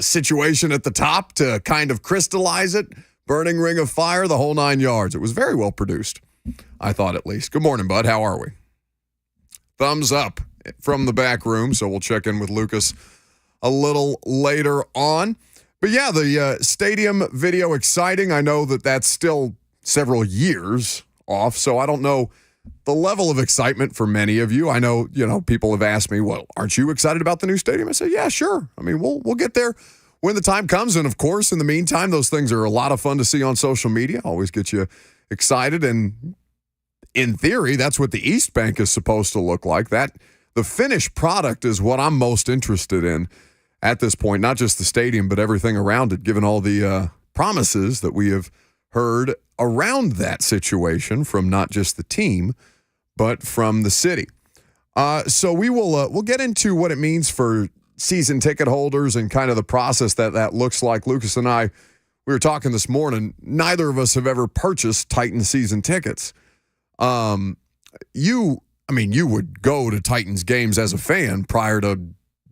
situation at the top to kind of crystallize it. Burning ring of fire, the whole 9 yards. It was very well produced, I thought at least. Good morning, bud. How are we? Thumbs up from the back room, so we'll check in with Lucas a little later on. But yeah, the stadium video, exciting. I know that that's still several years off, so I don't know the level of excitement for many of you. I know, people have asked me, well, aren't you excited about the new stadium? I say, yeah, sure. I mean, we'll get there when the time comes. And of course, in the meantime, those things are a lot of fun to see on social media. Always get you excited. And in theory, that's what the East Bank is supposed to look like. The finished product is what I'm most interested in at this point, not just the stadium, but everything around it, given all the promises that we have heard around that situation from not just the team, but from the city. So we'll get into what it means for season ticket holders and kind of the process that looks like. Lucas and I, we were talking this morning. Neither of us have ever purchased Titans season tickets. You would go to Titans games as a fan prior to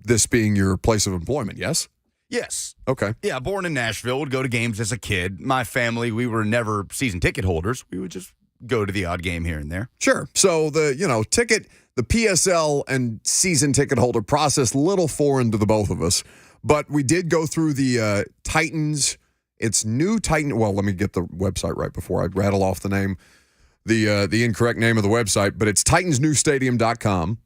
this being your place of employment, yes? Yes. Okay. Yeah, born in Nashville, would go to games as a kid. My family, we were never season ticket holders. We would just go to the odd game here and there. Sure. So the PSL and season ticket holder process, little foreign to the both of us. But we did go through the Titans. It's new Titan. Well, let me get the website right before I rattle off the name, the incorrect name of the website. But it's titansnewstadium.com.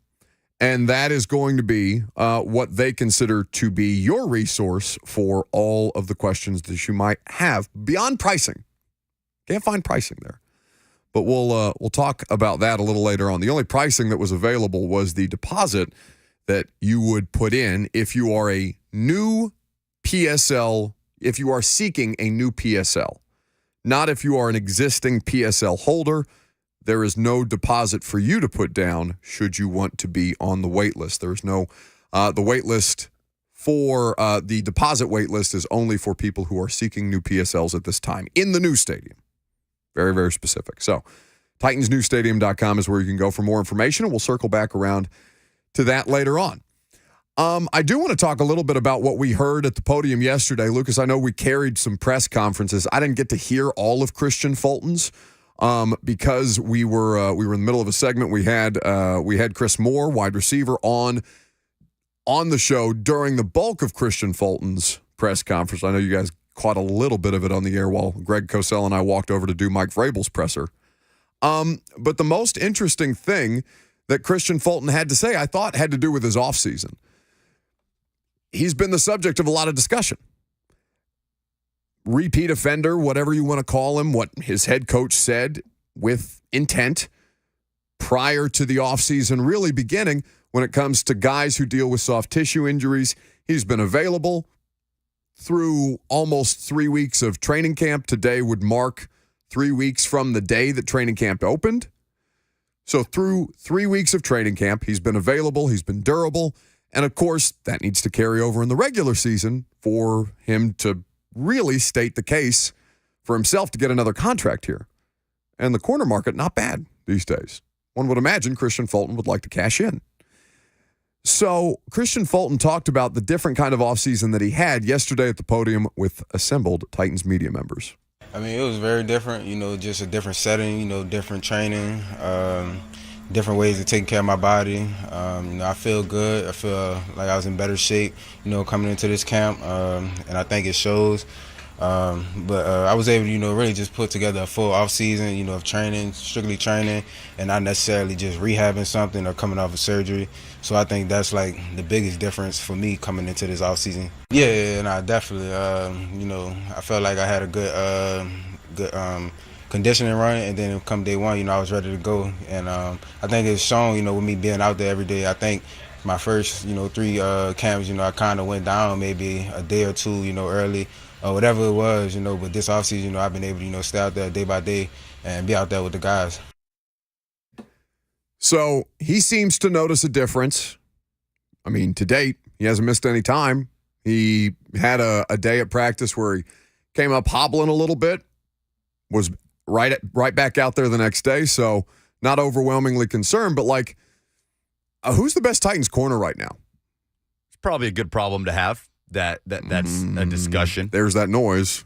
And that is going to be what they consider to be your resource for all of the questions that you might have beyond pricing. Can't find pricing there. But we'll talk about that a little later on. The only pricing that was available was the deposit that you would put in if you are a new PSL, if you are seeking a new PSL. Not if you are an existing PSL holder. There is no deposit for you to put down should you want to be on the wait list. There is no the wait list for the deposit wait list is only for people who are seeking new PSLs at this time in the new stadium. Very, very specific. So titansnewstadium.com is where you can go for more information, and we'll circle back around to that later on. I do want to talk a little bit about what we heard at the podium yesterday. Lucas, I know we carried some press conferences. I didn't get to hear all of Christian Fulton's. Because we were in the middle of a segment. We had Chris Moore, wide receiver, on the show during the bulk of Christian Fulton's press conference. I know you guys caught a little bit of it on the air while Greg Cosell and I walked over to do Mike Vrabel's presser. But the most interesting thing that Christian Fulton had to say, I thought, had to do with his offseason. He's been the subject of a lot of discussion. Repeat offender, whatever you want to call him, what his head coach said with intent prior to the offseason really beginning when it comes to guys who deal with soft tissue injuries. He's been available through almost 3 weeks of training camp. Today would mark 3 weeks from the day that training camp opened. So through 3 weeks of training camp, he's been available, he's been durable, and of course, that needs to carry over in the regular season for him to really state the case for himself to get another contract here. And the corner market, not bad these days. One would imagine Christian Fulton would like to cash in. So Christian Fulton talked about the different kind of offseason that he had yesterday at the podium with assembled Titans media members. I mean, it was very different, just a different setting, different training, different ways of taking care of my body. I feel good. I feel like I was in better shape, coming into this camp, and I think it shows. But I was able to, really just put together a full off season, of training, strictly training, and not necessarily just rehabbing something or coming off of surgery. So I think that's like the biggest difference for me coming into this off season. Yeah, definitely. I felt like I had a good conditioning run, and then come day one, I was ready to go. And I think it's shown, with me being out there every day. I think my first, 3 camps, I kind of went down maybe a day or two, early. Or whatever it was, but this offseason, I've been able to, stay out there day by day and be out there with the guys. So he seems to notice a difference. I mean, to date, he hasn't missed any time. He had a day at practice where he came up hobbling a little bit, was right back out there the next day, so not overwhelmingly concerned, but who's the best Titans corner right now? probably a good problem to have. That's a discussion. There's that noise.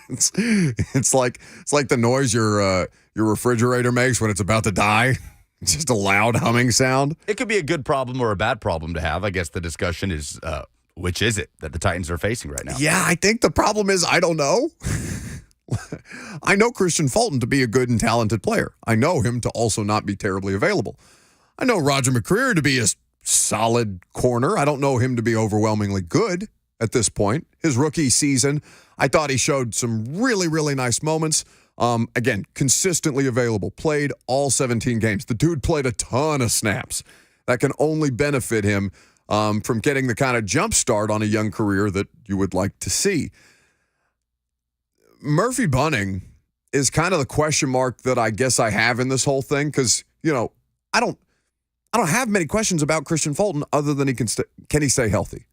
It's like the noise your refrigerator makes when it's about to die. It's just a loud humming sound. It could be a good problem or a bad problem to have. I guess the discussion is which is it that the Titans are facing right now? Yeah, I think the problem is I don't know. I know Christian Fulton to be a good and talented player. I know him to also not be terribly available. I know Roger McCreary to be a solid corner. I don't know him to be overwhelmingly good at this point. His rookie season, I thought he showed some really, really nice moments. Again, consistently available. Played all 17 games. The dude played a ton of snaps. That can only benefit him from getting the kind of jump start on a young career that you would like to see. Murphy Bunting is kind of the question mark that I guess I have in this whole thing because, I don't have many questions about Christian Fulton other than can he stay healthy?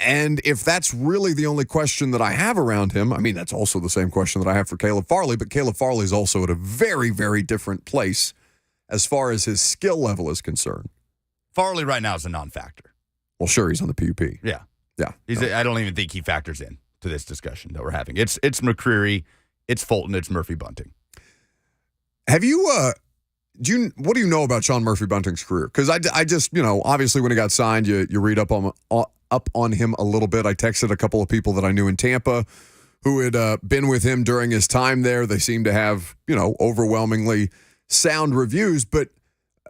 And if that's really the only question that I have around him, I mean, that's also the same question that I have for Caleb Farley, but Caleb Farley is also at a very, very different place as far as his skill level is concerned. Farley right now is a non-factor. Well, sure, he's on the PUP. Yeah. Yeah. I don't even think he factors in to this discussion that we're having. It's McCreary, it's Fulton, it's Murphy Bunting. Have you, what do you know about Sean Murphy Bunting's career? Because I just, obviously when he got signed, you read up on him a little bit. I texted a couple of people that I knew in Tampa who had been with him during his time there. They seem to have, overwhelmingly sound reviews. But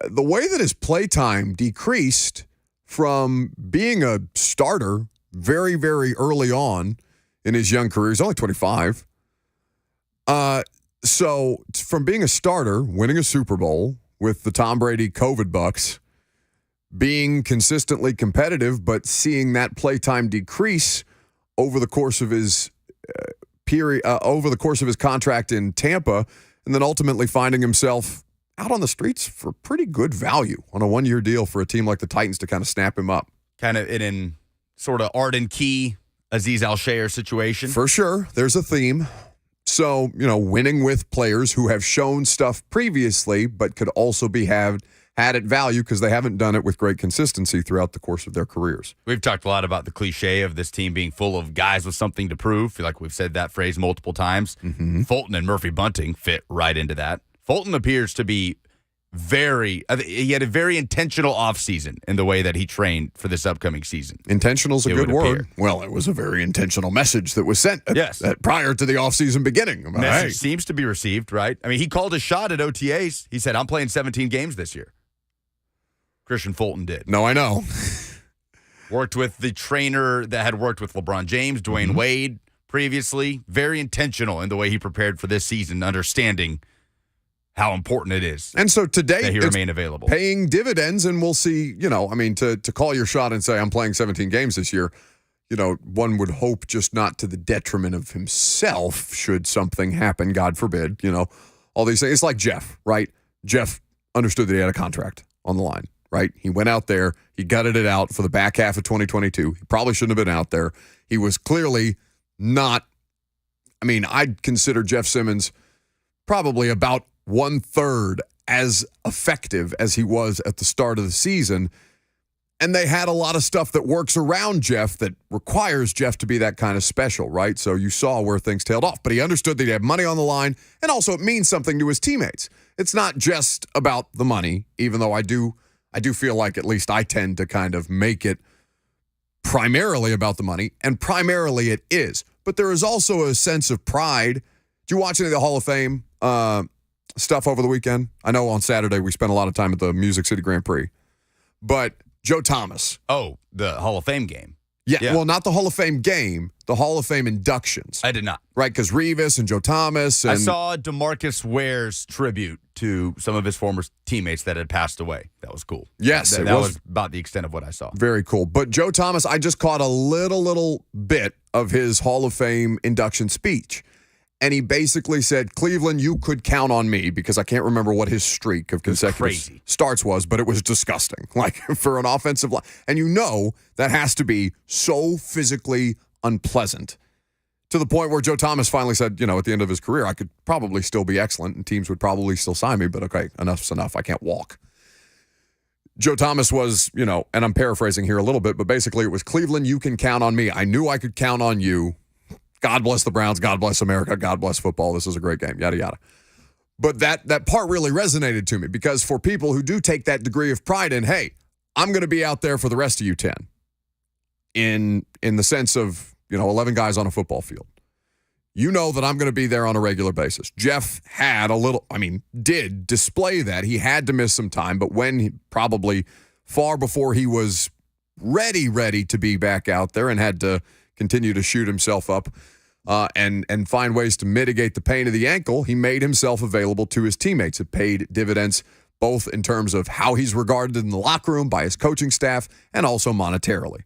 the way that his play time decreased from being a starter very, very early on in his young career, he's only 25. So from being a starter, winning a Super Bowl with the Tom Brady COVID Bucks, being consistently competitive, but seeing that playtime decrease over the course of his over the course of his contract in Tampa, and then ultimately finding himself out on the streets for pretty good value on a one-year deal for a team like the Titans to kind of snap him up. Kind of in sort of Arden Key, Azeez Al-Shaair situation. For sure. There's a theme. So, winning with players who have shown stuff previously, but could also be had at value because they haven't done it with great consistency throughout the course of their careers. We've talked a lot about the cliche of this team being full of guys with something to prove. I feel like we've said that phrase multiple times. Mm-hmm. Fulton and Murphy Bunting fit right into that. Fulton appears to be he had a very intentional offseason in the way that he trained for this upcoming season. Intentional's a good word. Well, it was a very intentional message that was sent prior to the offseason beginning. Message seems to be received, right? I mean, he called a shot at OTAs. He said, I'm playing 17 games this year. Christian Fulton did. No, I know. Worked with the trainer that had worked with LeBron James, Dwayne Wade previously. Very intentional in the way he prepared for this season, understanding how important it is. And so today, that he remain available. Paying dividends, and we'll see, to call your shot and say, I'm playing 17 games this year, one would hope just not to the detriment of himself should something happen, God forbid, all these things. It's like Jeff, right? Jeff understood that he had a contract on the line, right? He went out there, he gutted it out for the back half of 2022. He probably shouldn't have been out there. He was clearly not, I'd consider Jeff Simmons probably about 1/3 as effective as he was at the start of the season. And they had a lot of stuff that works around Jeff that requires Jeff to be that kind of special, right? So you saw where things tailed off. But he understood that he had money on the line, and also it means something to his teammates. It's not just about the money, even though I do feel like at least I tend to kind of make it primarily about the money, and primarily it is. But there is also a sense of pride. Did you watch any of the Hall of Fame stuff over the weekend? I know on Saturday we spent a lot of time at the Music City Grand Prix. But Joe Thomas. Oh, the Hall of Fame game. Yeah, well, not the Hall of Fame game, the Hall of Fame inductions. I did not. Right, because Revis and Joe Thomas. And I saw DeMarcus Ware's tribute to some of his former teammates that had passed away. That was cool. Yes, that was about the extent of what I saw. Very cool. But Joe Thomas, I just caught a little bit of his Hall of Fame induction speech. And he basically said, Cleveland, you could count on me, because I can't remember what his streak of consecutive starts was, but it was disgusting. Like, for an offensive line. And that has to be so physically unpleasant, to the point where Joe Thomas finally said, at the end of his career, I could probably still be excellent and teams would probably still sign me, but okay, enough's enough. I can't walk. Joe Thomas was, and I'm paraphrasing here a little bit, but basically it was Cleveland, you can count on me. I knew I could count on you. God bless the Browns. God bless America. God bless football. This is a great game. Yada, yada. But that part really resonated to me because for people who do take that degree of pride in, hey, I'm going to be out there for the rest of you 10 in the sense of, 11 guys on a football field. You know that I'm going to be there on a regular basis. Jeff did display that. He had to miss some time, but when probably far before he was ready to be back out there and had to continue to shoot himself up and find ways to mitigate the pain of the ankle, he made himself available to his teammates. It paid dividends both in terms of how he's regarded in the locker room by his coaching staff and also monetarily.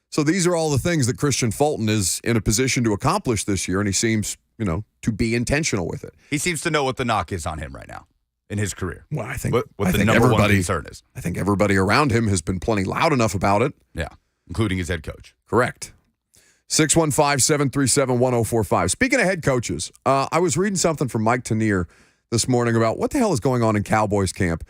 So these are all the things that Christian Fulton is in a position to accomplish this year, and he seems, to be intentional with it. He seems to know what the knock is on him right now in his career. Well, I think what the number one concern is. I think everybody around him has been plenty loud enough about it. Yeah, including his head coach. Correct. 615-737-1045. Speaking of head coaches, I was reading something from Mike Tanier this morning about what the hell is going on in Cowboys camp.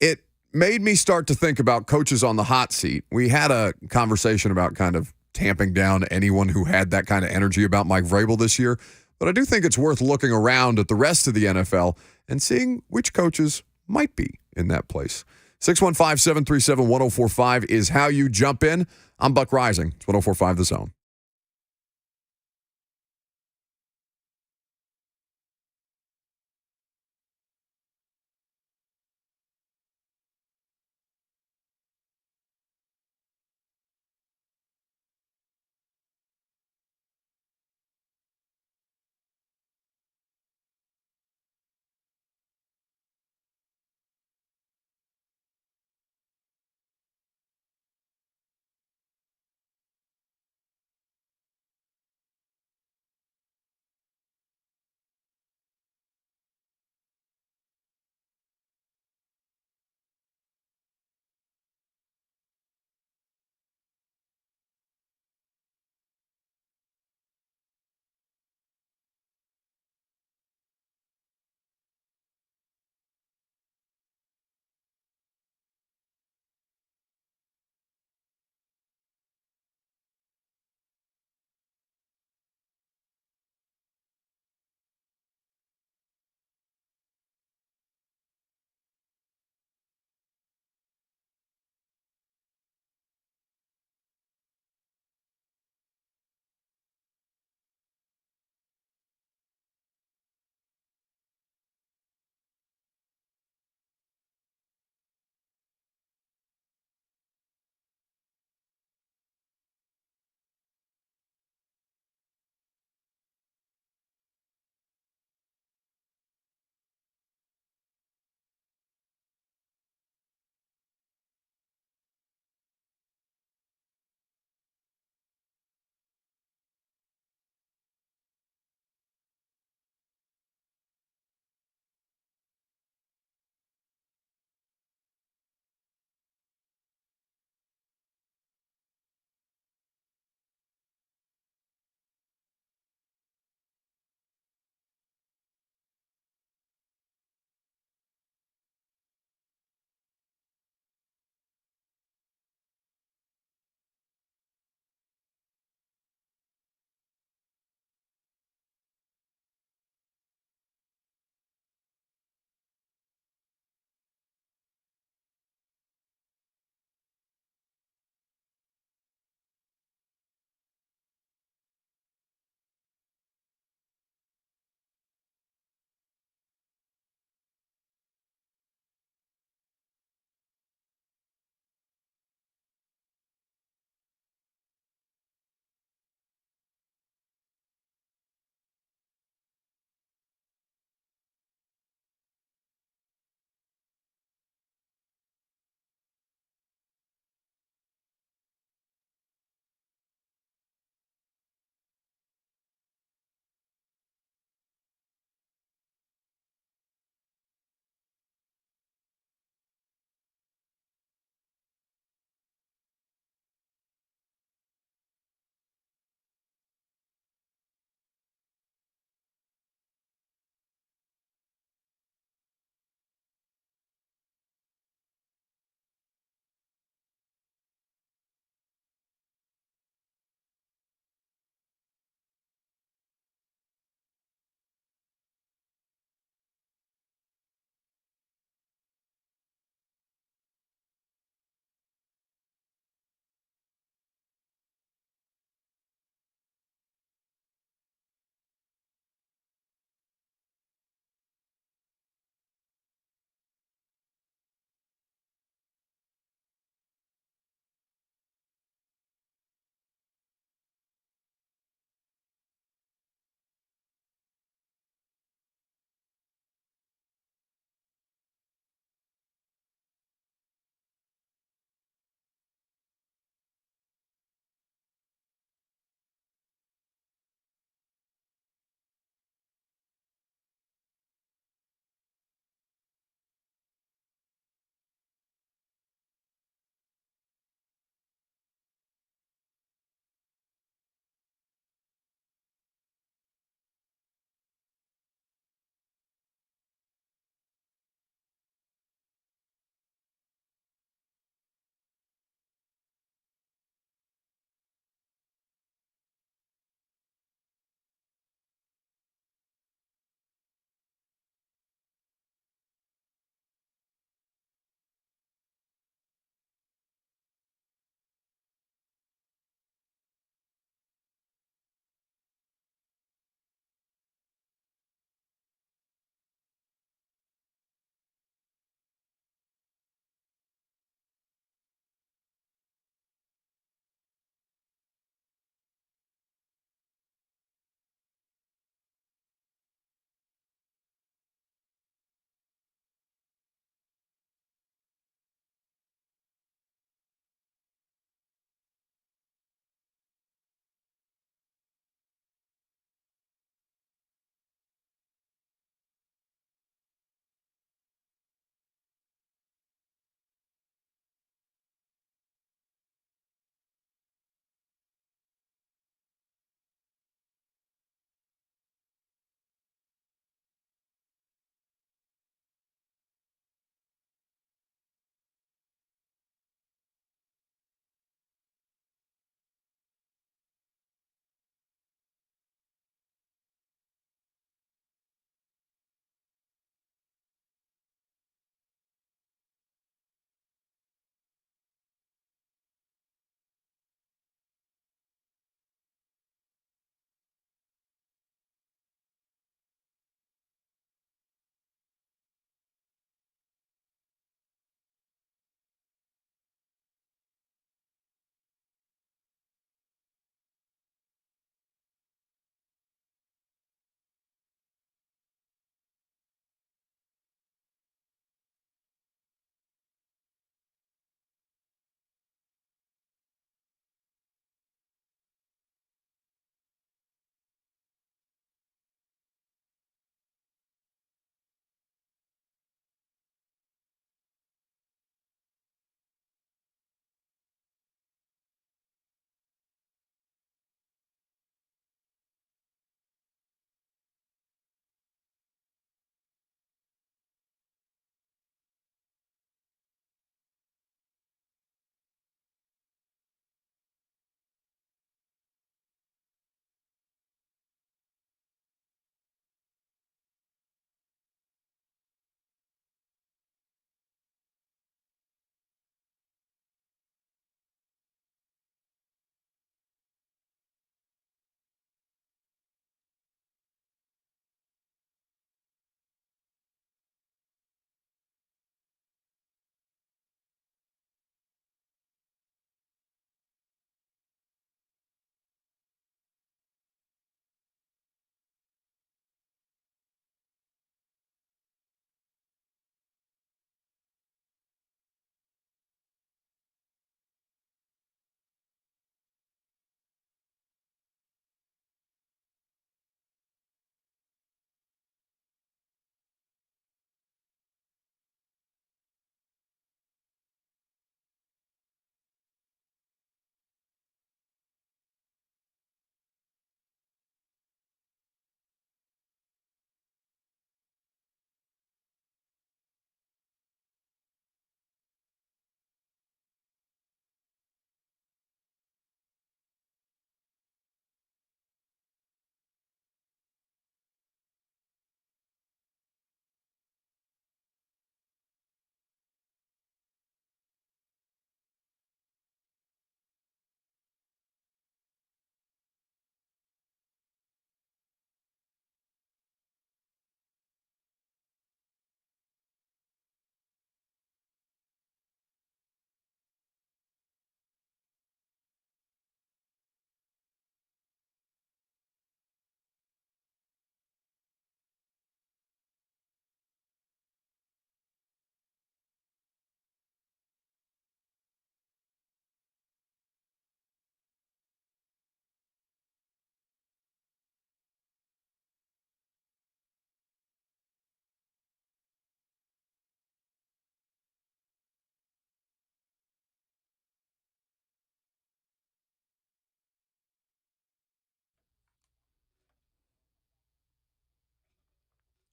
It made me start to think about coaches on the hot seat. We had a conversation about kind of tamping down anyone who had that kind of energy about Mike Vrabel this year, but I do think it's worth looking around at the rest of the NFL and seeing which coaches might be in that place. 615-737-1045 is how you jump in. I'm Buck Rising. It's 1045 The Zone.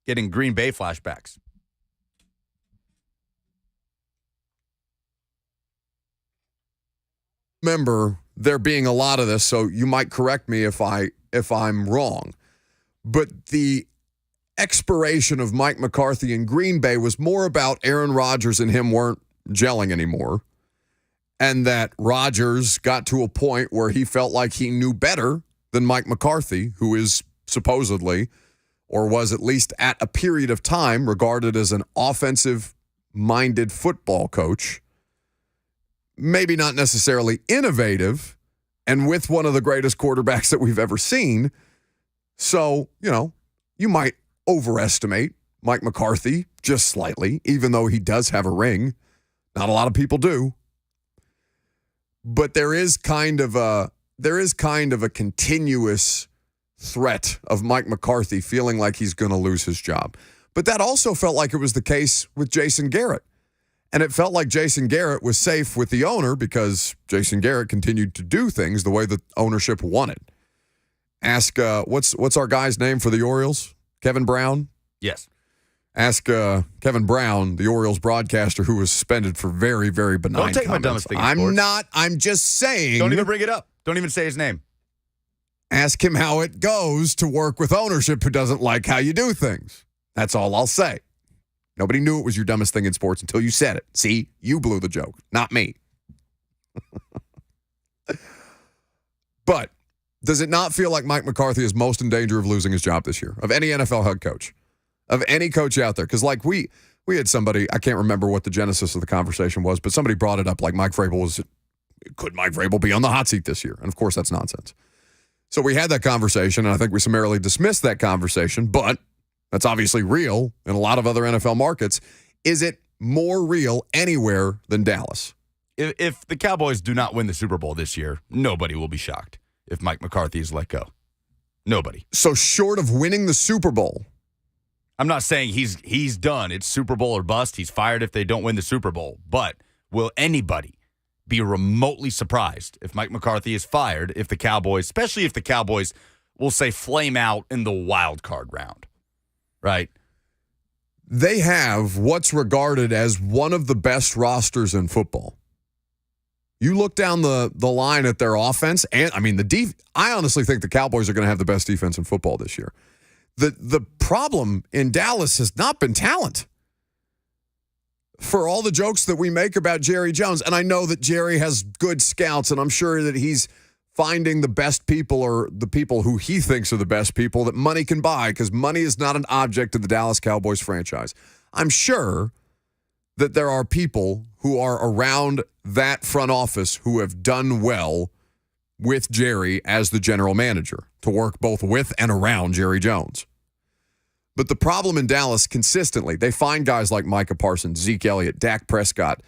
getting Green Bay flashbacks. Remember there being a lot of this, so you might correct me if I'm wrong. But the expiration of Mike McCarthy in Green Bay was more about Aaron Rodgers and him weren't gelling anymore. And that Rodgers got to a point where he felt like he knew better than Mike McCarthy, who is supposedly, or was at least at a period of time, regarded as an offensive-minded football coach. Maybe not necessarily innovative, and with one of the greatest quarterbacks that we've ever seen. So, you might overestimate Mike McCarthy just slightly, even though he does have a ring. Not a lot of people do. But there is kind of a continuous threat of Mike McCarthy feeling like he's going to lose his job. But that also felt like it was the case with Jason Garrett. And it felt like Jason Garrett was safe with the owner because Jason Garrett continued to do things the way the ownership wanted. Ask, what's our guy's name for the Orioles? Kevin Brown? Yes. Ask Kevin Brown, the Orioles broadcaster, who was suspended for very, very benign Don't take comments. my dumbest thing in I'm sports. not. I'm just saying. Don't even bring it up. Don't even say his name. Ask him how it goes to work with ownership who doesn't like how you do things. That's all I'll say. Nobody knew it was your dumbest thing in sports until you said it. See, you blew the joke, not me. But does it not feel like Mike McCarthy is most in danger of losing his job this year, of any NFL head coach, of any coach out there? Because like we had somebody, I can't remember what the genesis of the conversation was, but somebody brought it up like could Mike Vrabel be on the hot seat this year? And of course, that's nonsense. So we had that conversation, and I think we summarily dismissed that conversation, but that's obviously real in a lot of other NFL markets. Is it more real anywhere than Dallas? If the Cowboys do not win the Super Bowl this year, nobody will be shocked if Mike McCarthy is let go. Nobody. So short of winning the Super Bowl. I'm not saying he's done. It's Super Bowl or bust. He's fired if they don't win the Super Bowl. But will anybody be remotely surprised if Mike McCarthy is fired, if the Cowboys, especially if the Cowboys, will say flame out in the wild card round, right? They have what's regarded as one of the best rosters in football. You look down the line at their offense, and I mean I honestly think the Cowboys are going to have the best defense in football this year. The problem in Dallas has not been talent. For all the jokes that we make about Jerry Jones, and I know that Jerry has good scouts, and I'm sure that he's finding the best people or the people who he thinks are the best people that money can buy, because money is not an object of the Dallas Cowboys franchise. I'm sure that there are people who are around that front office who have done well with Jerry as the general manager to work both with and around Jerry Jones. But the problem in Dallas consistently, they find guys like Micah Parsons, Zeke Elliott, Dak Prescott,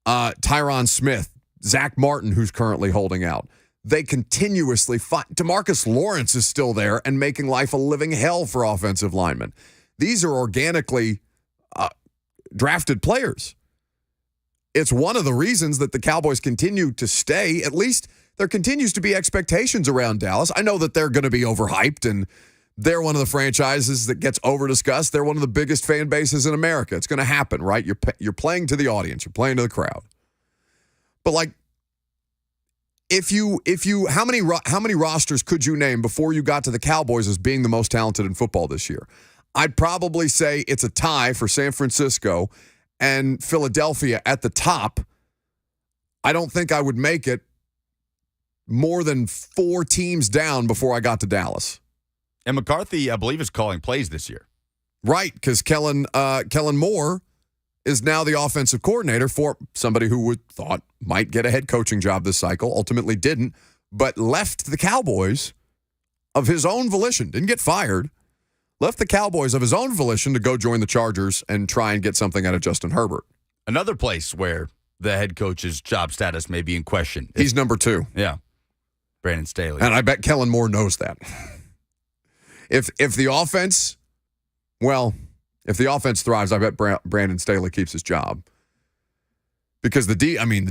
Tyron Smith, Zach Martin, who's currently holding out. They continuously find DeMarcus Lawrence is still there and making life a living hell for offensive linemen. These are organically drafted players. It's one of the reasons that the Cowboys continue to stay. At least there continues to be expectations around Dallas. I know that they're going to be overhyped, and they're one of the franchises that gets over-discussed. They're one of the biggest fan bases in America. It's going to happen, right? You're playing to the audience. You're playing to the crowd. But like, how many rosters could you name before you got to the Cowboys as being the most talented in football this year? I'd probably say it's a tie for San Francisco and Philadelphia at the top. I don't think I would make it more than 4 teams down before I got to Dallas. And McCarthy, I believe, is calling plays this year. Right, because Kellen Moore is now the offensive coordinator for somebody who would thought might get a head coaching job this cycle, ultimately didn't, but left the Cowboys of his own volition, didn't get fired, left the Cowboys of his own volition to go join the Chargers and try and get something out of Justin Herbert. Another place where the head coach's job status may be in question. He's number 2. Yeah, Brandon Staley. And I bet Kellen Moore knows that. If the offense, if the offense thrives, I bet Brandon Staley keeps his job. Because the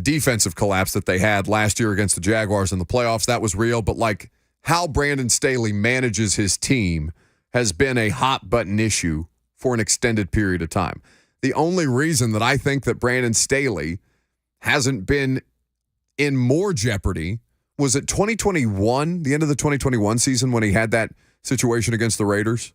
defensive collapse that they had last year against the Jaguars in the playoffs, that was real. But like how Brandon Staley manages his team has been a hot button issue for an extended period of time. The only reason that I think that Brandon Staley hasn't been in more jeopardy was it 2021, the end of the 2021 season when he had that situation against the Raiders?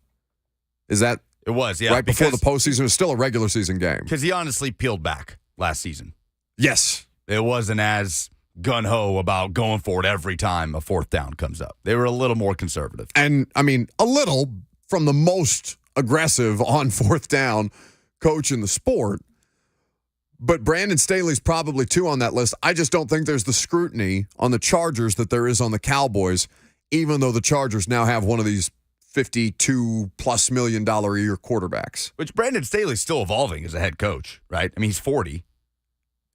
Is that It was, yeah. right before the postseason? It was still a regular season game. Because he honestly peeled back last season. Yes. It wasn't as gung-ho about going for it every time a fourth down comes up. They were a little more conservative. And, I mean, a little from the most aggressive on fourth down coach in the sport. But Brandon Staley's probably too on that list. I just don't think there's the scrutiny on the Chargers that there is on the Cowboys, even though the Chargers now have one of these $52+ million a year quarterbacks. Which Brandon Staley's still evolving as a head coach, right? I mean, he's 40.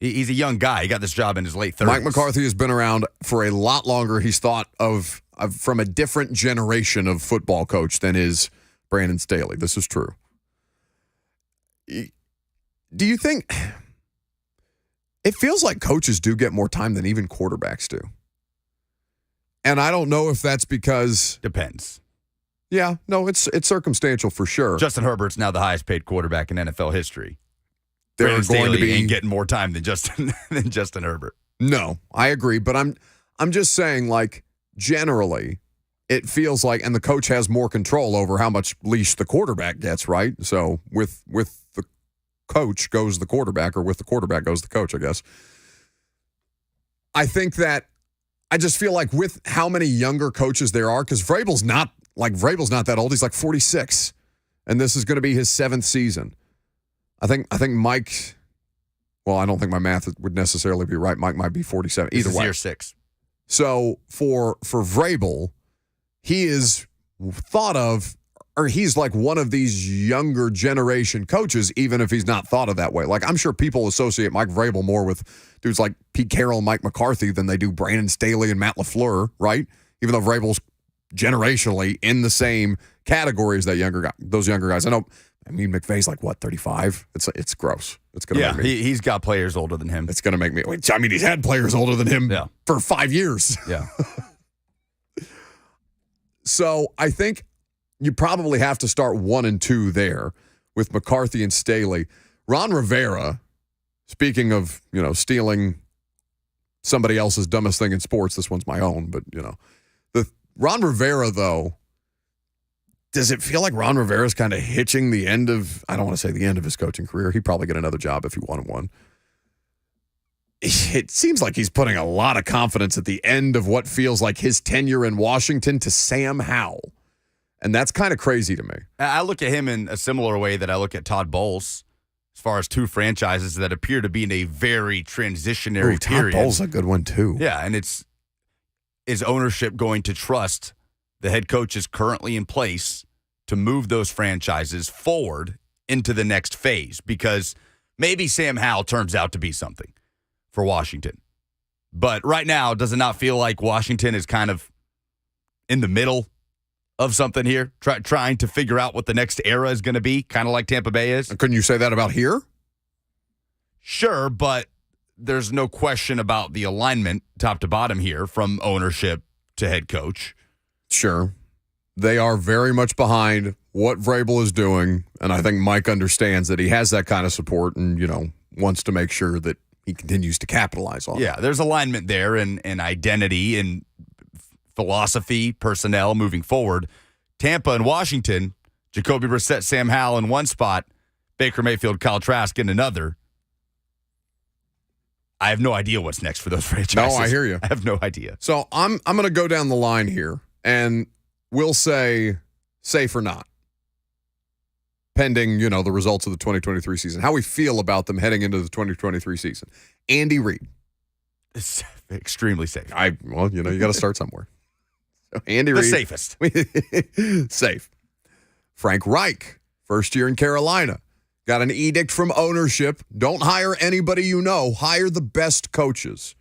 He's a young guy. He got this job in his late 30s. Mike McCarthy has been around for a lot longer. He's thought of from a different generation of football coach than is Brandon Staley. This is true. Do you think it feels like coaches do get more time than even quarterbacks do? And I don't know if that's because Depends. Yeah, no, it's circumstantial for sure. Justin Herbert's now the highest paid quarterback in NFL history. They're Brandon going Staley to be ain't getting more time than Justin Herbert. No, I agree, but I'm just saying, like, generally, it feels like, and the coach has more control over how much leash the quarterback gets, right? So with the coach goes the quarterback, or with the quarterback goes the coach, I guess. I think that I just feel like with how many younger coaches there are, because Vrabel's not that old. He's like 46, and this is going to be his 7th season. I think Mike. Well, I don't think my math would necessarily be right. Mike might be 47. Either This is way, year 6. So for Vrabel, he is thought of, or he's like one of these younger generation coaches, even if he's not thought of that way. Like, I'm sure people associate Mike Vrabel more with dudes like Pete Carroll and Mike McCarthy than they do Brandon Staley and Matt LaFleur, right? Even though Vrabel's generationally in the same category as those younger guys. I mean, McVay's like, what, 35? It's gross. It's going to make me. He's got players older than him. It's going to make me. I mean, he's had players older than him for 5 years. Yeah. So I think you probably have to start 1 and 2 there with McCarthy and Staley. Ron Rivera, speaking of, stealing somebody else's dumbest thing in sports, this one's my own, but, the Ron Rivera, though, does it feel like Ron Rivera's kind of hitching the end of, I don't want to say the end of his coaching career. He'd probably get another job if he wanted one. It seems like he's putting a lot of confidence at the end of what feels like his tenure in Washington to Sam Howell. And that's kind of crazy to me. I look at him in a similar way that I look at Todd Bowles, as far as two franchises that appear to be in a very transitionary period. Todd Bowles is a good one, too. Yeah, and is ownership going to trust the head coaches currently in place to move those franchises forward into the next phase? Because maybe Sam Howell turns out to be something for Washington. But right now, does it not feel like Washington is kind of in the middle of something here, trying to figure out what the next era is going to be, kind of like Tampa Bay is? Couldn't you say that about here? Sure, but there's no question about the alignment top to bottom here from ownership to head coach. Sure. They are very much behind what Vrabel is doing, and I think Mike understands that he has that kind of support and, wants to make sure that he continues to capitalize on it. Yeah, there's alignment there and identity and philosophy, personnel moving forward. Tampa and Washington, Jacoby Brissett, Sam Howell in one spot, Baker Mayfield, Kyle Trask in another. I have no idea what's next for those franchises. No, I hear you. I have no idea. So I'm going to go down the line here, and we'll say safe or not, pending, the results of the 2023 season. How we feel about them heading into the 2023 season. Andy Reid. It's extremely safe. You got to start somewhere. So Andy Reid. The safest. Safe. Frank Reich, first year in Carolina. Got an edict from ownership. Don't hire anybody you know. Hire the best coaches.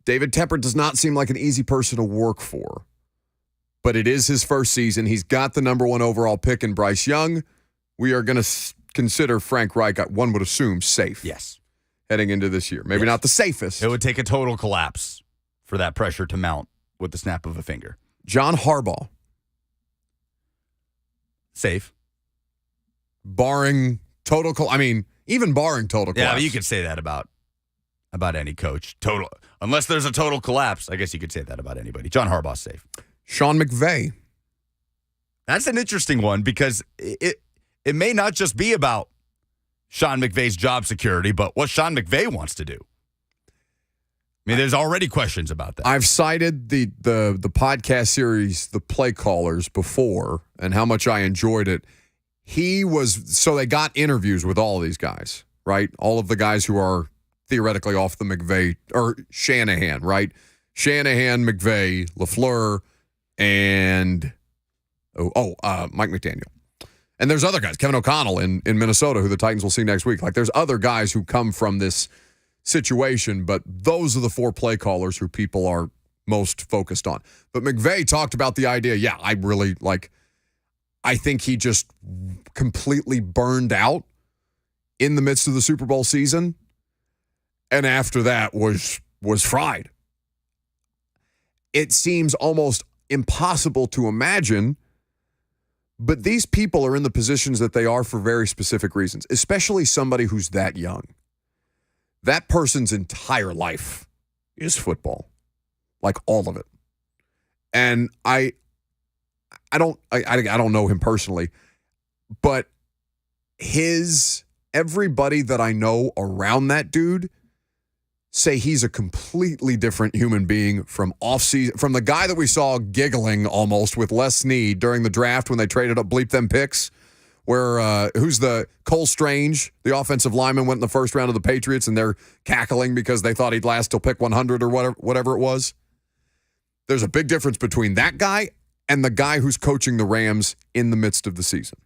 David Tepper does not seem like an easy person to work for. But it is his first season. He's got the number 1 overall pick in Bryce Young. We are going to consider Frank Reich, one would assume, safe. Yes. Heading into this year. Maybe not the safest. It would take a total collapse for that pressure to mount with the snap of a finger. John Harbaugh. Safe. barring total. Even barring total collapse. Yeah, but you could say that about any coach. Total, unless there's a total collapse. I guess you could say that about anybody. John Harbaugh's safe. Sean McVay. That's an interesting one because it may not just be about Sean McVay's job security, but what Sean McVay wants to do. I mean, there's already questions about that. I've cited the podcast series, The Play Callers, before, and how much I enjoyed it. So they got interviews with all of these guys, right? All of the guys who are theoretically off the McVay, or Shanahan, right? Shanahan, McVay, LaFleur, and Mike McDaniel. And there's other guys, Kevin O'Connell in Minnesota, who the Titans will see next week. Like, there's other guys who come from this situation, but those are the 4 play callers who people are most focused on. But McVay talked about the idea, I think he just completely burned out in the midst of the Super Bowl season, and after that was fried. It seems almost impossible to imagine, but these people are in the positions that they are for very specific reasons, especially somebody who's that young. That person's entire life is football, like all of it. And I don't know him personally, but everybody that I know around that dude say he's a completely different human being from off-season, from the guy that we saw giggling almost with Les Snead during the draft when they traded up bleep them picks, where who's the Cole Strange, the offensive lineman, went in the first round of the Patriots, and they're cackling because they thought he'd last till pick 100 or whatever it was. There's a big difference between that guy and the guy who's coaching the Rams in the midst of the season.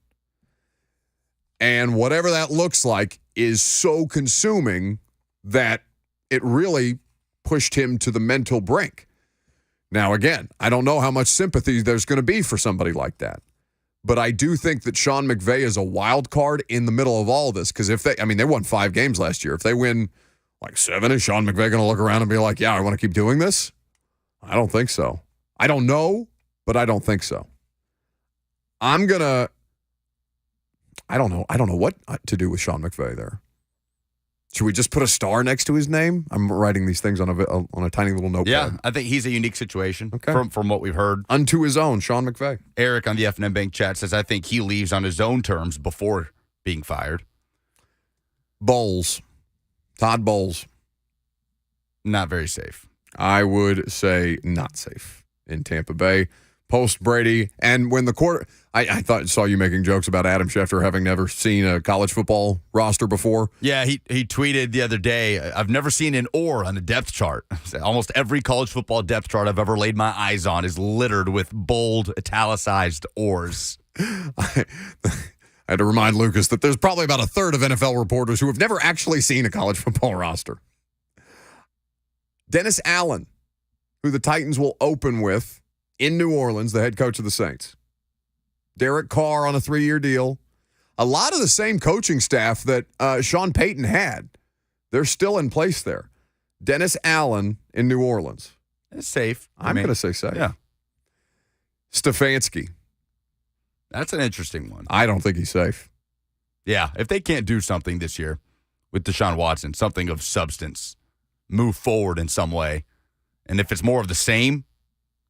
And whatever that looks like is so consuming that it really pushed him to the mental brink. Now, again, I don't know how much sympathy there's going to be for somebody like that. But I do think that Sean McVay is a wild card in the middle of all of this, because they won 5 games last year. If they win like 7, is Sean McVay going to look around and be like, yeah, I want to keep doing this? I don't think so. I don't know, but I don't think so. I don't know what to do with Sean McVay there. Should we just put a star next to his name? I'm writing these things on a tiny little notepad. Yeah, I think he's a unique situation from what we've heard. Unto his own, Sean McVay. Eric on the F&M Bank chat says, I think he leaves on his own terms before being fired. Vols. Todd Vols. Not very safe. I would say not safe in Tampa Bay. Post Brady, and when the quarter, I saw you making jokes about Adam Schefter having never seen a college football roster before. Yeah, he tweeted the other day, I've never seen an or on a depth chart. Almost every college football depth chart I've ever laid my eyes on is littered with bold, italicized ors. I had to remind Lucas that there's probably about a third of NFL reporters who have never actually seen a college football roster. Dennis Allen, who the Titans will open with in New Orleans, the head coach of the Saints. Derek Carr on a 3-year deal. A lot of the same coaching staff that Sean Payton had. They're still in place there. Dennis Allen in New Orleans. It's safe. I'm going to say safe. Yeah. Stefanski. That's an interesting one. I don't think he's safe. Yeah, if they can't do something this year with Deshaun Watson, something of substance, move forward in some way, and if it's more of the same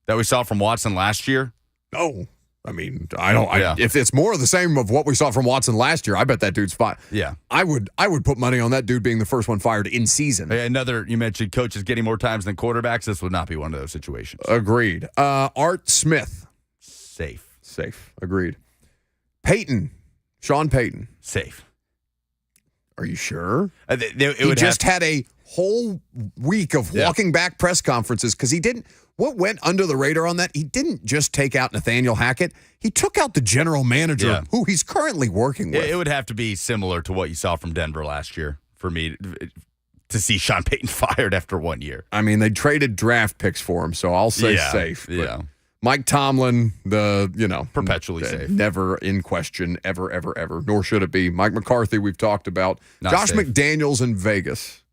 that we saw from Watson last year? No. If it's more of the same of what we saw from Watson last year, I bet that dude's fine. Yeah. I would put money on that dude being the first one fired in season. You mentioned coaches getting more times than quarterbacks. This would not be one of those situations. Agreed. Art Smith. Safe. Agreed. Peyton. Sean Payton. Safe. Are you sure? He just had a whole week of walking back press conferences because he didn't. What went under the radar on that, he didn't just take out Nathaniel Hackett. He took out the general manager who he's currently working with. It would have to be similar to what you saw from Denver last year for me to see Sean Payton fired after 1 year. I mean, they traded draft picks for him, so I'll say safe. Yeah. Mike Tomlin, perpetually safe. Never in question, ever, nor should it be. Mike McCarthy, we've talked about. Not Josh safe. McDaniels in Vegas.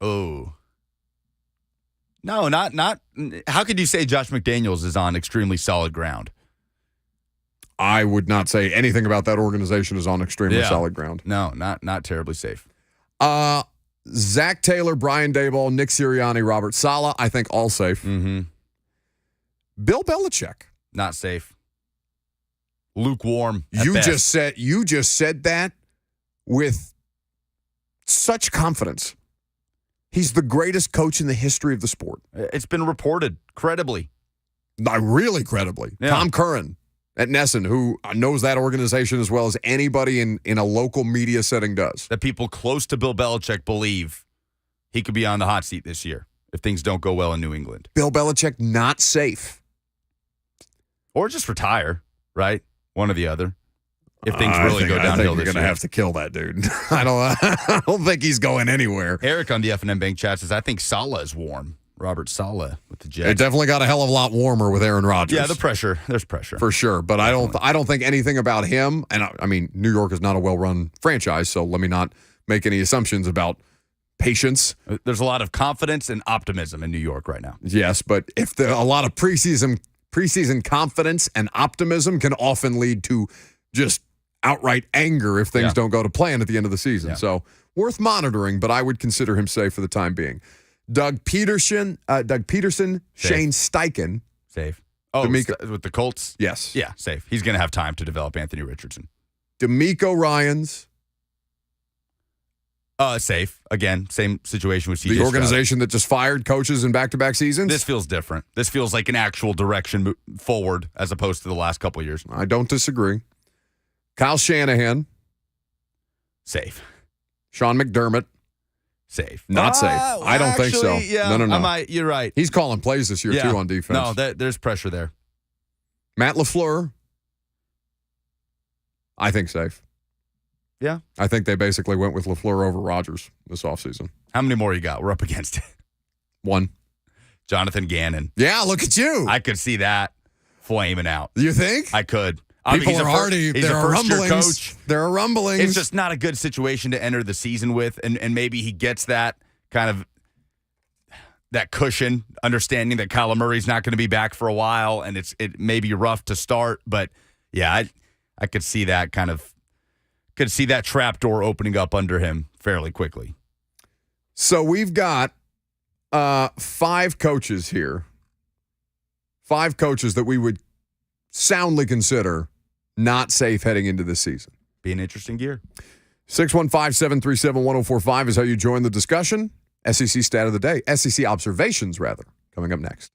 Oh. No, not. How could you say Josh McDaniels is on extremely solid ground? I would not say anything about that organization is on extremely solid ground. No, not terribly safe. Zach Taylor, Brian Daboll, Nick Sirianni, Robert Saleh, I think all safe. Mm-hmm. Bill Belichick. Not safe. Lukewarm. You just said that with such confidence. He's the greatest coach in the history of the sport. It's been reported credibly. Really credibly. Yeah. Tom Curran at Nesson, who knows that organization as well as anybody in a local media setting does. That people close to Bill Belichick believe he could be on the hot seat this year if things don't go well in New England. Bill Belichick, not safe. Or just retire, right? One or the other. If things really go downhill this year. I think you're going to have to kill that dude. I don't think he's going anywhere. Eric on the F&M Bank chat says, I think Saleh is warm. Robert Saleh with the Jets. It definitely got a hell of a lot warmer with Aaron Rodgers. Yeah, the pressure. There's pressure. For sure. But I don't think anything about him. And I mean, New York is not a well-run franchise, so let me not make any assumptions about patience. There's a lot of confidence and optimism in New York right now. Yes, but if a lot of preseason confidence and optimism can often lead to just outright anger if things don't go to plan at the end of the season. Yeah. So worth monitoring, but I would consider him safe for the time being. Doug Peterson, Safe. Shane Steichen. Safe. Oh, with the Colts? Yes. Yeah, safe. He's going to have time to develop Anthony Richardson. DeMeco Ryans. Safe. Again, same situation with CJ The organization Stroud. that just fired coaches in back-to-back seasons. This feels different. This feels like an actual direction forward as opposed to the last couple of years. I don't disagree. Kyle Shanahan. Safe. Sean McDermott. Safe. Not safe. I don't think so. Yeah, No. You're right. He's calling plays this year, too, on defense. No, there's pressure there. Matt LaFleur. I think safe. Yeah. I think they basically went with LaFleur over Rodgers this offseason. How many more you got? We're up against it. One. Jonathan Gannon. Yeah, look at you. I could see that flaming out. You think? I could. People are already, he's there a are first-year rumblings. coach. There are rumblings. It's just not a good situation to enter the season with, and maybe he gets that kind of that cushion, understanding that Kyler Murray's not going to be back for a while, and it may be rough to start, but yeah, I could see that could see that trap door opening up under him fairly quickly. So we've got 5 coaches here. 5 coaches that we would soundly consider not safe heading into this season. Be an interesting year. 615-737-1045 is how you join the discussion. SEC stat of the day. SEC observations, rather, coming up next.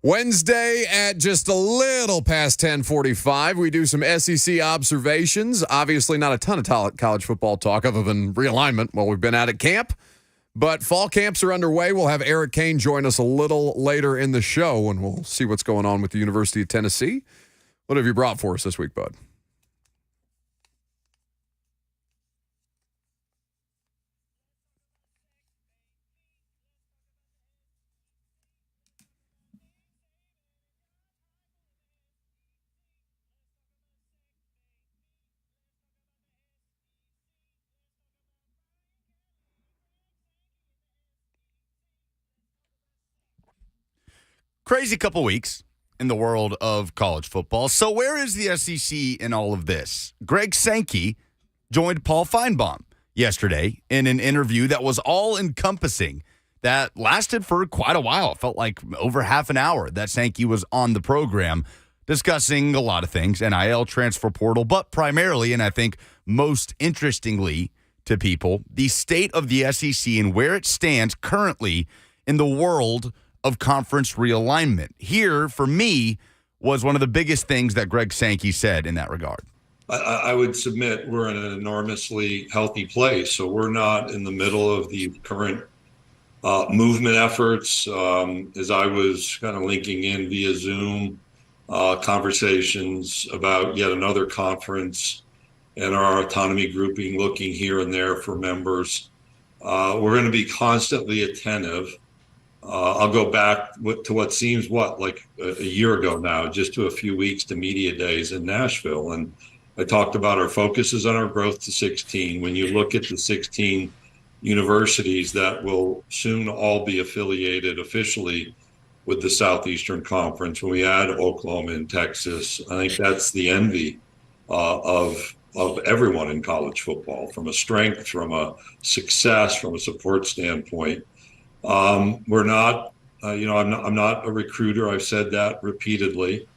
Wednesday at just a little past 10:45, we do some SEC observations. Obviously not a ton of college football talk other than realignment while we've been out at camp. But fall camps are underway. We'll have Eric Cain join us a little later in the show, and we'll see what's going on with the University of Tennessee. What have you brought for us this week, bud? Crazy couple weeks in the world of college football. So where is the SEC in all of this? Greg Sankey joined Paul Feinbaum yesterday in an interview that was all-encompassing, that lasted for quite a while. It felt like over half an hour that Sankey was on the program discussing a lot of things, NIL, transfer portal, but primarily, and I think most interestingly to people, the state of the SEC and where it stands currently in the world of conference realignment. Here, for me, was one of the biggest things that Greg Sankey said in that regard. I would submit we're in an enormously healthy place. So we're not in the middle of the current movement efforts. As I was kind of linking in via Zoom conversations about yet another conference and our autonomy grouping, looking here and there for members, we're going to be constantly attentive. I'll go back to what seems like a year ago now, just to a few weeks to media days in Nashville. And I talked about our focuses on our growth to 16. When you look at the 16 universities that will soon all be affiliated officially with the Southeastern Conference, when we add Oklahoma and Texas, I think that's the envy of everyone in college football, from a strength, from a success, from a support standpoint. We're not, I'm not a recruiter. I've said that repeatedly.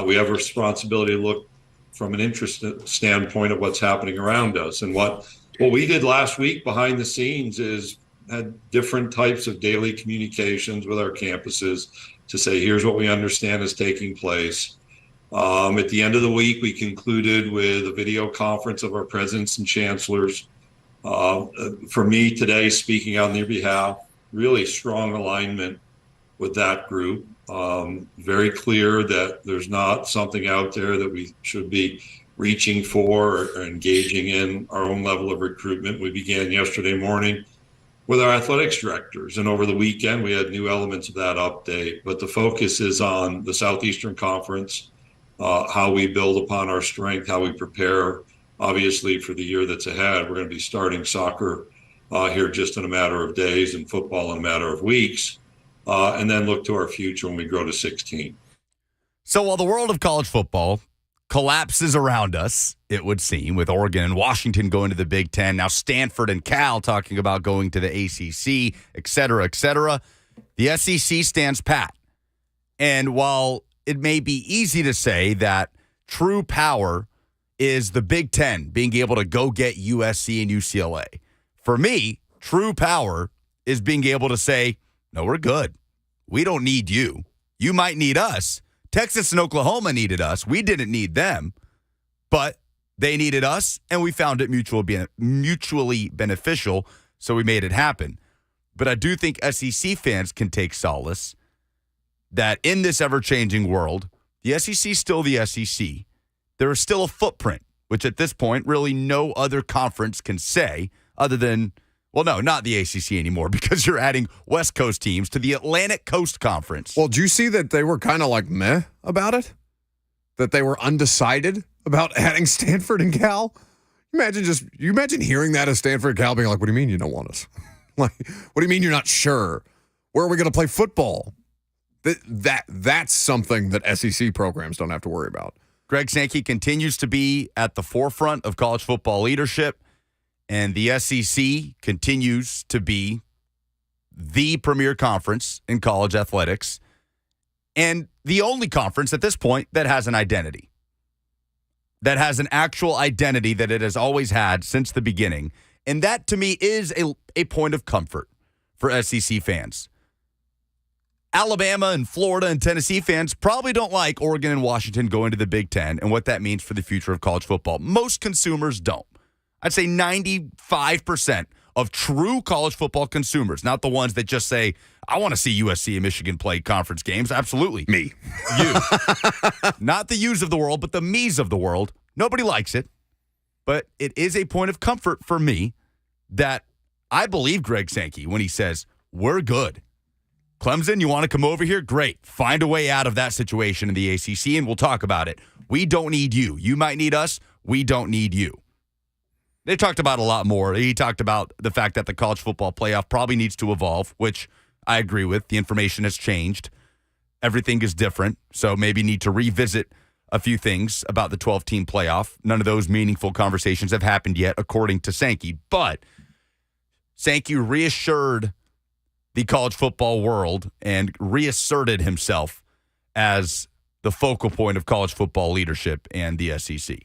We have a responsibility to look from an interest standpoint of what's happening around us. And what we did last week behind the scenes is had different types of daily communications with our campuses to say, here's what we understand is taking place. At the end of the week, we concluded with a video conference of our presidents and chancellors. For me today, speaking on their behalf, really strong alignment with that group. Very clear that there's not something out there that we should be reaching for or engaging in our own level of recruitment. We began yesterday morning with our athletics directors, and over the weekend we had new elements of that update. But the focus is on the Southeastern Conference, how we build upon our strength, how we prepare, obviously, for the year that's ahead. We're going to be starting soccer here just in a matter of days, and football in a matter of weeks, and then look to our future when we grow to 16. So while the world of college football collapses around us, it would seem, with Oregon and Washington going to the Big Ten, now Stanford and Cal talking about going to the ACC, et cetera, the SEC stands pat. And while it may be easy to say that true power is the Big Ten being able to go get USC and UCLA, for me, true power is being able to say, no, we're good. We don't need you. You might need us. Texas and Oklahoma needed us. We didn't need them, but they needed us, and we found it mutually beneficial, so we made it happen. But I do think SEC fans can take solace that in this ever-changing world, the SEC is still the SEC. There is still a footprint, which at this point really no other conference can say, other than, well, no, not the ACC anymore, because you're adding West Coast teams to the Atlantic Coast Conference. Well, do you see that they were kind of like meh about it? That they were undecided about adding Stanford and Cal? You imagine hearing that as Stanford and Cal being like, what do you mean you don't want us? Like, what do you mean you're not sure? Where are we going to play football? That's something that SEC programs don't have to worry about. Greg Sankey continues to be at the forefront of college football leadership, and the SEC continues to be the premier conference in college athletics and the only conference at this point that has an identity, that has an actual identity that it has always had since the beginning. And that, to me, is a point of comfort for SEC fans. Alabama and Florida and Tennessee fans probably don't like Oregon and Washington going to the Big Ten and what that means for the future of college football. Most consumers don't. I'd say 95% of true college football consumers, not the ones that just say, I want to see USC and Michigan play conference games. Absolutely. Me. You. Not the yous of the world, but the me's of the world. Nobody likes it. But it is a point of comfort for me that I believe Greg Sankey when he says, we're good. Clemson, you want to come over here? Great. Find a way out of that situation in the ACC, and we'll talk about it. We don't need you. You might need us. We don't need you. They talked about a lot more. He talked about the fact that the college football playoff probably needs to evolve, which I agree with. The information has changed. Everything is different, so maybe need to revisit a few things about the 12-team playoff. None of those meaningful conversations have happened yet, according to Sankey. But Sankey reassured the college football world and reasserted himself as the focal point of college football leadership and the SEC.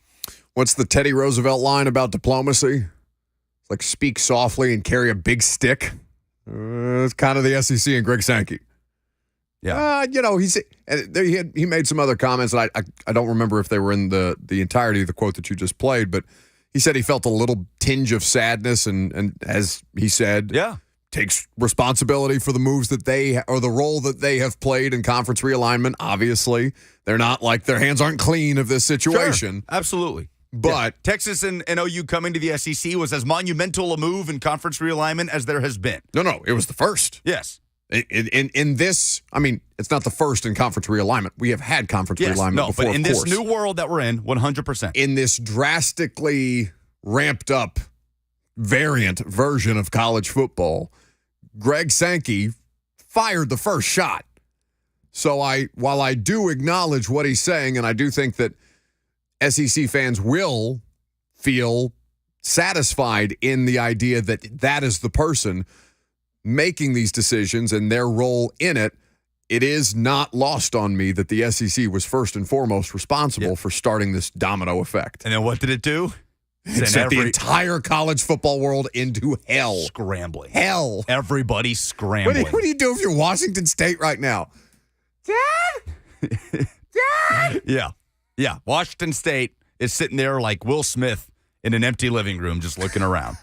What's the Teddy Roosevelt line about diplomacy? It's like speak softly and carry a big stick. It's kind of the SEC and Greg Sankey. Yeah. He made some other comments, and I don't remember if they were in the entirety of the quote that you just played, but he said he felt a little tinge of sadness, and as he said, takes responsibility for the moves that or the role that they have played in conference realignment. Obviously, they're not like their hands aren't clean of this situation. Sure, absolutely. But Texas and OU coming to the SEC was as monumental a move in conference realignment as there has been. No, it was the first. Yes. In this, I mean, it's not the first in conference realignment. We have had conference realignment before, but in of this course. new world that we're in, 100%. In this drastically ramped up version of college football, Greg Sankey fired the first shot. So while I do acknowledge what he's saying, and I do think that SEC fans will feel satisfied in the idea that that is the person making these decisions and their role in it, it is not lost on me that the SEC was first and foremost responsible for starting this domino effect. And then what did it do? It sent the entire college football world into hell. Scrambling. Hell. Everybody's scrambling. What do you do if you're Washington State right now? Dad? Dad? Yeah. Washington State is sitting there like Will Smith in an empty living room just looking around.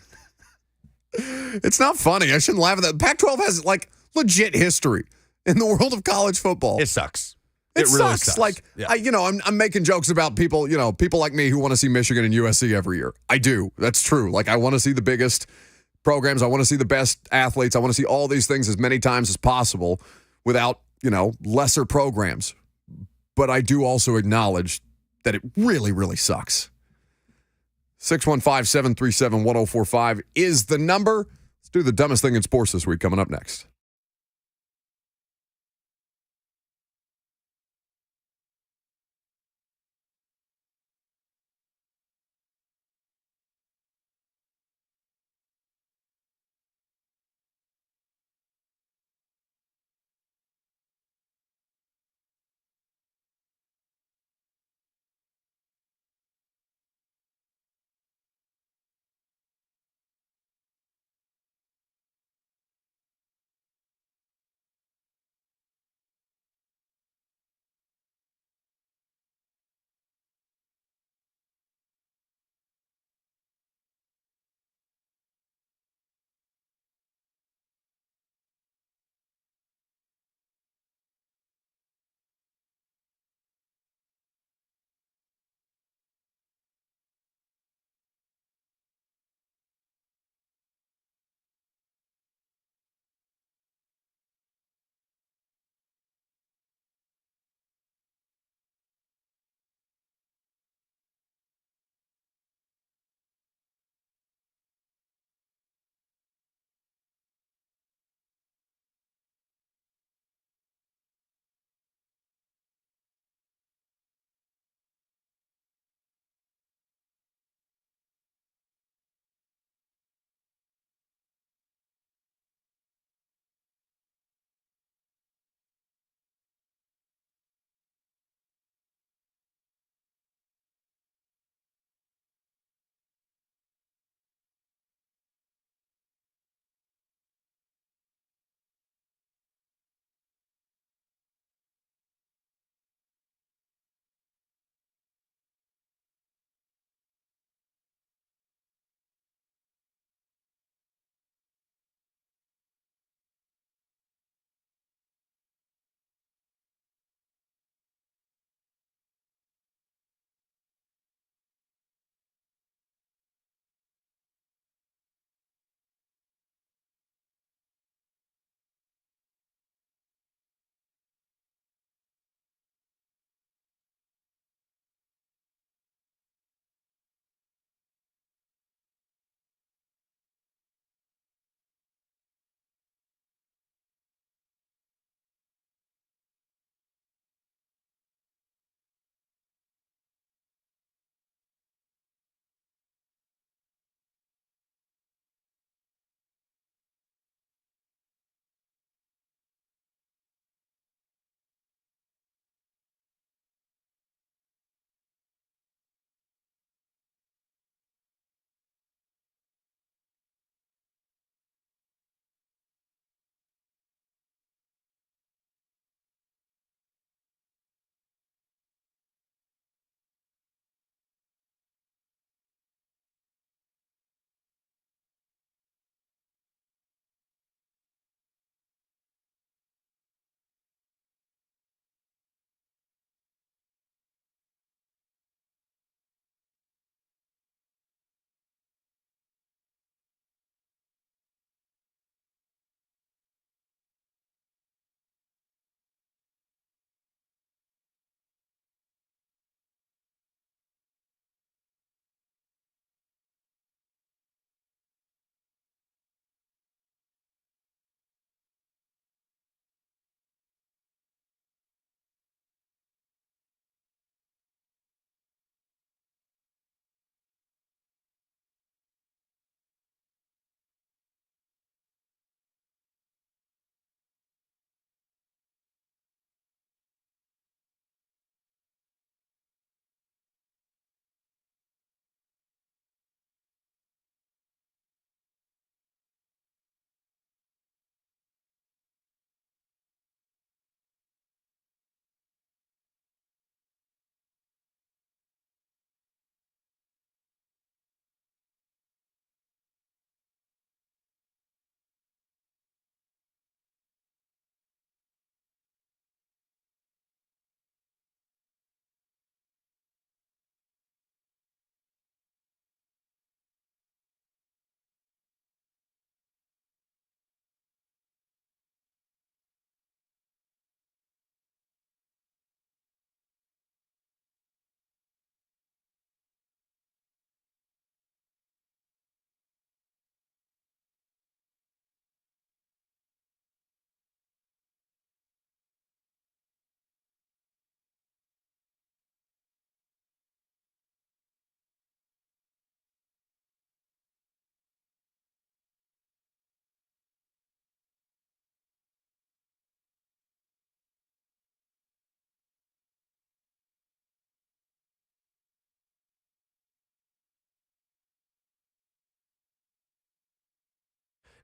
It's not funny. I shouldn't laugh at that. Pac-12 has like legit history in the world of college football. It sucks. It really sucks. sucks. Like, yeah. I'm making jokes about people like me who want to see Michigan and USC every year. I do. That's true. Like, I want to see the biggest programs. I want to see the best athletes. I want to see all these things as many times as possible without, lesser programs. But I do also acknowledge that it really, really sucks. 615-737-1045 is the number. Let's do the dumbest thing in sports this week coming up next.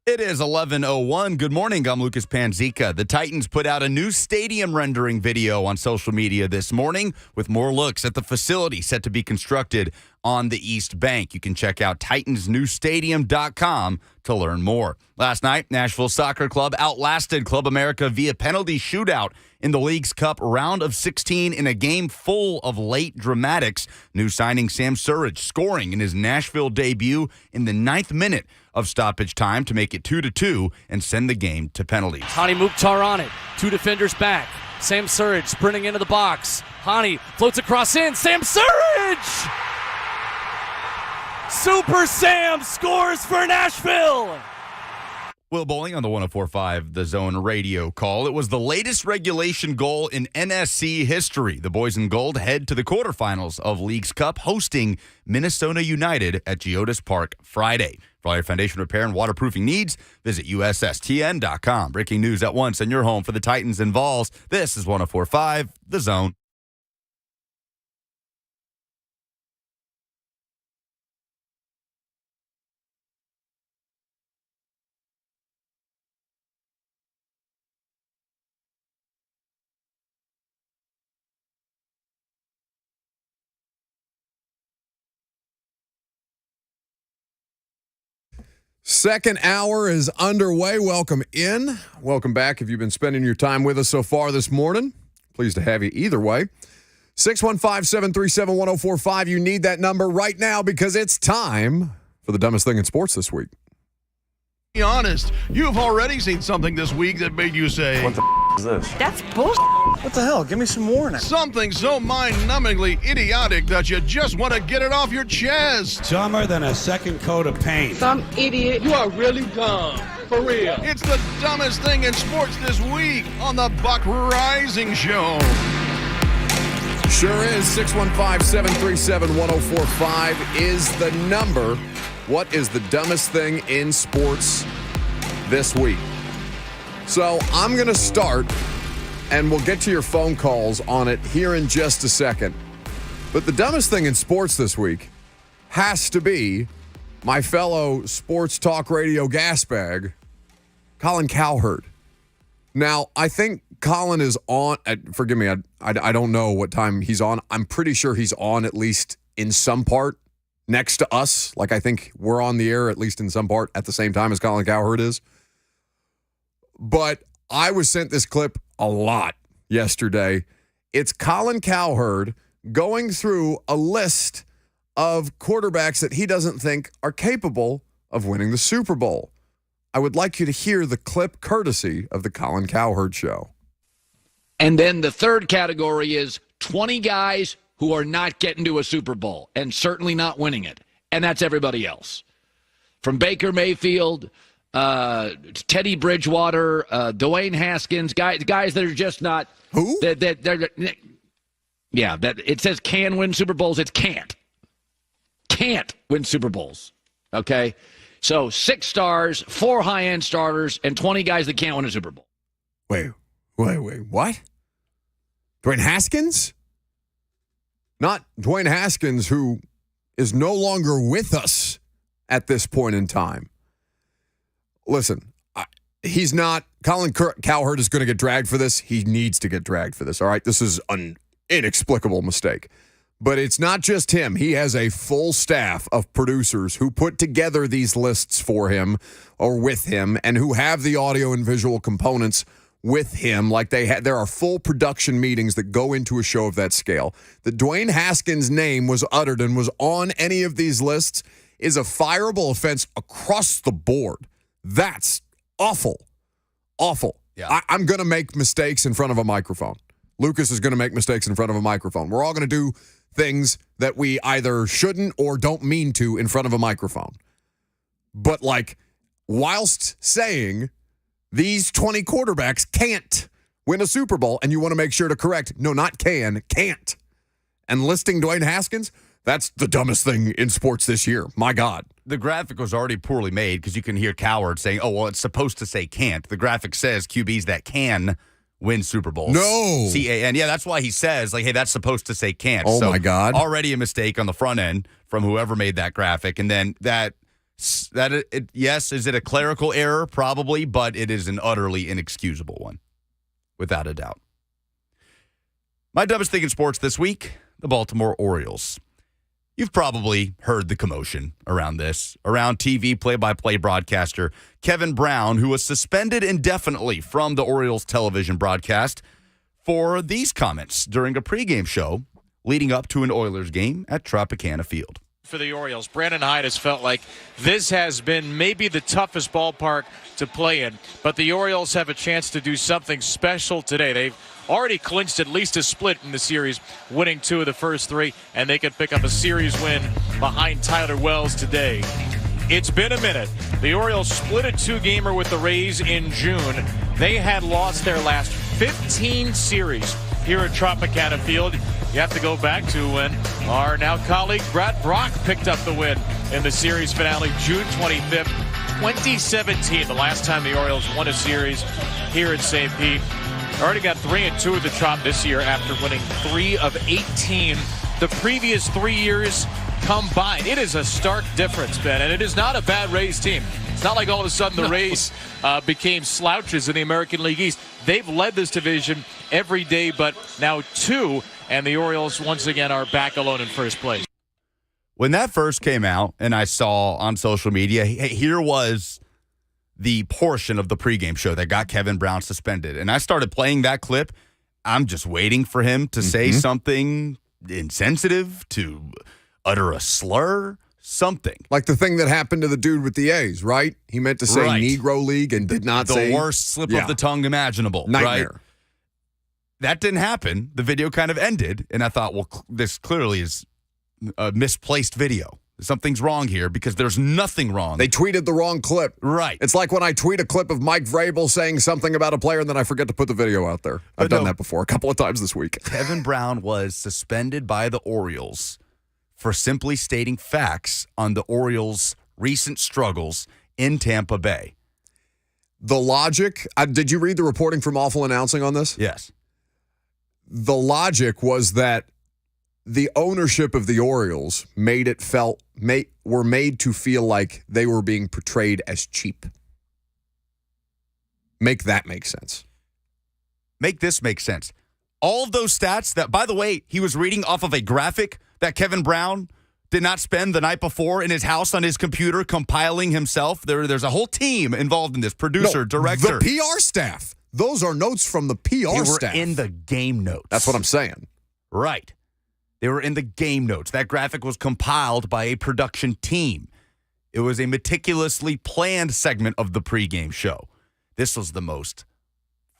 It is 11:01. Good morning. I'm Lucas Panzica. The Titans put out a new stadium rendering video on social media this morning with more looks at the facility set to be constructed on the East Bank. You can check out titansnewstadium.com to learn more. Last night, Nashville Soccer Club outlasted Club America via penalty shootout in the League's Cup round of 16 in a game full of late dramatics. New signing Sam Surridge scoring in his Nashville debut in the 9th minute of stoppage time to make it 2-2 and send the game to penalties. Hani Mukhtar on it. Two defenders back. Sam Surridge sprinting into the box. Hani floats across in. Sam Surridge! Super Sam scores for Nashville! Will Bowling on the 104.5 The Zone radio call. It was the latest regulation goal in NSC history. The boys in gold head to the quarterfinals of League's Cup, hosting Minnesota United at Geodis Park Friday. For all your foundation repair and waterproofing needs, visit USSTN.com. Breaking news at once in your home for the Titans and Vols. This is 104.5 The Zone. Second hour is underway. Welcome in. Welcome back if you've been spending your time with us so far this morning. Pleased to have you either way. 615-737-1045. You need that number right now because it's time for the dumbest thing in sports this week. Be honest, you've already seen something this week that made you say, What the is this? That's bullshit. What the hell? Give me some more now. something so mind-numbingly idiotic that you just want to get it off your chest. Dumber than a second coat of paint. Some idiot. You are really dumb. For real. It's the dumbest thing in sports this week on the Buck Rising Show. Sure is. 615-737-1045 is the number. What is the dumbest thing in sports this week? So I'm going to start, and we'll get to your phone calls on it here in just a second. But the dumbest thing in sports this week has to be my fellow sports talk radio gas bag, Colin Cowherd. Now, I think Colin is on, forgive me, I don't know what time he's on. I'm pretty sure he's on at least in some part next to us. Like, I think we're on the air at least in some part at the same time as Colin Cowherd is. But I was sent this clip a lot yesterday. It's Colin Cowherd going through a list of quarterbacks that he doesn't think are capable of winning the Super Bowl. I would like you to hear the clip courtesy of the Colin Cowherd Show. And then the third category is 20 guys who are not getting to a Super Bowl and certainly not winning it. And that's everybody else. From Baker Mayfield, Teddy Bridgewater, Dwayne Haskins, guys that are just not. Who? That it says can win Super Bowls. It's can't. Can't win Super Bowls. Okay? So 6 stars, 4 high-end starters, and 20 guys that can't win a Super Bowl. Wait, what? Dwayne Haskins? Not Dwayne Haskins, who is no longer with us at this point in time. Listen, he's not. Colin Cowherd is going to get dragged for this. He needs to get dragged for this, all right? This is an inexplicable mistake. But it's not just him. He has a full staff of producers who put together these lists for him or with him and who have the audio and visual components with him. Like there are full production meetings that go into a show of that scale. That Dwayne Haskins' name was uttered and was on any of these lists is a fireable offense across the board. That's awful. Awful. Yeah. I'm going to make mistakes in front of a microphone. Lucas is going to make mistakes in front of a microphone. We're all going to do things that we either shouldn't or don't mean to in front of a microphone. But like, whilst saying these 20 quarterbacks can't win a Super Bowl, and you want to make sure to correct, no, not can, can't. And listing Dwayne Haskins, that's the dumbest thing in sports this year. My God. The graphic was already poorly made because you can hear Cowherd saying, oh, well, it's supposed to say can't. The graphic says QBs that can win Super Bowls. No. C-A-N. Yeah, that's why he says, like, hey, that's supposed to say can't. Oh, so my God. Already a mistake on the front end from whoever made that graphic. And then that Yes, is it a clerical error? Probably, but it is an utterly inexcusable one, without a doubt. My dumbest thing in sports this week, the Baltimore Orioles. You've probably heard the commotion around this, around TV play-by-play broadcaster Kevin Brown, who was suspended indefinitely from the Orioles television broadcast for these comments during a pregame show leading up to an Oilers game at Tropicana Field. For the Orioles, Brandon Hyde has felt like this has been maybe the toughest ballpark to play in, but the Orioles have a chance to do something special today. They've already clinched at least a split in the series, winning 2 of the first 3, and they could pick up a series win behind Tyler Wells today. It's been a minute. The Orioles split a 2-gamer with the Rays in June. They had lost their last 15 series here at Tropicana Field. You have to go back to when our now colleague Brad Brock picked up the win in the series finale June 25th, 2017, the last time the Orioles won a series here at St. Pete. Already got 3-2 at the Trop this year after winning 3 of 18 the previous 3 years combined. It is a stark difference, Ben, and it is not a bad Rays team. It's not like all of a sudden the Rays became slouches in the American League East. They've led this division every day, but now 2, and the Orioles once again are back alone in first place. When that first came out and I saw on social media, here was the portion of the pregame show that got Kevin Brown suspended. And I started playing that clip. I'm just waiting for him to say something insensitive, to utter a slur, something. Like the thing that happened to the dude with the A's, right? He meant to say Negro League and did not say. The worst slip of the tongue imaginable. Nightmare. Right? That didn't happen. The video kind of ended, and I thought, well, this clearly is a misplaced video. Something's wrong here because there's nothing wrong. They tweeted the wrong clip. Right. It's like when I tweet a clip of Mike Vrabel saying something about a player and then I forget to put the video out there. I've done that before a couple of times this week. Kevin Brown was suspended by the Orioles for simply stating facts on the Orioles' recent struggles in Tampa Bay. The logic, did you read the reporting from Awful Announcing on this? Yes. The logic was that the ownership of the Orioles were made to feel like they were being portrayed as cheap. Make that make sense. Make this make sense. All of those stats that, by the way, he was reading off of a graphic that Kevin Brown did not spend the night before in his house on his computer compiling himself. There's a whole team involved in this. Producer, director. The PR staff. Those are notes from the PR staff. They were in the game notes. That's what I'm saying. Right. They were in the game notes. That graphic was compiled by a production team. It was a meticulously planned segment of the pregame show. This was the most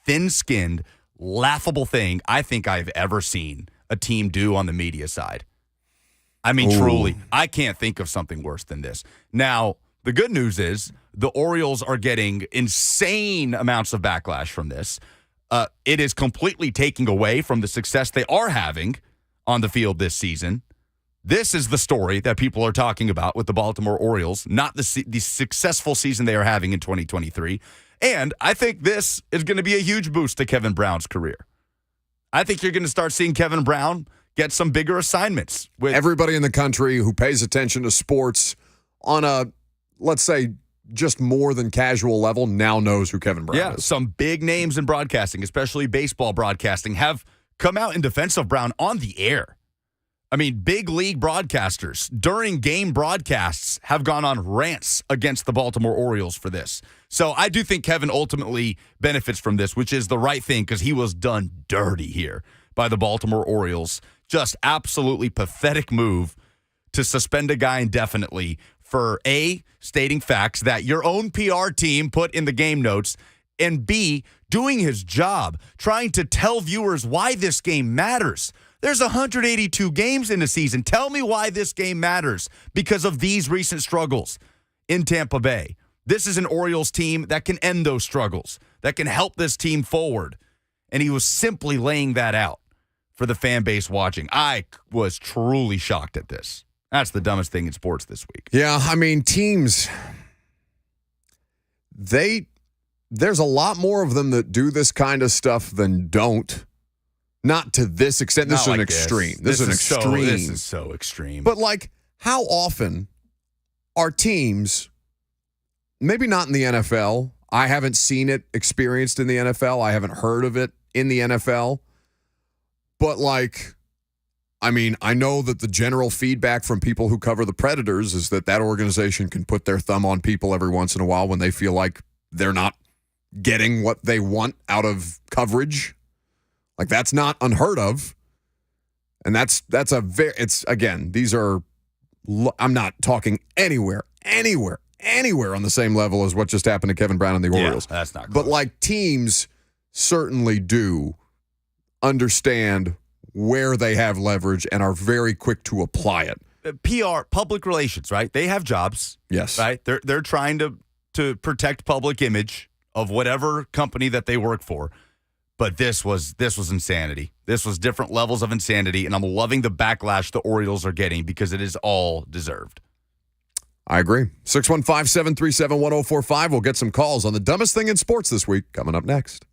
thin-skinned, laughable thing I think I've ever seen a team do on the media side. I mean, truly, I can't think of something worse than this. Now, the good news is the Orioles are getting insane amounts of backlash from this. It is completely taking away from the success they are having on the field this season. This is the story that people are talking about with the Baltimore Orioles, not the successful season they are having in 2023. And I think this is going to be a huge boost to Kevin Brown's career. I think you're going to start seeing Kevin Brown get some bigger assignments. With everybody in the country who pays attention to sports on a, let's say, just more than casual level now knows who Kevin Brown is. Some big names in broadcasting, especially baseball broadcasting, have come out in defense of Brown on the air. I mean, big league broadcasters during game broadcasts have gone on rants against the Baltimore Orioles for this. So I do think Kevin ultimately benefits from this, which is the right thing because he was done dirty here by the Baltimore Orioles. Just absolutely pathetic move to suspend a guy indefinitely for A, stating facts that your own PR team put in the game notes, and B, doing his job, trying to tell viewers why this game matters. There's 182 games in a season. Tell me why this game matters because of these recent struggles in Tampa Bay. This is an Orioles team that can end those struggles, that can help this team forward. And he was simply laying that out for the fan base watching. I was truly shocked at this. That's the dumbest thing in sports this week. Yeah, I mean, teams, there's a lot more of them that do this kind of stuff than don't. Not to this extent. This is an extreme. This is an extreme. This is so extreme. But, like, how often are teams, maybe not in the NFL. I haven't seen it experienced in the NFL. I haven't heard of it in the NFL. But, I know that the general feedback from people who cover the Predators is that organization can put their thumb on people every once in a while when they feel like they're not getting what they want out of coverage. That's not unheard of. And that's these are, I'm not talking anywhere on the same level as what just happened to Kevin Brown and the Orioles. That's not close. But teams certainly do understand where they have leverage and are very quick to apply it. PR, public relations, right? They have jobs. Yes. Right? They're trying to protect public image of whatever company that they work for. But this was insanity. This was different levels of insanity, and I'm loving the backlash the Orioles are getting because it is all deserved. I agree. 615-737-1045. We'll get some calls on the dumbest thing in sports this week coming up next.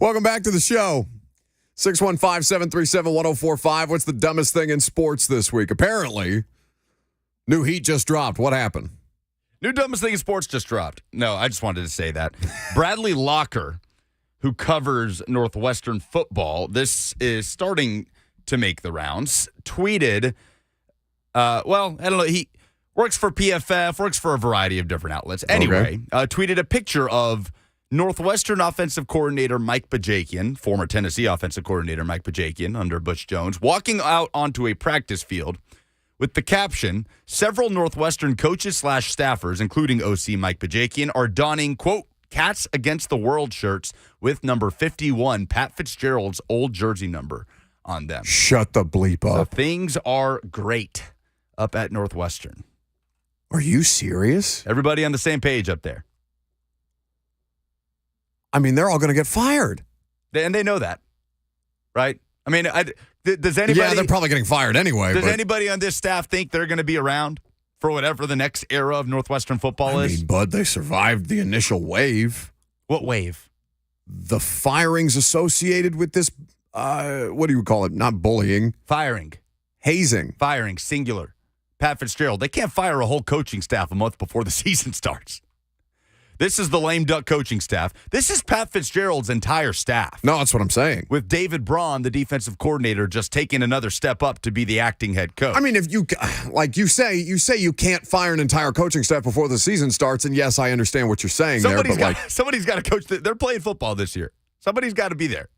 Welcome back to the show. 615-737-1045. What's the dumbest thing in sports this week? Apparently, new heat just dropped. What happened? New dumbest thing in sports just dropped. No, I just wanted to say that. Bradley Locker, who covers Northwestern football, this is starting to make the rounds, tweeted, I don't know, he works for PFF, works for a variety of different outlets. Anyway, tweeted a picture of Northwestern offensive coordinator Mike Bajakian, former Tennessee offensive coordinator Mike Bajakian under Butch Jones, walking out onto a practice field with the caption, several Northwestern coaches / staffers, including OC Mike Bajakian, are donning, quote, Cats Against the World shirts with number 51, Pat Fitzgerald's old jersey number on them. Shut the bleep up. So things are great up at Northwestern. Are you serious? Everybody on the same page up there. I mean, they're all going to get fired. And they know that, right? I mean, does anybody... Yeah, they're probably getting fired anyway. Does anybody on this staff think they're going to be around for whatever the next era of Northwestern football is? I mean, Bud, they survived the initial wave. What wave? The firings associated with this, what do you call it? Not bullying. Firing. Hazing. Firing, singular. Pat Fitzgerald. They can't fire a whole coaching staff a month before the season starts. This is the lame duck coaching staff. This is Pat Fitzgerald's entire staff. No, that's what I'm saying. With David Braun, the defensive coordinator, just taking another step up to be the acting head coach. I mean, if you, like you say you can't fire an entire coaching staff before the season starts, and yes, I understand what you're saying somebody's there, but somebody's got to coach. They're playing football this year. Somebody's got to be there.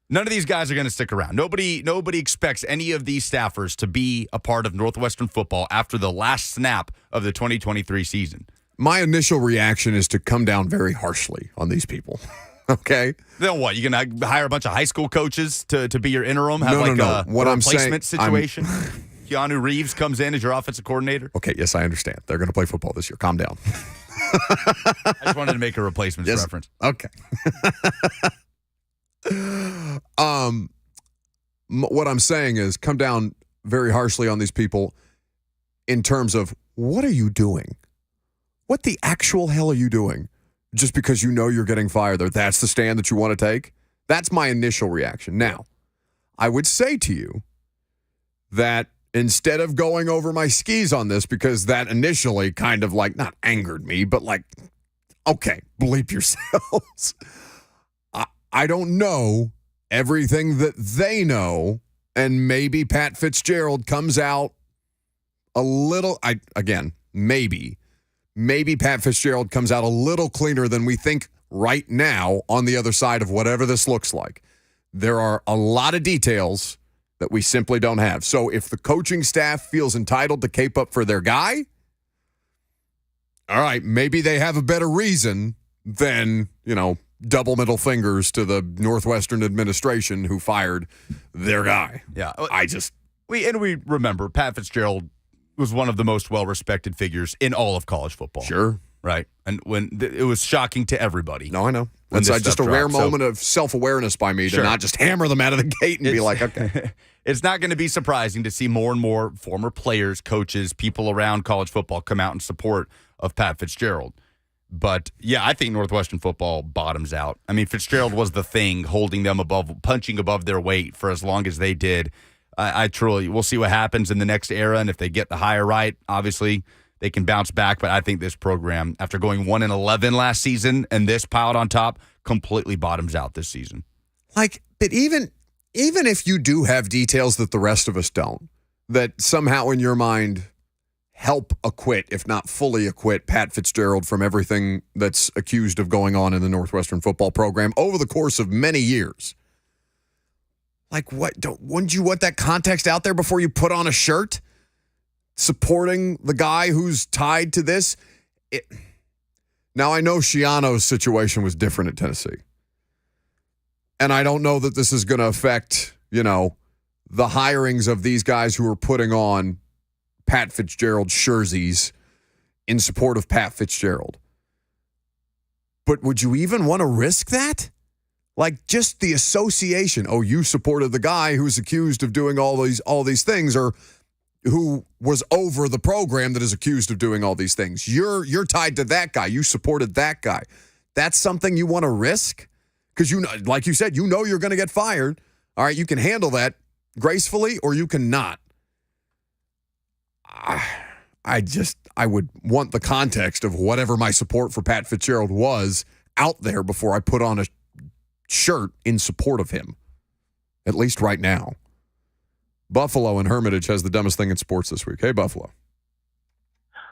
None of these guys are going to stick around. Nobody expects any of these staffers to be a part of Northwestern football after the last snap of the 2023 season. My initial reaction is to come down very harshly on these people. Okay? Then what? You going to hire a bunch of high school coaches to be your interim? Have No. What a I'm replacement saying, situation? Keanu Reeves comes in as your offensive coordinator? Okay, yes, I understand. They're going to play football this year. Calm down. I just wanted to make a replacements reference. Okay. What I'm saying is come down very harshly on these people in terms of what are you doing? What the actual hell are you doing? Just because you know you're getting fired there, that's the stand that you want to take? That's my initial reaction. Now, I would say to you that instead of going over my skis on this, because that initially kind of like, not angered me, but like, okay, bleep yourselves. I don't know everything that they know, and maybe Pat Fitzgerald comes out a little, maybe Pat Fitzgerald comes out a little cleaner than we think right now on the other side of whatever this looks like. There are a lot of details that we simply don't have. So if the coaching staff feels entitled to cape up for their guy, all right, maybe they have a better reason than, double middle fingers to the Northwestern administration who fired their guy. Yeah. We remember Pat Fitzgerald was one of the most well-respected figures in all of college football. Sure. Right. And when it was shocking to everybody. No, I know. It's just a rare moment of self-awareness by me to not just hammer them out of the gate and be like, okay. It's not going to be surprising to see more and more former players, coaches, people around college football come out in support of Pat Fitzgerald. But, yeah, I think Northwestern football bottoms out. I mean, Fitzgerald was the thing holding them punching above their weight for as long as they did. We'll see what happens in the next era, and if they get the hire right, obviously they can bounce back. But I think this program, after going 1-11 last season and this piled on top, completely bottoms out this season. But even if you do have details that the rest of us don't, that somehow in your mind help acquit, if not fully acquit, Pat Fitzgerald from everything that's accused of going on in the Northwestern football program over the course of many years. Wouldn't you want that context out there before you put on a shirt supporting the guy who's tied to this? Now, I know Schiano's situation was different at Tennessee. And I don't know that this is going to affect, the hirings of these guys who are putting on Pat Fitzgerald jerseys in support of Pat Fitzgerald. But would you even want to risk that? Just the association. Oh, you supported the guy who's accused of doing all these things, or who was over the program that is accused of doing all these things. You're tied to that guy. You supported that guy. that's something you want to risk? Because, like you said, you're going to get fired. All right, you can handle that gracefully or you cannot. I would want the context of whatever my support for Pat Fitzgerald was out there before I put on a shirt in support of him, at least right now. Buffalo and Hermitage has the dumbest thing in sports this week. Hey, Buffalo.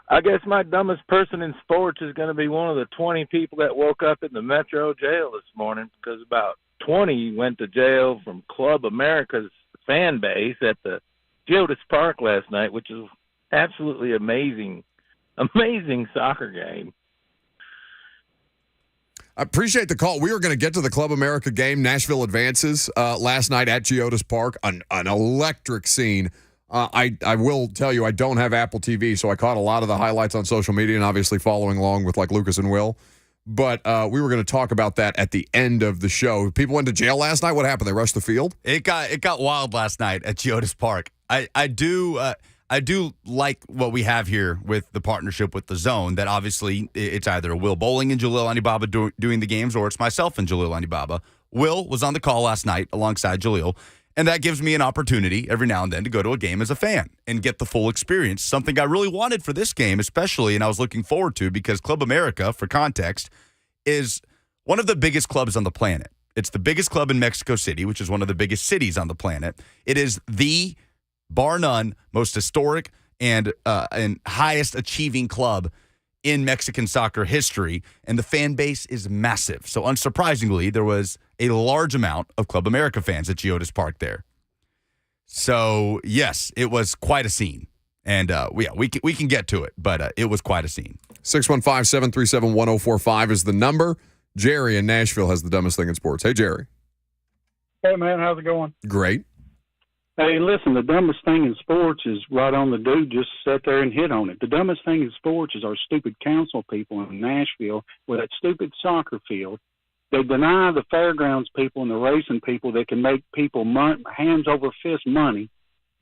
I guess my dumbest person in sports is going to be one of the 20 people that woke up in the Metro jail this morning, because about 20 went to jail from Club America's fan base at the Geodis Park last night, which is absolutely amazing soccer game. I appreciate the call. We were going to get to the Club America game, Nashville advances, last night at Geodis Park, an electric scene. I will tell you, I don't have Apple TV, so I caught a lot of the highlights on social media and obviously following along with like Lucas and Will. But we were going to talk about that at the end of the show. People went to jail last night. What happened? They rushed the field? It got wild last night at Geodis Park. I do like what we have here with the partnership with the Zone, that obviously it's either Will Bowling and Jalil Anibaba doing the games, or it's myself and Jalil Anibaba. Will was on the call last night alongside Jalil, and that gives me an opportunity every now and then to go to a game as a fan and get the full experience, something I really wanted for this game especially, and I was looking forward to, because Club America, for context, is one of the biggest clubs on the planet. It's the biggest club in Mexico City, which is one of the biggest cities on the planet. It is the, bar none, most historic and highest achieving club in Mexican soccer history, and the fan base is massive. So unsurprisingly, there was a large amount of Club America fans at Geodis Park there. So yes, it was quite a scene, and we can get to it, but it was quite a scene. 615-737-1045 is the number. Jerry in Nashville has the dumbest thing in sports. Hey, Jerry. Hey, man, how's it going? Great. Hey, listen, the dumbest thing in sports is right on the dude, just sat there and hit on it. The dumbest thing in sports is our stupid council people in Nashville with that stupid soccer field. They deny the fairgrounds people and the racing people that can make people hands over fist money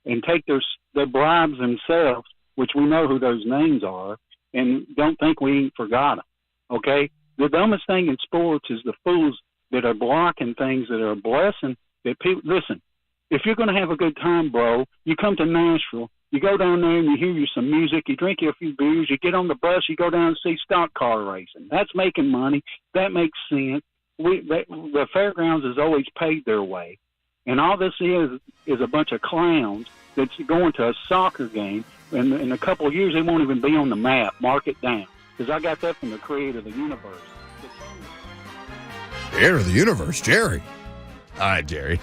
and take their bribes themselves, which we know who those names are, and don't think we ain't forgot them, okay? The dumbest thing in sports is the fools that are blocking things that are a blessing that people – listen. If you're going to have a good time, bro, you come to Nashville, you go down there and you hear you some music, you drink you a few beers, you get on the bus, you go down and see stock car racing. That's making money. That makes sense. The fairgrounds has always paid their way. And all this is a bunch of clowns that's going to a soccer game, and in a couple of years they won't even be on the map. Mark it down. Because I got that from the creator of the universe. Creator of the universe, Jerry. All right, Jerry.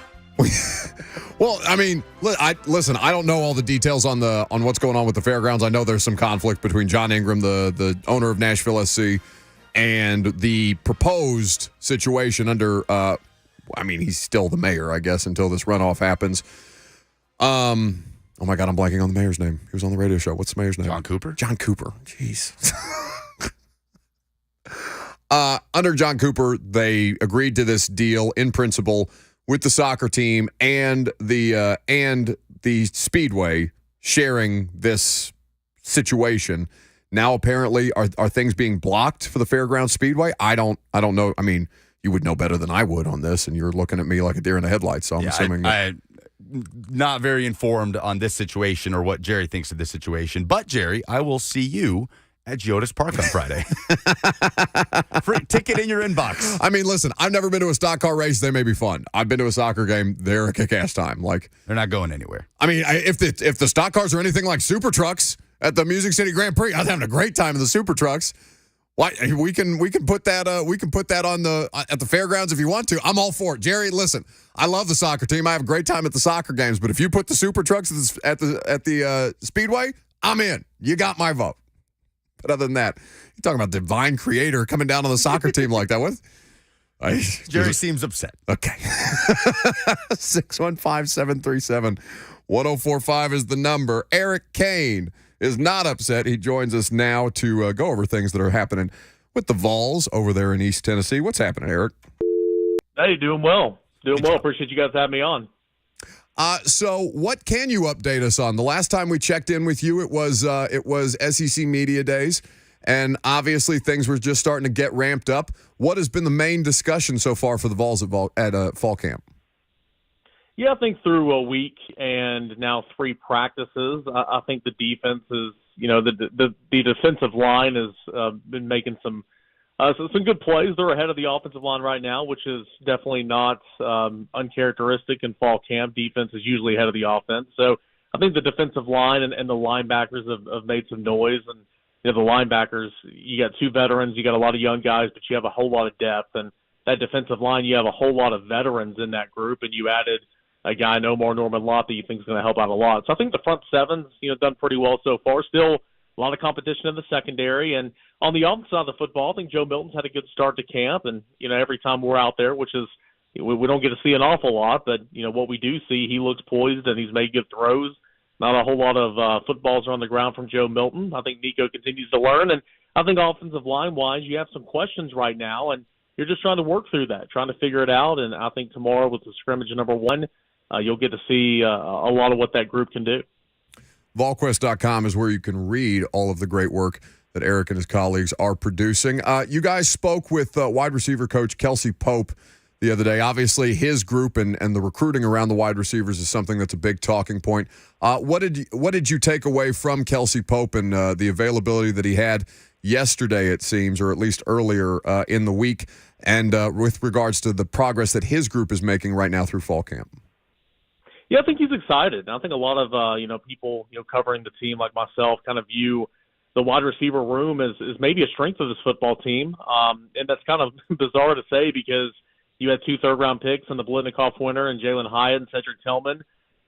Well, I mean, listen, I don't know all the details on what's going on with the fairgrounds. I know there's some conflict between John Ingram, the owner of Nashville SC, and the proposed situation under, he's still the mayor, I guess, until this runoff happens. Oh my God, I'm blanking on the mayor's name. He was on the radio show. What's the mayor's name? John Cooper? John Cooper. Jeez. Under John Cooper, they agreed to this deal in principle with the soccer team and the Speedway sharing this situation. Now, apparently, are things being blocked for the Fairgrounds Speedway? I don't know. I mean, you would know better than I would on this, and you're looking at me like a deer in the headlights. So I'm assuming I'm not very informed on this situation or what Jerry thinks of this situation. But Jerry, I will see you at Geodis Park on Friday. Free ticket in your inbox. I mean, listen, I've never been to a stock car race. They may be fun. I've been to a soccer game. They're a kick-ass time. Like, they're not going anywhere. I mean, if the stock cars are anything like super trucks at the Music City Grand Prix, I was having a great time in the super trucks. Why we can put that on at the fairgrounds if you want to. I'm all for it. Jerry, listen, I love the soccer team. I have a great time at the soccer games, but if you put the super trucks at the Speedway, I'm in. You got my vote. But other than that, you're talking about divine creator coming down on the soccer team like that. What? Jerry seems upset. Okay. 615-737-1045 is the number. Eric Cain is not upset. He joins us now to go over things that are happening with the Vols over there in East Tennessee. What's happening, Eric? Hey, doing well. Appreciate you guys having me on. So what can you update us on? The last time we checked in with you, it was SEC Media Days, and obviously things were just starting to get ramped up. What has been the main discussion so far for the Vols at fall camp? Yeah, I think through a week and now 3 practices, I think the defense is, the defensive line has been making some good plays. They're ahead of the offensive line right now, which is definitely not uncharacteristic in fall camp. Defense is usually ahead of the offense. So I think the defensive line and the linebackers have made some noise. And the linebackers, you got 2 veterans, you got a lot of young guys, but you have a whole lot of depth. And that defensive line, you have a whole lot of veterans in that group, and you added a guy, Omar Norman-Lott, that you think is going to help out a lot. So I think the front seven's, done pretty well so far. Still a lot of competition in the secondary. And on the offensive side of the football, I think Joe Milton's had a good start to camp. And, every time we're out there, which is we don't get to see an awful lot, but, what we do see, he looks poised and he's made good throws. Not a whole lot of footballs are on the ground from Joe Milton. I think Nico continues to learn. And I think offensive line-wise, you have some questions right now, and you're just trying to work through that, trying to figure it out. And I think tomorrow with the scrimmage number 1, you'll get to see a lot of what that group can do. VolQuest.com is where you can read all of the great work that Eric and his colleagues are producing. You guys spoke with wide receiver coach Kelsey Pope the other day. Obviously, his group and the recruiting around the wide receivers is something that's a big talking point. What did you take away from Kelsey Pope and the availability that he had yesterday, it seems, or at least earlier in the week, and with regards to the progress that his group is making right now through fall camp? Yeah, I think he's excited. I think a lot of people covering the team like myself kind of view the wide receiver room as maybe a strength of this football team, and that's kind of bizarre to say because you had 2 third-round picks in the Blitnikoff winner and Jalen Hyatt and Cedric Tillman.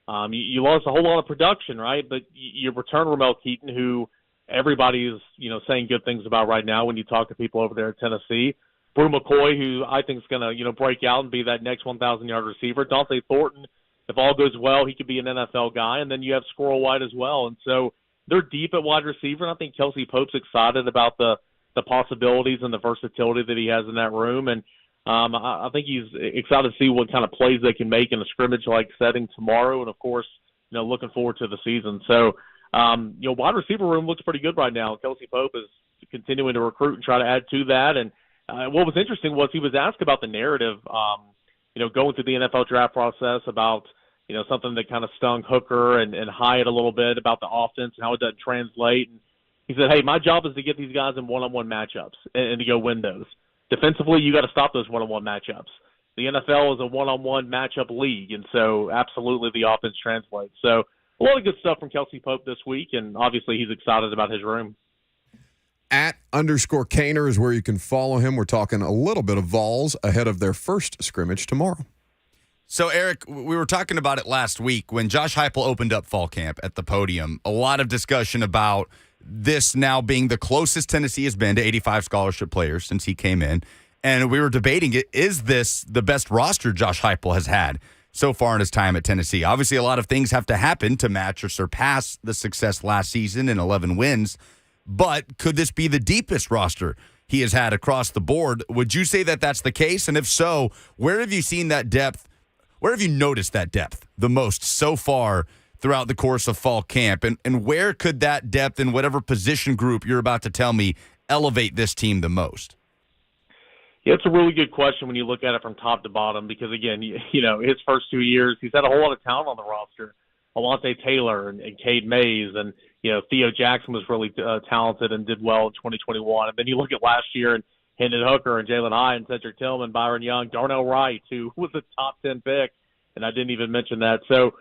You lost a whole lot of production, right? But you return Ramel Keaton, who everybody is saying good things about right now when you talk to people over there at Tennessee. Brew McCoy, who I think is going to break out and be that next 1,000-yard receiver. Dante Thornton, if all goes well, he could be an NFL guy. And then you have Squirrel White as well. And so they're deep at wide receiver. And I think Kelsey Pope's excited about the possibilities and the versatility that he has in that room. And I think he's excited to see what kind of plays they can make in a scrimmage-like setting tomorrow. And, of course, looking forward to the season. So, wide receiver room looks pretty good right now. Kelsey Pope is continuing to recruit and try to add to that. And what was interesting was he was asked about the narrative, going through the NFL draft process about, something that kind of stung Hooker and Hyatt a little bit about the offense and how it doesn't translate. And he said, hey, my job is to get these guys in one-on-one matchups and to go win those. Defensively, you got to stop those one-on-one matchups. The NFL is a one-on-one matchup league, and so absolutely the offense translates. So a lot of good stuff from Kelsey Pope this week, and obviously he's excited about his room. @_Cainer is where you can follow him. We're talking a little bit of Vols ahead of their first scrimmage tomorrow. So, Eric, we were talking about it last week when Josh Heupel opened up fall camp at the podium. A lot of discussion about this now being the closest Tennessee has been to 85 scholarship players since he came in. And we were debating, is this the best roster Josh Heupel has had so far in his time at Tennessee? Obviously, a lot of things have to happen to match or surpass the success last season in 11 wins. But could this be the deepest roster he has had across the board? Would you say that that's the case? And if so, where have you seen that depth? Where have you noticed that depth the most so far throughout the course of fall camp? And where could that depth in whatever position group you're about to tell me elevate this team the most? Yeah, it's a really good question when you look at it from top to bottom because, again, his first 2 years, he's had a whole lot of talent on the roster. Alontae Taylor and Cade Mays and, Theo Jackson was really talented and did well in 2021. And then you look at last year and Hendon Hooker and Jalen Hyatt and Cedric Tillman, Byron Young, Darnell Wright, who was a top 10 pick, and I didn't even mention that. So,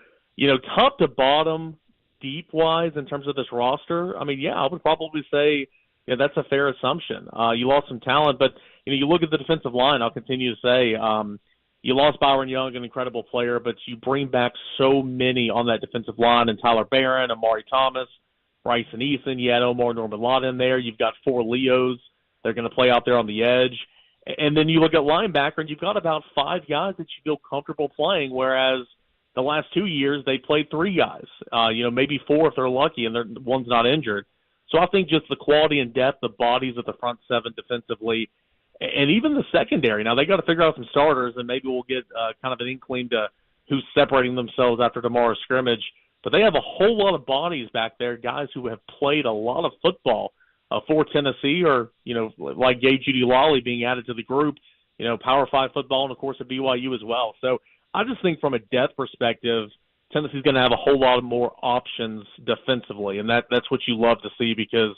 top to bottom, deep-wise in terms of this roster, I would probably say that's a fair assumption. You lost some talent, but, you look at the defensive line, I'll continue to say, you lost Byron Young, an incredible player, but you bring back so many on that defensive line, and Tyler Barron, Amari Thomas, Bryson Eason, you had Omar Norman-Lott in there. You've got 4 Leos. They're going to play out there on the edge. And then you look at linebacker, and you've got about 5 guys that you feel comfortable playing, whereas the last 2 years they played 3 guys, maybe 4 if they're lucky, and one's not injured. So I think just the quality and depth, the bodies of the front 7 defensively, and even the secondary. Now, they got to figure out some starters, and maybe we'll get kind of an inkling to who's separating themselves after tomorrow's scrimmage. But they have a whole lot of bodies back there, guys who have played a lot of football for Tennessee, or like Gay Judy Lawley being added to the group. Power 5 football, and of course at BYU as well. So I just think from a depth perspective, Tennessee's going to have a whole lot more options defensively, and that's what you love to see, because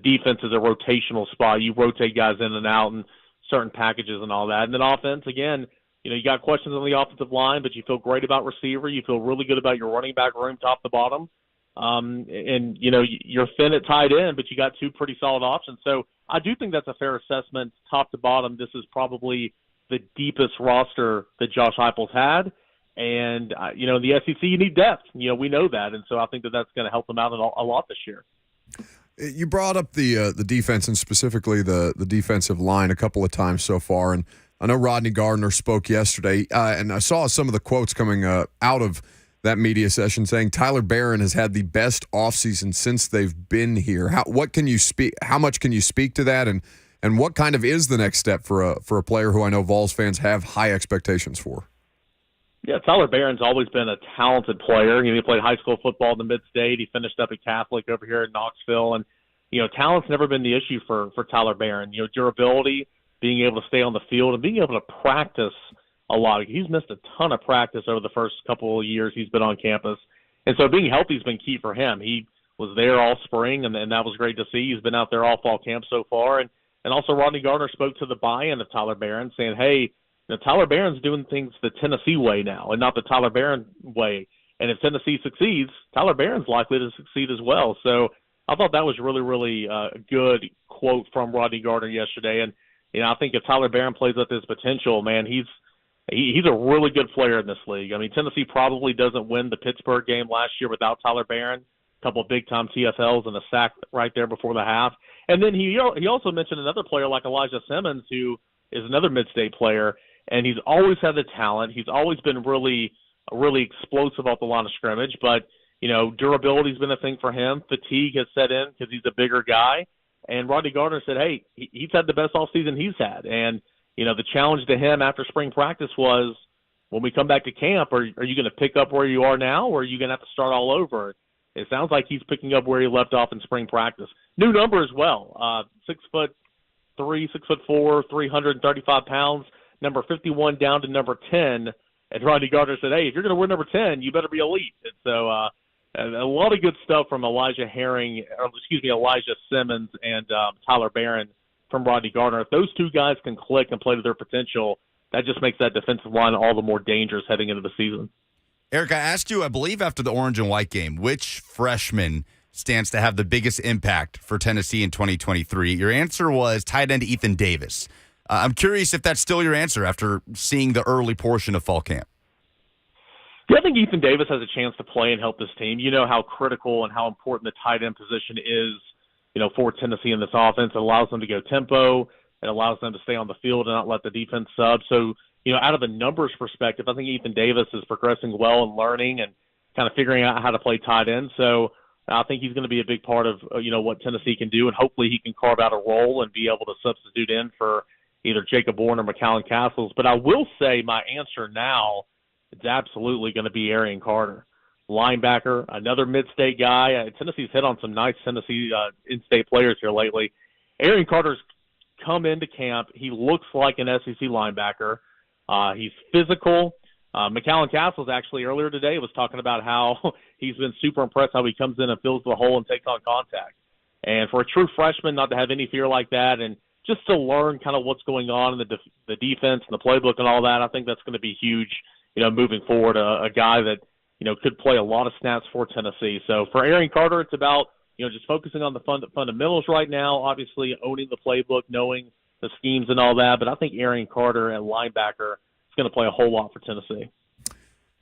defense is a rotational spot. You rotate guys in and out and certain packages and all that. And then offense, again, you got questions on the offensive line, but you feel great about receiver. You feel really good about your running back room top to bottom. And you're thin at tight end, but you got two pretty solid options. So I do think that's a fair assessment top to bottom. This is probably the deepest roster that Josh Heupel's had. And, in the SEC, you need depth. We know that. And so I think that's going to help them out a lot this year. You brought up the defense, and specifically the defensive line, a couple of times so far. And I know Rodney Gardner spoke yesterday, and I saw some of the quotes coming out of that media session saying Tyler Barron has had the best offseason since they've been here. How much can you speak to that, and what kind of is the next step for a player who I know Vols fans have high expectations for? Yeah, Tyler Barron's always been a talented player. He played high school football in the Mid-State. He finished up at Catholic over here in Knoxville. And, talent's never been the issue for Tyler Barron. Durability, being able to stay on the field, and being able to practice a lot. He's missed a ton of practice over the first couple of years he's been on campus. And so being healthy has been key for him. He was there all spring, and that was great to see. He's been out there all fall camp so far. And also Rodney Gardner spoke to the buy-in of Tyler Barron, saying, hey, Tyler Barron's doing things the Tennessee way now and not the Tyler Barron way. And if Tennessee succeeds, Tyler Barron's likely to succeed as well. So I thought that was really, really a good quote from Rodney Gardner yesterday. And, I think if Tyler Barron plays up his potential, man, he's a really good player in this league. I mean, Tennessee probably doesn't win the Pittsburgh game last year without Tyler Barron. A couple of big-time TFLs and a sack right there before the half. And then he also mentioned another player like Elijah Simmons, who is another mid-state player. And he's always had the talent. He's always been really, really explosive off the line of scrimmage. But, durability's been a thing for him. Fatigue has set in because he's a bigger guy. And Rodney Gardner said, hey, he's had the best offseason he's had. And, the challenge to him after spring practice was, when we come back to camp, are you going to pick up where you are now, or are you going to have to start all over? It sounds like he's picking up where he left off in spring practice. New number as well, 6'3", 6'4", 335 pounds. Number 51 down to number 10, and Rodney Gardner said, hey, if you're going to wear number 10, you better be elite. And so a lot of good stuff from Elijah Simmons and Tyler Barron from Rodney Gardner. If those two guys can click and play to their potential, that just makes that defensive line all the more dangerous heading into the season. Eric, I asked you, I believe after the orange and white game, which freshman stands to have the biggest impact for Tennessee in 2023? Your answer was tight end Ethan Davis. I'm curious if that's still your answer after seeing the early portion of fall camp. Yeah, I think Ethan Davis has a chance to play and help this team. You know how critical and how important the tight end position is, for Tennessee in this offense. It allows them to go tempo. It allows them to stay on the field and not let the defense sub. So, out of a numbers perspective, I think Ethan Davis is progressing well and learning and kind of figuring out how to play tight end. So I think he's going to be a big part of, what Tennessee can do, and hopefully he can carve out a role and be able to substitute in for either Jacob Bourne or McCallan Castles. But I will say my answer now is absolutely going to be Arian Carter, linebacker, another mid-state guy. Tennessee's hit on some nice Tennessee in-state players here lately. Arian Carter's come into camp. He looks like an SEC linebacker. He's physical. McCallan Castles actually earlier today was talking about how he's been super impressed how he comes in and fills the hole and takes on contact. And for a true freshman not to have any fear like that and just to learn kind of what's going on in the defense and the playbook and all that, I think that's going to be huge, moving forward, a guy that, could play a lot of snaps for Tennessee. So for Arian Carter, it's about, just focusing on the fundamentals right now, obviously owning the playbook, knowing the schemes and all that. But I think Arian Carter at linebacker is going to play a whole lot for Tennessee.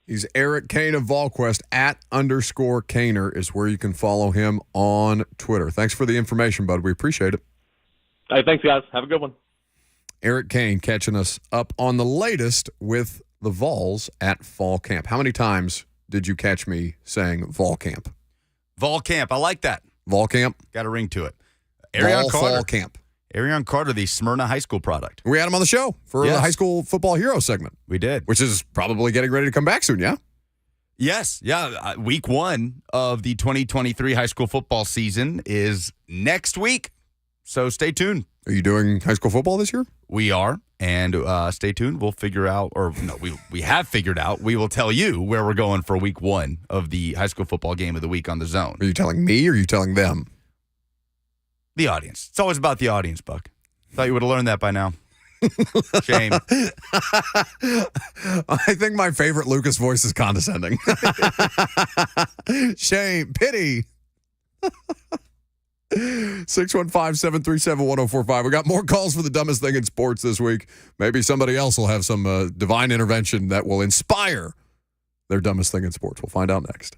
He's Eric Cain of VolQuest. @_Cainer is where you can follow him on Twitter. Thanks for the information, bud. We appreciate it. Hey, thanks, guys. Have a good one. Eric Cain catching us up on the latest with the Vols at fall camp. How many times did you catch me saying Vol camp? Vol camp. I like that. Vol camp. Got a ring to it. Arian Carter. Fall camp. Arian Carter, the Smyrna High School product. We had him on the show for the high school football hero segment. We did. Which is probably getting ready to come back soon, yeah? Yes. Yeah. Week 1 of the 2023 high school football season is next week. So stay tuned. Are you doing high school football this year? We are. And stay tuned. We'll figure out, or no, we have figured out. We will tell you where we're going for week 1 of the high school football game of the week on The Zone. Are you telling me or are you telling them? The audience. It's always about the audience, Buck. Thought you would have learned that by now. Shame. I think my favorite Lucas voice is condescending. Shame. Pity. 615-737-1045. We got more calls for the dumbest thing in sports this week. Maybe somebody else will have some divine intervention that will inspire their dumbest thing in sports. We'll find out next.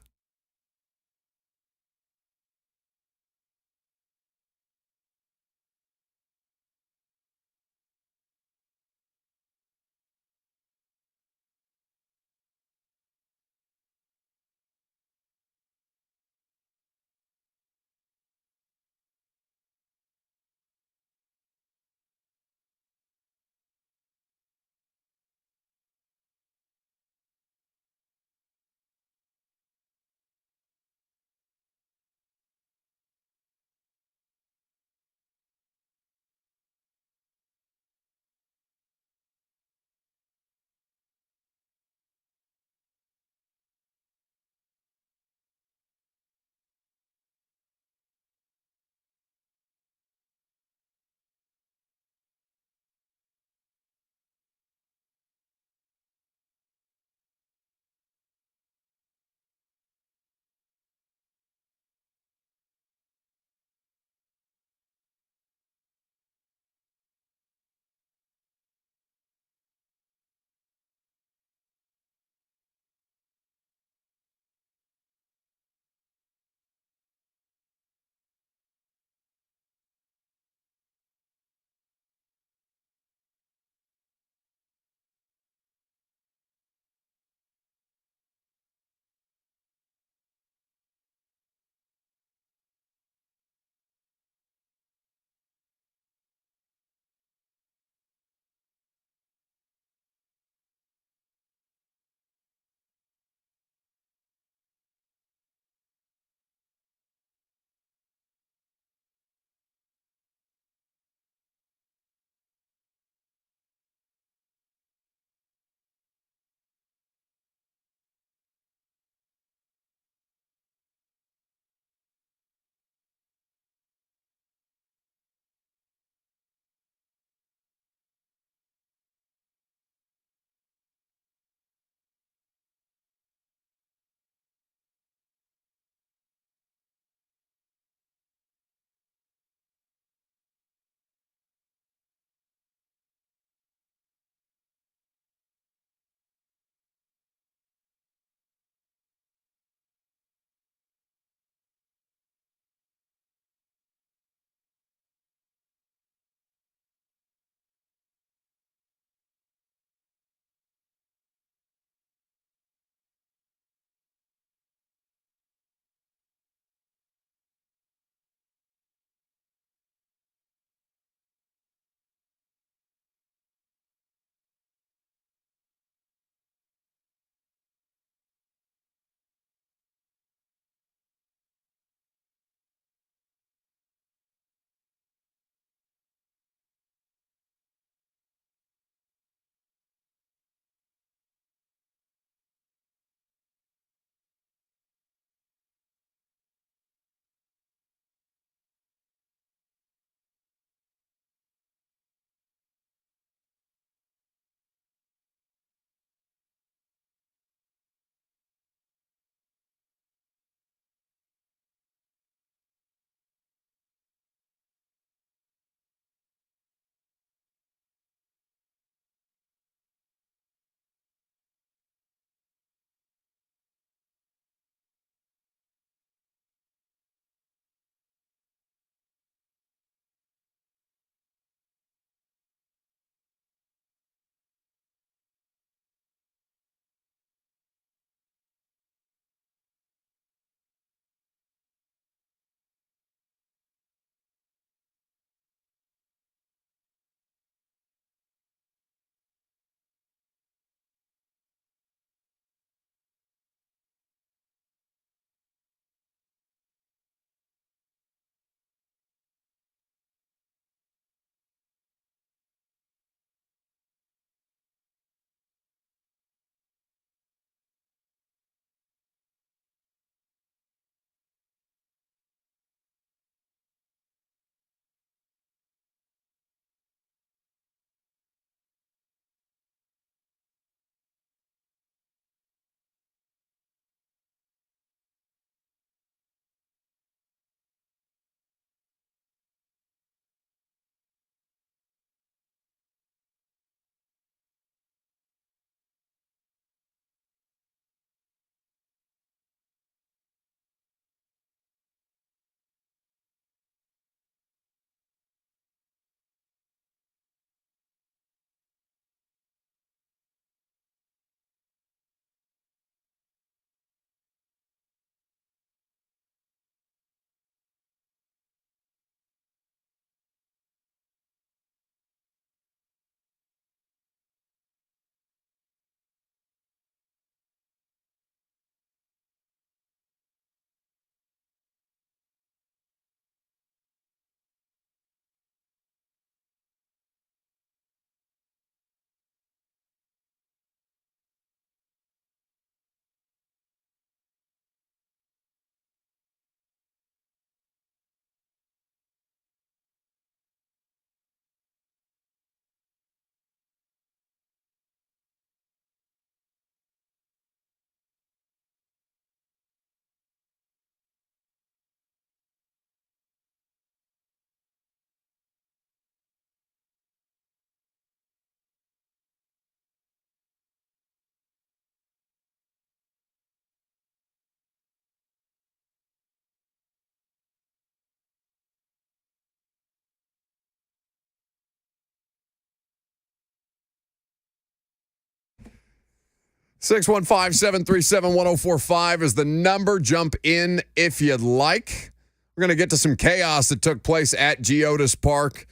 615-737-1045 is the number. Jump in if you'd like. We're going to get to some chaos that took place at Geodis Park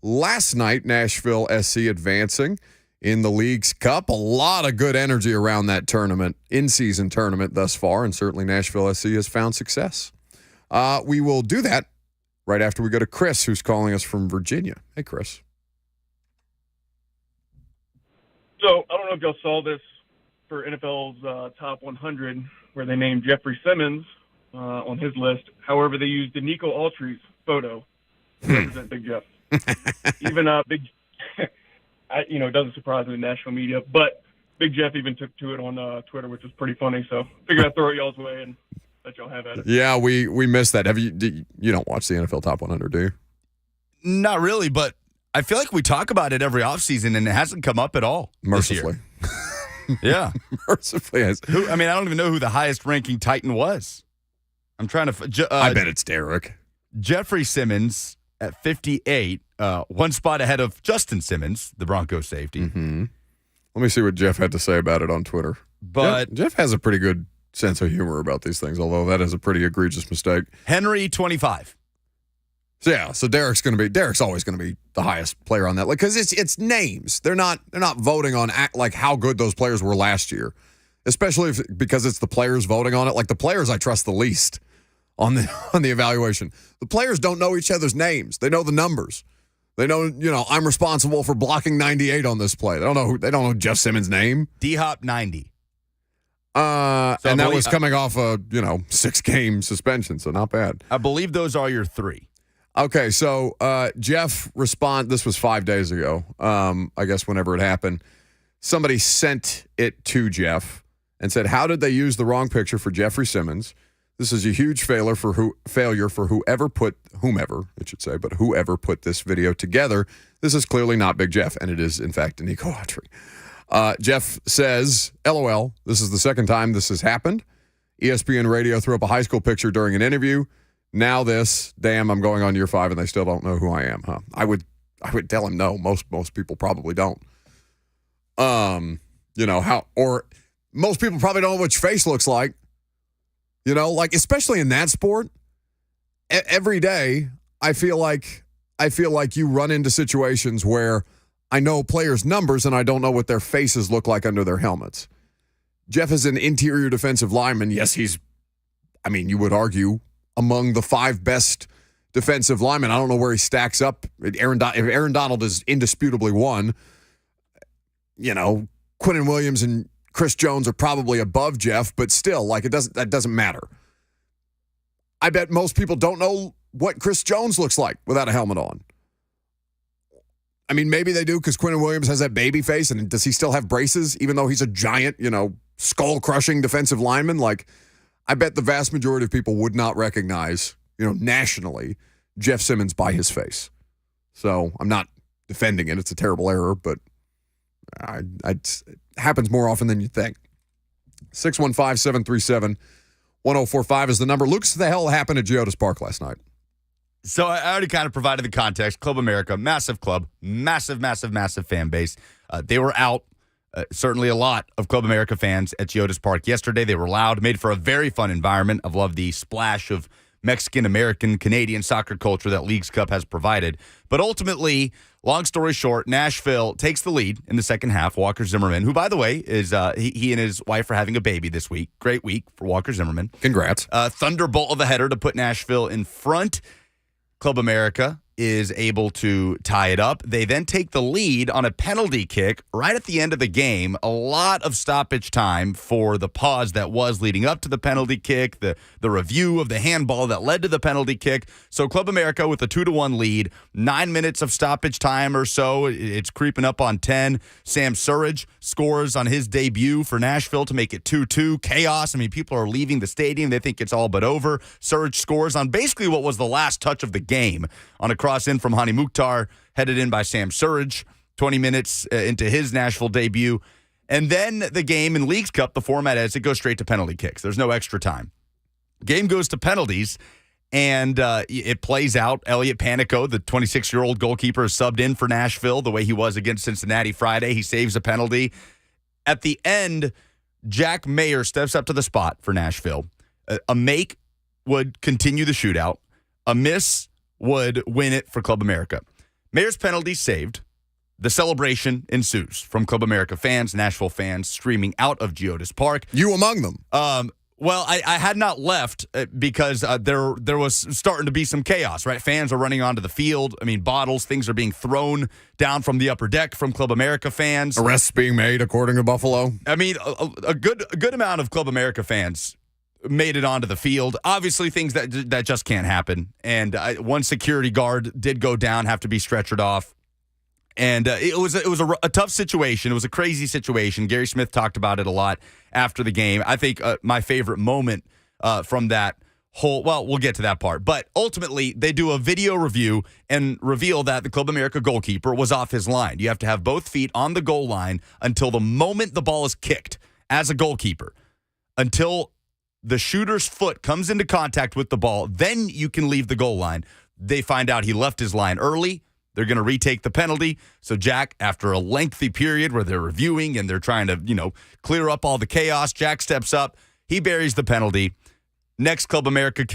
last night. Nashville SC advancing in the League's Cup. A lot of good energy around that tournament, in-season tournament thus far, and certainly Nashville SC has found success. We will do that right after we go to Chris, who's calling us from Virginia. Hey, Chris. So, I don't know if y'all saw this for NFL's top 100, where they named Jeffrey Simmons on his list. However, they used Danico Autry's photo to represent Big Jeff. Even Big, it doesn't surprise me in national media, but Big Jeff even took to it on Twitter, which was pretty funny. So, figured I'd throw it y'all's way and let y'all have at it. Yeah, we missed that. You don't watch the NFL top 100, do you? Not really, but I feel like we talk about it every offseason, and it hasn't come up at all. Mercifully. Yeah. Mercifully. I don't even know who the highest ranking Titan was. I'm trying to. I bet it's Derek. Jeffrey Simmons at 58, one spot ahead of Justin Simmons, the Broncos safety. Mm-hmm. Let me see what Jeff had to say about it on Twitter. But Jeff has a pretty good sense of humor about these things, although that is a pretty egregious mistake. Henry, 25. So Derek's always going to be the highest player on that, because it's names. They're not voting on how good those players were last year, especially because it's the players voting on it. Like, the players I trust the least on the evaluation. The players don't know each other's names. They know the numbers. They know, I'm responsible for blocking 98 on this play. They don't know Jeff Simmons' name. D-Hop 90. And that was coming off a 6-game suspension, so not bad. I believe those are your three. Okay, so Jeff this was 5 days ago, I guess whenever it happened. Somebody sent it to Jeff and said, how did they use the wrong picture for Jeffrey Simmons? This is a huge failure for whoever put this video together. This is clearly not Big Jeff, and it is, in fact, Danico Autry. Jeff says, LOL, this is the second time this has happened. ESPN Radio threw up a high school picture during an interview. Now this, damn, I'm going on year 5 and they still don't know who I am, huh? I would tell him no. Most people probably don't. Or most people probably don't know what your face looks like. Especially in that sport, every day I feel like you run into situations where I know players' numbers and I don't know what their faces look like under their helmets. Jeff is an interior defensive lineman. Yes, you would argue, among the 5 best defensive linemen. I don't know where he stacks up. If Aaron Donald is indisputably one, Quinnen Williams and Chris Jones are probably above Jeff, but still, that doesn't matter. I bet most people don't know what Chris Jones looks like without a helmet on. I mean, maybe they do because Quinnen Williams has that baby face, and does he still have braces, even though he's a giant, skull-crushing defensive lineman? I bet the vast majority of people would not recognize, nationally, Jeff Simmons by his face. So I'm not defending it. It's a terrible error, but it happens more often than you think. 615-737-1045 is the number. Luke, what the hell happened at Geodis Park last night? So I already kind of provided the context. Club America, massive club, massive fan base. They were out. Certainly a lot of Club America fans at Geodis Park yesterday. They were loud, made for a very fun environment. I've loved the splash of Mexican, American, Canadian soccer culture that Leagues Cup has provided. But ultimately, long story short, Nashville takes the lead in the second half. Walker Zimmerman, who, by the way, is he and his wife are having a baby this week. Great week for Walker Zimmerman. Congrats. Thunderbolt of a header to put Nashville in front. Club America is able to tie it up. They then take the lead on a penalty kick right at the end of the game. A lot of stoppage time for the pause that was leading up to the penalty kick, the review of the handball that led to the penalty kick. So Club America with a 2-1 lead, 9 minutes of stoppage time or so. It's creeping up on 10. Sam Surridge scores on his debut for Nashville to make it 2-2. Chaos. I mean, people are leaving the stadium. They think it's all but over. Surridge scores on basically what was the last touch of the game on a cross in from Hani Mukhtar, headed in by Sam Surridge, 20 minutes into his Nashville debut. And then the game in Leagues Cup, the format is it goes straight to penalty kicks. There's no extra time. Game goes to penalties, and it plays out. Elliot Panico, the 26-year-old goalkeeper, is subbed in for Nashville the way he was against Cincinnati Friday. He saves a penalty. At the end, Jack Mayer steps up to the spot for Nashville. A make would continue the shootout. A miss would win it for Club America. Mayer's penalty saved. The celebration ensues from Club America fans, Nashville fans streaming out of Geodis Park. You among them. Well, I had not left because there was starting to be some chaos, right? Fans are running onto the field. I mean, bottles, things are being thrown down from the upper deck from Club America fans. Arrests being made, according to Buffalo. I mean, a good amount of Club America fans made it onto the field. Obviously, things that just can't happen. And one security guard did go down, have to be stretchered off. And it was a tough situation. It was a crazy situation. Gary Smith talked about it a lot after the game. I think my favorite moment from that whole, well, we'll get to that part. But ultimately, they do a video review and reveal that the Club America goalkeeper was off his line. You have to have both feet on the goal line until the moment the ball is kicked as a goalkeeper. Until the shooter's foot comes into contact with the ball, then you can leave the goal line. They find out he left his line early. They're going to retake the penalty. So Jack, after a lengthy period where they're reviewing and they're trying to, clear up all the chaos, Jack steps up. He buries the penalty. Next Club America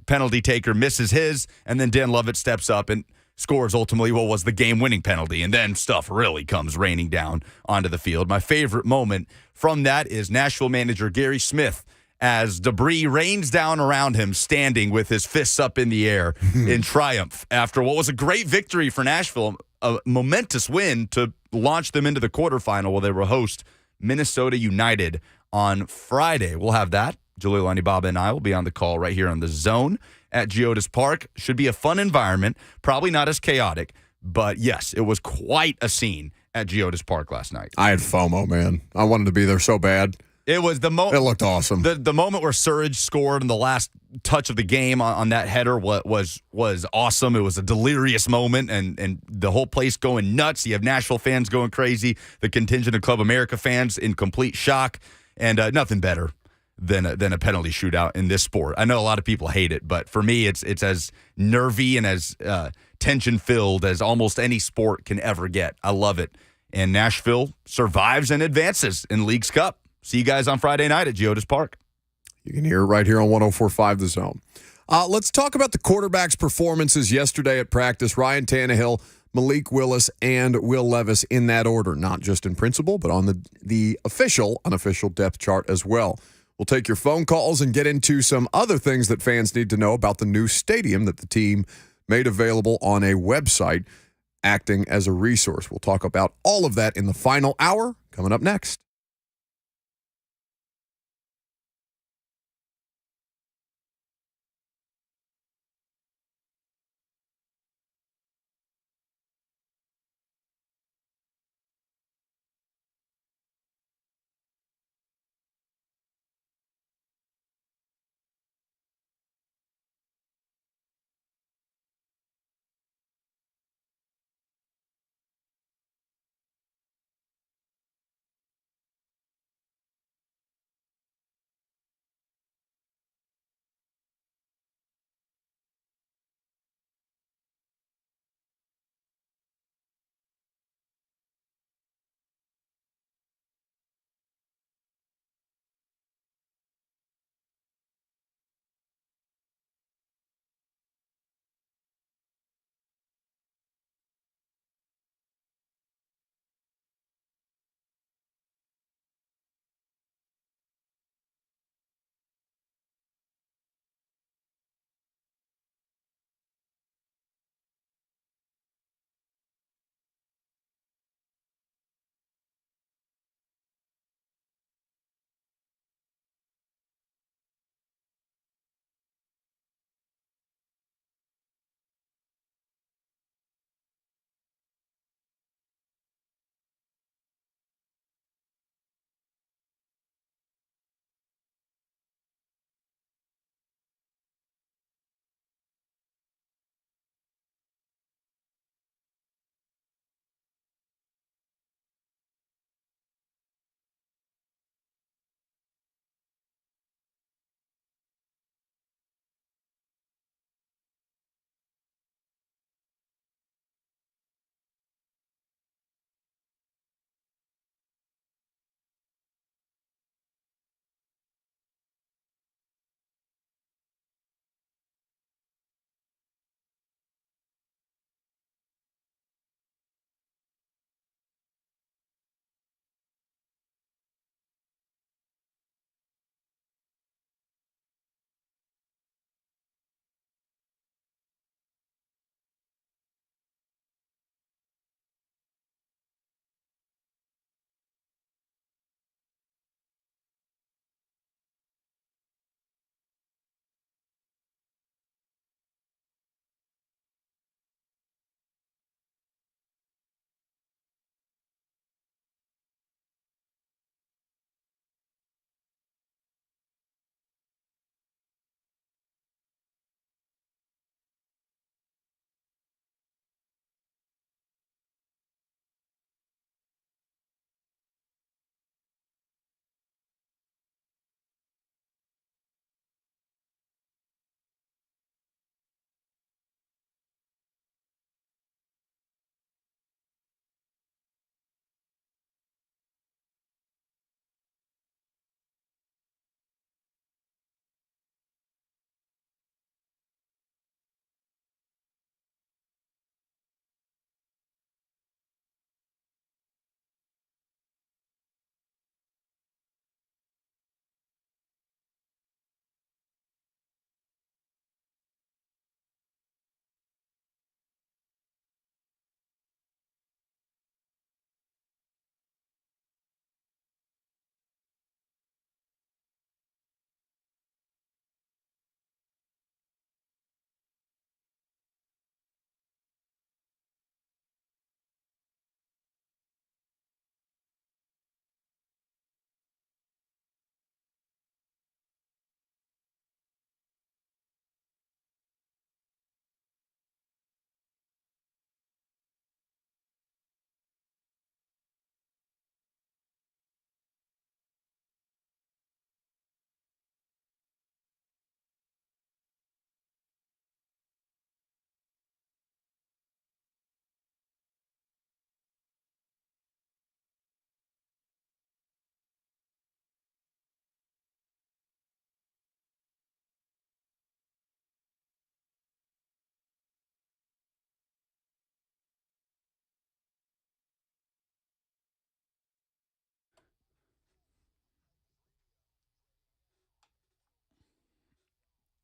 penalty taker misses his, and then Dan Lovett steps up and scores ultimately what was the game-winning penalty. And then stuff really comes raining down onto the field. My favorite moment from that is Nashville manager Gary Smith, as debris rains down around him, standing with his fists up in the air in triumph after what was a great victory for Nashville, a momentous win to launch them into the quarterfinal where they will host Minnesota United on Friday. We'll have that. Julia Lundy, Baba, and I will be on the call right here on The Zone at Geodis Park. Should be a fun environment, probably not as chaotic, but yes, it was quite a scene at Geodis Park last night. I had FOMO, man. I wanted to be there so bad. It was the moment. It looked awesome. The moment where Surridge scored in the last touch of the game on that header was awesome. It was a delirious moment, and the whole place going nuts. You have Nashville fans going crazy, the contingent of Club America fans in complete shock, and nothing better than a penalty shootout in this sport. I know a lot of people hate it, but for me, it's as nervy and as tension filled as almost any sport can ever get. I love it, and Nashville survives and advances in League's Cup. See you guys on Friday night at Geodis Park. You can hear it right here on 104.5 The Zone. Let's talk about the quarterbacks' performances yesterday at practice. Ryan Tannehill, Malik Willis, and Will Levis in that order, not just in principle, but on the official, unofficial depth chart as well. We'll take your phone calls and get into some other things that fans need to know about the new stadium that the team made available on a website, acting as a resource. We'll talk about all of that in the final hour, coming up next.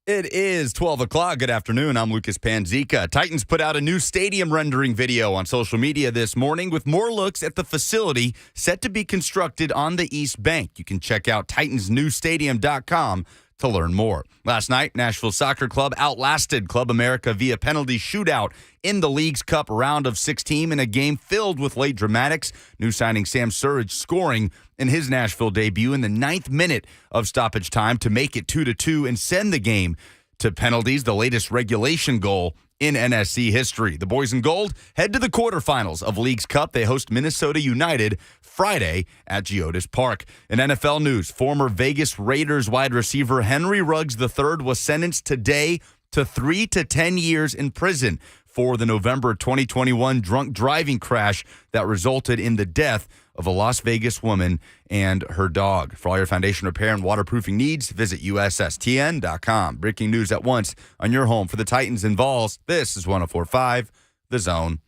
It is 12 o'clock. Good afternoon. I'm Lucas Panzica. Titans put out a new stadium rendering video on social media this morning with more looks at the facility set to be constructed on the East Bank. You can check out titansnewstadium.com to learn more. Last night, Nashville Soccer Club outlasted Club America via penalty shootout in the League's Cup round of 16 in a game filled with late dramatics. New signing Sam Surridge scoring in his Nashville debut in the 9th minute of stoppage time to make it 2-2 and send the game to penalties, the latest regulation goal in NSC history. The boys in gold head to the quarterfinals of League's Cup. They host Minnesota United Friday at Geodis Park. In NFL news, former Vegas Raiders wide receiver Henry Ruggs III was sentenced today to 3 to 10 years in prison for the November 2021 drunk driving crash that resulted in the death of a Las Vegas woman and her dog. For all your foundation repair and waterproofing needs, visit USSTN.com. Breaking news at once on your home for the Titans and Vols. This is 104.5 The Zone.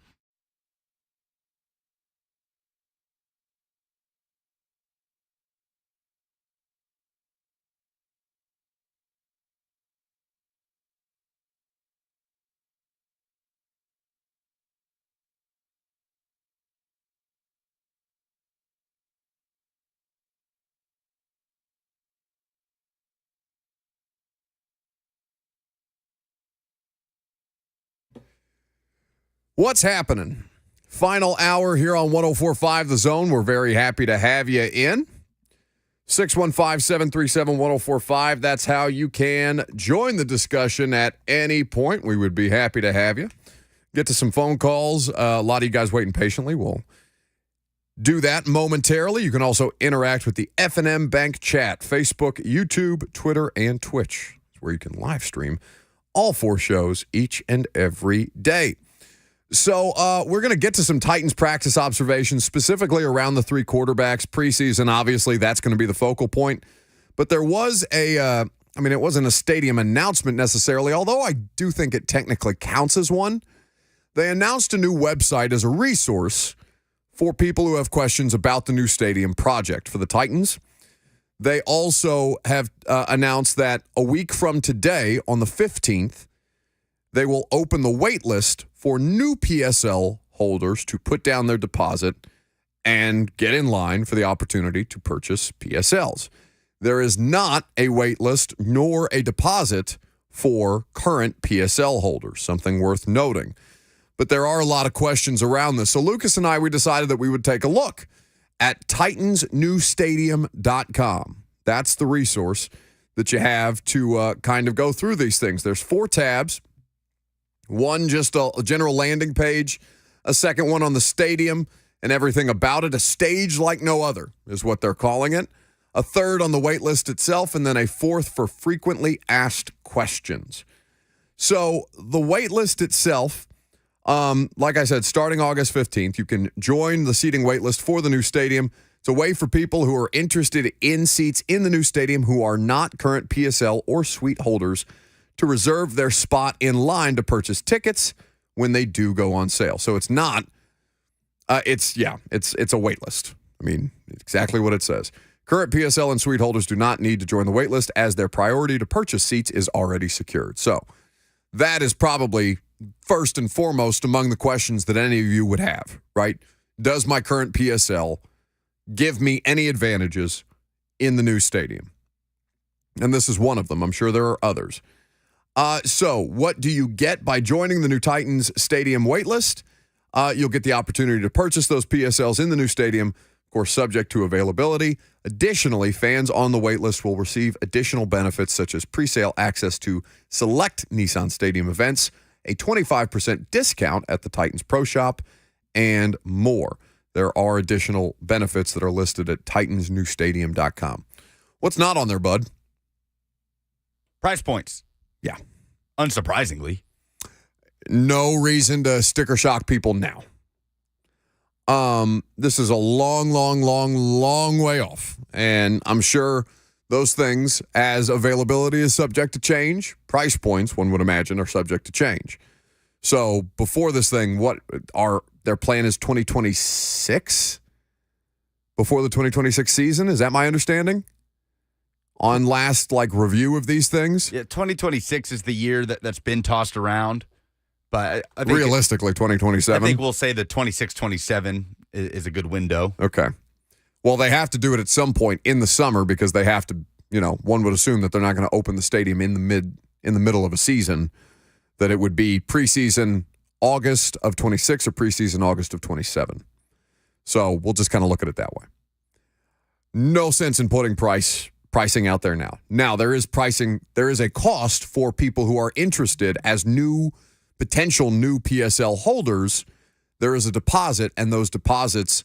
What's happening? Final hour here on 104.5 The Zone. We're very happy to have you in. 615-737-1045. That's how you can join the discussion at any point. We would be happy to have you. Get to some phone calls. A lot of you guys waiting patiently. We'll do that momentarily. You can also interact with the F&M Bank chat, Facebook, YouTube, Twitter, and Twitch, where you can live stream all 4 shows each and every day. So we're going to get to some Titans practice observations, specifically around the 3 quarterbacks. Preseason, obviously, that's going to be the focal point. But there was it wasn't a stadium announcement necessarily, although I do think it technically counts as one. They announced a new website as a resource for people who have questions about the new stadium project for the Titans. They also have announced that a week from today, on the 15th, they will open the wait list for new PSL holders to put down their deposit and get in line for the opportunity to purchase PSLs. There is not a wait list nor a deposit for current PSL holders, something worth noting. But there are a lot of questions around this. So Lucas and I, we decided that we would take a look at titansnewstadium.com. That's the resource that you have to kind of go through these things. There's 4 tabs. One, just a general landing page, a second one on the stadium and everything about it, a stage like no other is what they're calling it, a third on the wait list itself, and then a 4th for frequently asked questions. So the wait list itself, like I said, starting August 15th, you can join the seating wait list for the new stadium. It's a way for people who are interested in seats in the new stadium who are not current PSL or suite holders to reserve their spot in line to purchase tickets when they do go on sale. So it's not, it's a wait list. I mean, exactly what it says. Current PSL and suite holders do not need to join the wait list as their priority to purchase seats is already secured. So that is probably first and foremost among the questions that any of you would have, right? Does my current PSL give me any advantages in the new stadium? And this is one of them. I'm sure there are others. So what do you get by joining the new Titans stadium waitlist? You'll get the opportunity to purchase those PSLs in the new stadium, of course, subject to availability. Additionally, fans on the waitlist will receive additional benefits such as presale access to select Nissan Stadium events, a 25% discount at the Titans Pro Shop, and more. There are additional benefits that are listed at titansnewstadium.com. What's not on there, bud? Price points. Yeah. Unsurprisingly. No reason to sticker shock people now. This is a long way off. And I'm sure those things, as availability is subject to change, price points, one would imagine, are subject to change. So before this thing, their plan is 2026? Before the 2026 season? Is that my understanding? on last review of these things. Yeah, 2026 is the year that's been tossed around. But I think realistically, 2027. I think we'll say the 26-27 is a good window. Okay. Well, they have to do it at some point in the summer because they have to, one would assume that they're not going to open the stadium in the middle of a season, that it would be preseason August of 26 or preseason August of 27. So we'll just kind of look at it that way. No sense in putting pricing out there now. Now, there is a cost for people who are interested as potential new PSL holders. There is a deposit, and those deposits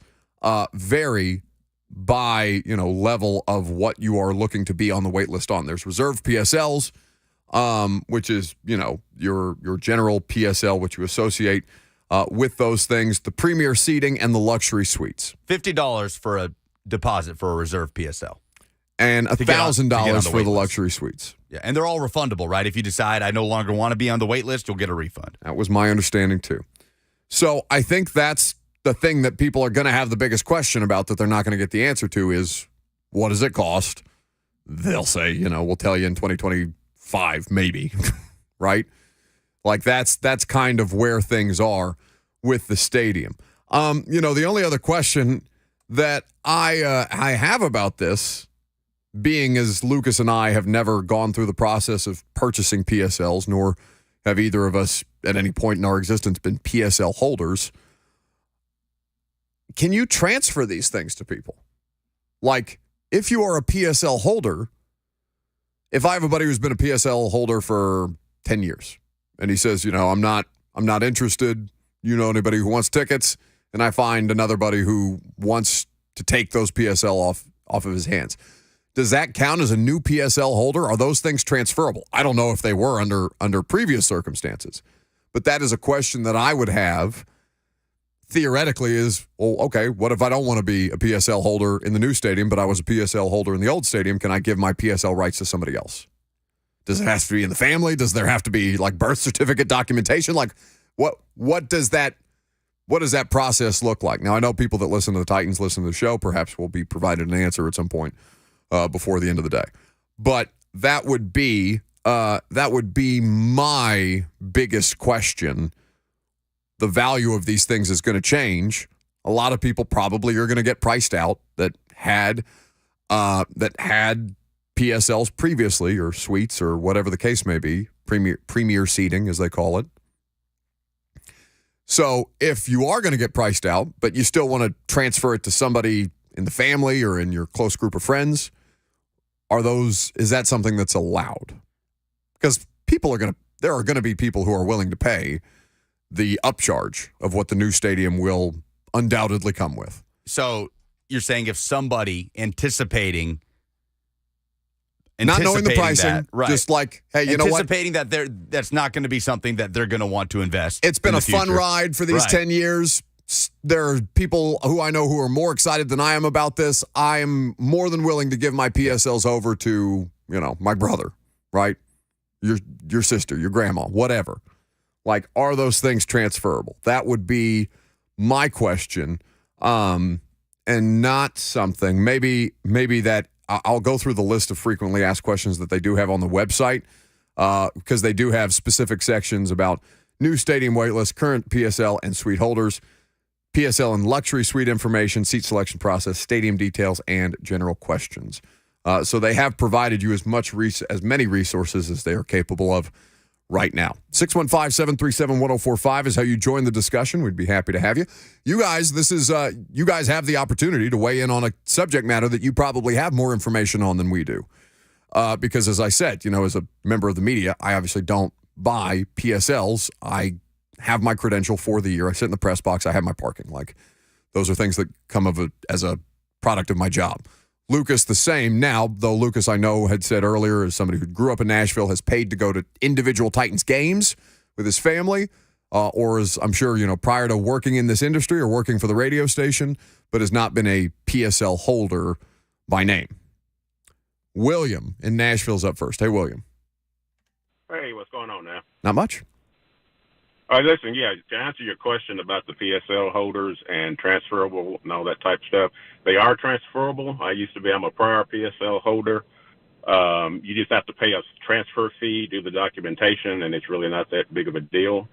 vary by level of what you are looking to be on the wait list on. There's reserved PSLs, which is your general PSL, which you associate with those things, the premier seating and the luxury suites. $50 for a deposit for a reserve PSL. And $1,000 for the luxury suites. Yeah, and they're all refundable, right? If you decide I no longer want to be on the wait list, you'll get a refund. That was my understanding too. So I think that's the thing that people are going to have the biggest question about that they're not going to get the answer to is, what does it cost? They'll say, we'll tell you in 2025, maybe, right? That's kind of where things are with the stadium. The only other question that I have about this, being as Lucas and I have never gone through the process of purchasing PSLs, nor have either of us at any point in our existence been PSL holders, can you transfer these things to people? If you are a PSL holder, if I have a buddy who's been a PSL holder for 10 years, and he says, I'm not interested, anybody who wants tickets, and I find another buddy who wants to take those PSL off of his hands, does that count as a new PSL holder? Are those things transferable? I don't know if they were under previous circumstances, but that is a question that I would have theoretically is, well, okay, what if I don't want to be a PSL holder in the new stadium, but I was a PSL holder in the old stadium? Can I give my PSL rights to somebody else? Does it have to be in the family? Does there have to be birth certificate documentation? What does that process look like? Now, I know people that listen to the Titans, listen to the show, perhaps will be provided an answer at some point before the end of the day. But that would be my biggest question. The value of these things is going to change. A lot of people probably are going to get priced out that had PSLs previously, or suites, or whatever the case may be, premier seating as they call it. So if you are going to get priced out, but you still want to transfer it to somebody in the family or in your close group of friends, is that something that's allowed? Because there are going to be people who are willing to pay the upcharge of what the new stadium will undoubtedly come with. So you're saying if somebody anticipating not knowing the pricing, that, right. Just hey, you know what? Anticipating that that's not going to be something that they're going to want to invest. It's been a fun ride for these 10 years. There are people who I know who are more excited than I am about this. I am more than willing to give my PSLs over to, my brother, right? Your sister, your grandma, whatever. Are those things transferable? That would be my question. And not something, maybe that I'll go through the list of frequently asked questions that they do have on the website, because they do have specific sections about new stadium waitlist, current PSL and suite holders, PSL and luxury suite information, seat selection process, stadium details, and general questions. So they have provided you as many resources as they are capable of right now. 615-737-1045 is how you join the discussion. We'd be happy to have you. You guys, you guys have the opportunity to weigh in on a subject matter that you probably have more information on than we do. Because as I said, as a member of the media, I obviously don't buy PSLs. I have my credential for the year. I sit in the press box. I have my parking. Those are things that come as a product of my job. Lucas, the same. Now, though, Lucas, I know, had said earlier, as somebody who grew up in Nashville, has paid to go to individual Titans games with his family, or as I'm sure, prior to working in this industry or working for the radio station, but has not been a PSL holder by name. William in Nashville's up first. Hey, William. Hey, what's going on now? Not much. All right, listen, to answer your question about the PSL holders and transferable and all that type of stuff, they are transferable. I'm a prior PSL holder. You just have to pay a transfer fee, do the documentation, and it's really not that big of a deal.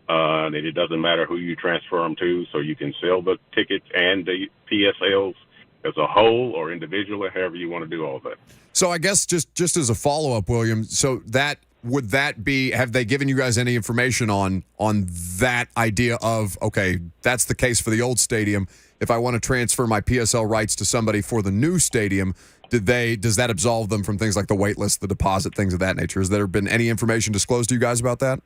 And it doesn't matter who you transfer them to, so you can sell the tickets and the PSLs as a whole or individually, however you want to do all that. So I guess just as a follow-up, William, so would that be, have they given you guys any information on that idea of, okay, that's the case for the old stadium. If I want to transfer my PSL rights to somebody for the new stadium, does that absolve them from things like the wait list, the deposit, things of that nature? Has there been any information disclosed to you guys about that?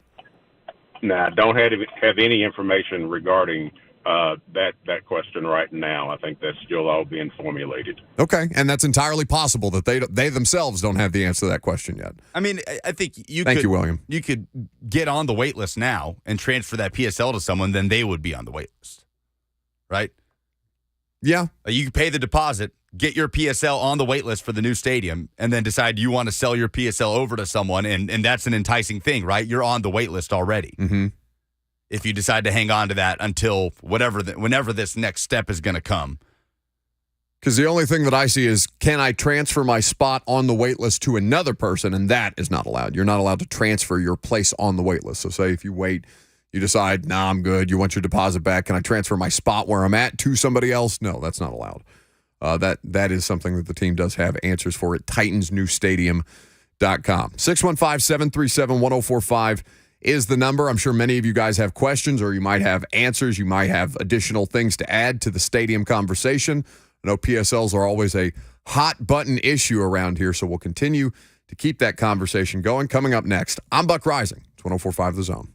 No, I don't have any information regarding that question right now. I think that's still all being formulated. Okay, and that's entirely possible that they themselves don't have the answer to that question yet. I mean, I think Thank you, William. You could get on the wait list now and transfer that PSL to someone, then they would be on the wait list, right? Yeah. You can pay the deposit, get your PSL on the wait list for the new stadium, and then decide you want to sell your PSL over to someone, and that's an enticing thing, right? You're on the wait list already. Mm-hmm. If you decide to hang on to that until whenever this next step is going to come. Because the only thing that I see is, can I transfer my spot on the wait list to another person? And that is not allowed. You're not allowed to transfer your place on the wait list. So say if you wait, you decide, nah, I'm good. You want your deposit back. Can I transfer my spot where I'm at to somebody else? No, that's not allowed. That is something that the team does have answers for at TitansNewStadium.com. 615-737-1045 is the number. I'm sure many of you guys have questions, or you might have answers. You might have additional things to add to the stadium conversation. I know PSLs are always a hot button issue around here, so we'll continue to keep that conversation going. Coming up next, I'm Buck Rising. It's 104.5 The Zone.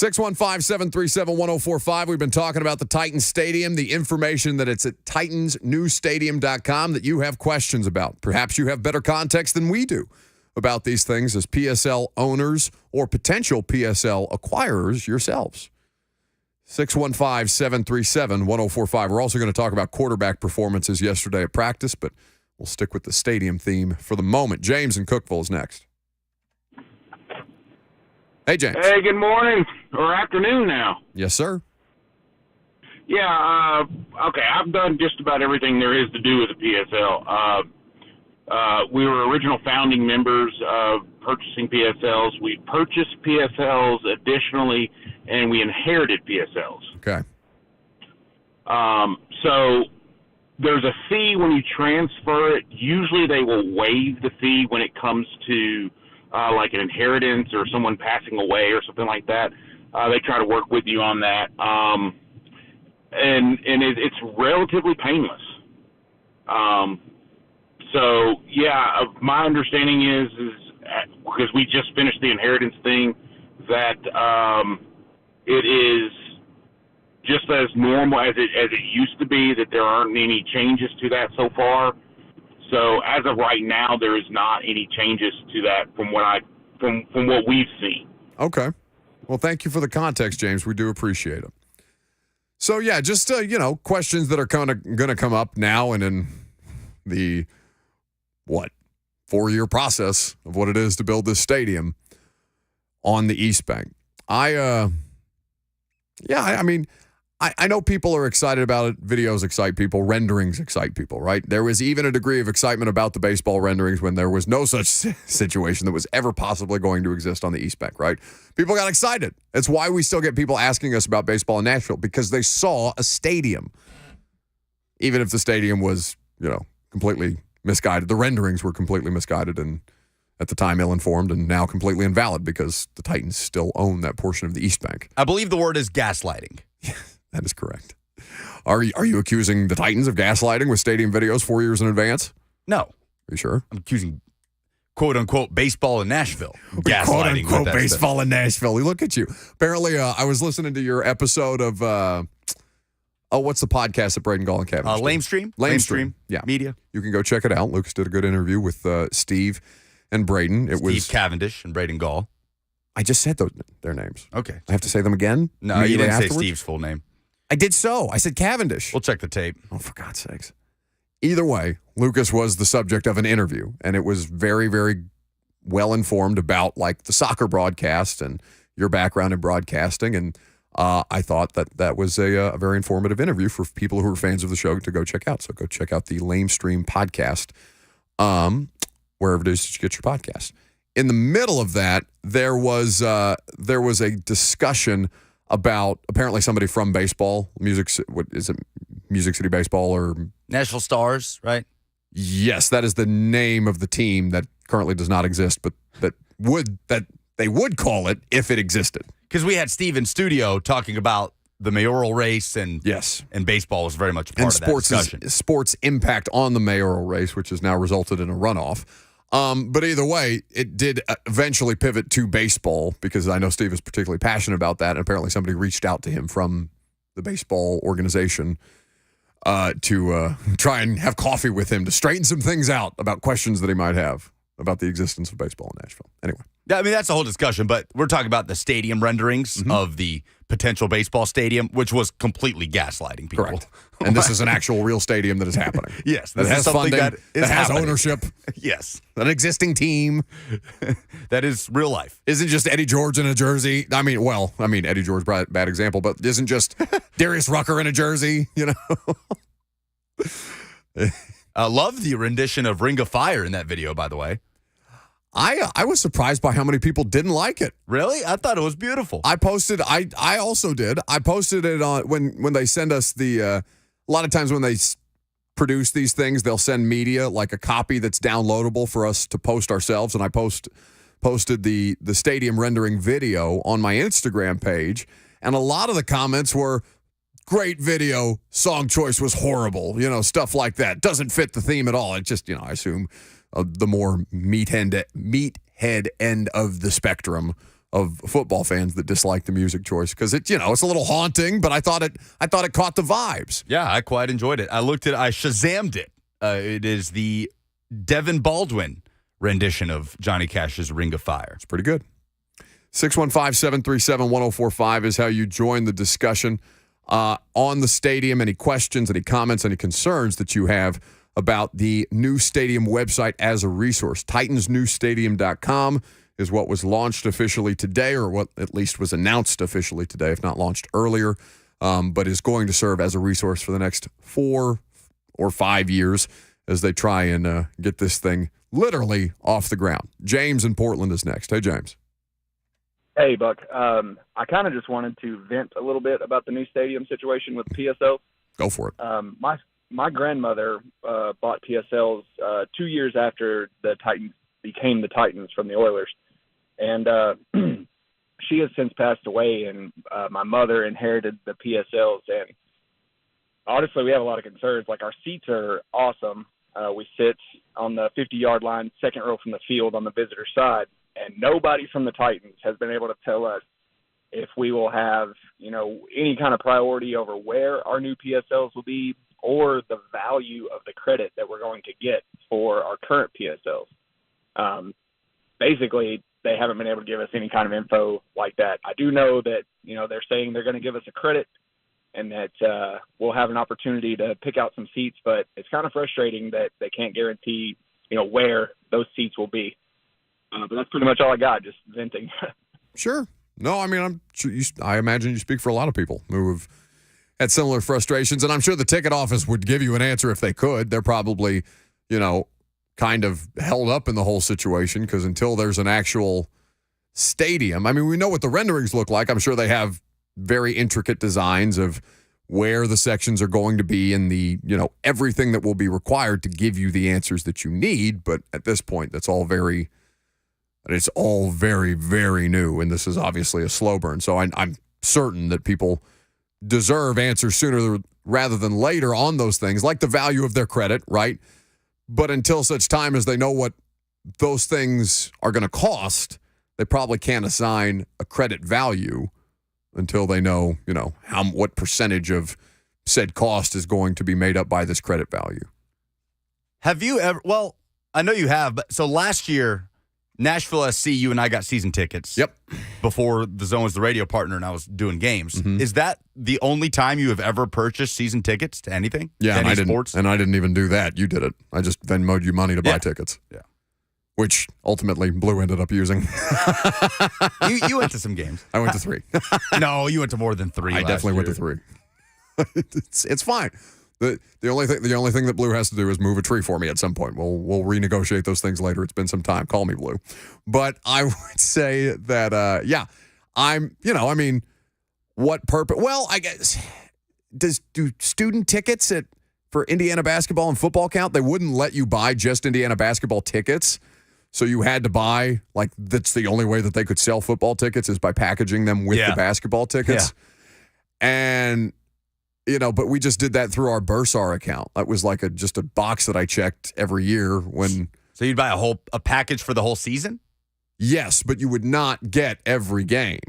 615-737-1045. We've been talking about the Titans Stadium, the information that it's at titansnewstadium.com that you have questions about. Perhaps you have better context than we do about these things as PSL owners or potential PSL acquirers yourselves. 615-737-1045. We're also going to talk about quarterback performances yesterday at practice, but we'll stick with the stadium theme for the moment. James in Cookeville is next. Hey, James. Hey, good morning or afternoon now. Yes, sir. Yeah, okay, I've done just about everything there is to do with the PSL. We were original founding members of purchasing PSLs. We purchased PSLs additionally, and we inherited PSLs. Okay. So there's a fee when you transfer it. Usually they will waive the fee when it comes to like an inheritance or someone passing away or something like that. They try to work with you on that. And it's relatively painless. So, yeah, my understanding is because we just finished the inheritance thing, that it is just as normal as it used to be, that there aren't any changes to that so far. So as of right now, there is not any changes to that from what we've seen. Okay. Well, thank you for the context, James. We do appreciate it. So, yeah, just, questions that are kind of going to come up now and in the, 4-year process of what it is to build this stadium on the East Bank. I know people are excited about it. Videos excite people. Renderings excite people, right? There was even a degree of excitement about the baseball renderings when there was no such situation that was ever possibly going to exist on the East Bank, right? People got excited. It's why we still get people asking us about baseball in Nashville, because they saw a stadium. Even if the stadium was, completely misguided. The renderings were completely misguided and at the time ill-informed and now completely invalid because the Titans still own that portion of the East Bank. I believe the word is gaslighting. That is correct. Are you accusing the Titans of gaslighting with stadium videos 4 years in advance? No. Are you sure? I'm accusing quote-unquote baseball in Nashville. Gaslighting. Quote-unquote baseball in Nashville. Look at you. Apparently, I was listening to your episode of, what's the podcast that Braden Gall and Kevin do? Lamestream. Yeah. Media. You can go check it out. Lucas did a good interview with Steve and Braden. Steve Cavendish and Braden Gall. I just said their names. Okay. I have to say them again? No, you didn't afterwards? say Steve's full name. I did so. I said Cavendish. We'll check the tape. Oh, for God's sakes. Either way, Lucas was the subject of an interview, and it was very, very well informed about like the soccer broadcast and your background in broadcasting. And I thought that was a very informative interview for people who are fans of the show to go check out. So go check out the Lamestream podcast, wherever it is that you get your podcast. In the middle of that, there was a discussion about apparently somebody from baseball, Music City Baseball or Nashville Stars, right? Yes, that is the name of the team that currently does not exist, but that they would call it if it existed. Because we had Steve in studio talking about the mayoral race, and yes, and baseball was very much a part of that discussion. Sports impact on the mayoral race, which has now resulted in a runoff. But either way, it did eventually pivot to baseball because I know Steve is particularly passionate about that. And apparently somebody reached out to him from the baseball organization to try and have coffee with him to straighten some things out about questions that he might have about the existence of baseball in Nashville. Anyway. Yeah, I mean, that's a whole discussion, but we're talking about the stadium renderings of the potential baseball stadium, which was completely gaslighting people. Correct. And this is an actual real stadium that is happening. Yes. That has funding, that has happening. ownership. Yes. An existing team. That is real life. Isn't just Eddie George in a jersey. Eddie George, bad example, but isn't just Darius Rucker in a jersey, I love the rendition of Ring of Fire in that video, by the way. I was surprised by how many people didn't like it. Really? I thought it was beautiful. I also did. I posted it on when they send us a lot of times when they produce these things, they'll send media like a copy that's downloadable for us to post ourselves. And I posted the stadium rendering video on my Instagram page. And a lot of the comments were, great video, song choice was horrible, stuff like that. Doesn't fit the theme at all. It just, I assume the more meathead end of the spectrum of football fans that dislike the music choice because it's a little haunting, but I thought it caught the vibes. Yeah, I quite enjoyed it. I Shazammed it. It is the Devin Baldwin rendition of Johnny Cash's Ring of Fire. It's pretty good. 615-737-1045 is how you join the discussion on the stadium. Any questions, any comments, any concerns that you have about the new stadium website as a resource. TitansNewStadium.com is what was launched officially today, or what at least was announced officially today, if not launched earlier, but is going to serve as a resource for the next 4 or 5 years as they try and get this thing literally off the ground. James in Portland is next. Hey, James. Hey, Buck. I kind of just wanted to vent a little bit about the new stadium situation with PSL. Go for it. My grandmother bought PSLs 2 years after the Titans became the Titans from the Oilers. And she has since passed away, and my mother inherited the PSLs. And honestly, we have a lot of concerns. Like, our seats are awesome. We sit on the 50-yard line, second row from the field on the visitor side, and nobody from the Titans has been able to tell us if we will have, any kind of priority over where our new PSLs will be or the value of the credit that we're going to get for our current PSLs. Basically, they haven't been able to give us any kind of info like that. I do know that, they're saying they're going to give us a credit and that we'll have an opportunity to pick out some seats, but it's kind of frustrating that they can't guarantee, where those seats will be. But that's pretty much all I got, just venting. Sure. No, I mean, I imagine you speak for a lot of people who have had similar frustrations, and I'm sure the ticket office would give you an answer if they could. They're probably, kind of held up in the whole situation because until there's an actual stadium, I mean, we know what the renderings look like. I'm sure they have very intricate designs of where the sections are going to be and the, everything that will be required to give you the answers that you need. But at this point, it's all very, very new. And this is obviously a slow burn. So I'm certain that people deserve answers sooner rather than later on those things, like the value of their credit, right? But until such time as they know what those things are going to cost, they probably can't assign a credit value until they know, what percentage of said cost is going to be made up by this credit value. Have you ever, well, I know you have, but so last year, Nashville SC, you and I got season tickets. Yep. Before the Zone was the radio partner and I was doing games. Mm-hmm. Is that the only time you have ever purchased season tickets to anything? Yeah, to any sports? And I didn't even do that. You did it. I just Venmo'd you money to buy tickets. Yeah. Which ultimately Blue ended up using. You went to some games. I went to 3. No, you went to more than 3. I definitely went to 3. It's fine. The only thing that Blue has to do is move a tree for me at some point. We'll renegotiate those things later. It's been some time. Call me Blue. But I would say that what purpose? Well, I guess do student tickets for Indiana basketball and football count? They wouldn't let you buy just Indiana basketball tickets. So you had to buy, that's the only way that they could sell football tickets is by packaging them with the basketball tickets. Yeah. And but we just did that through our Bursar account. That was just a box that I checked every year when. So you'd buy a package for the whole season? Yes, but you would not get every game.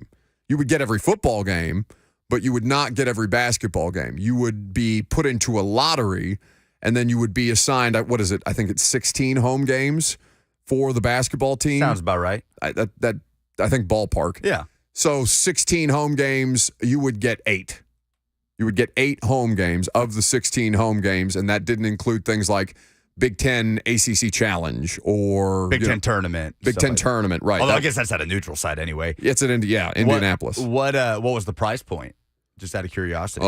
You would get every football game, but you would not get every basketball game. You would be put into a lottery, and then you would be assigned, I think it's 16 home games for the basketball team. Sounds about right. I think ballpark. Yeah. So 16 home games, you would get 8. You would get 8 home games of the 16 home games, and that didn't include things like Big Ten ACC Challenge or Big Ten Tournament. Big Ten Tournament, right. Although I guess that's at a neutral site anyway. It's at Indianapolis. What was the price point? Just out of curiosity.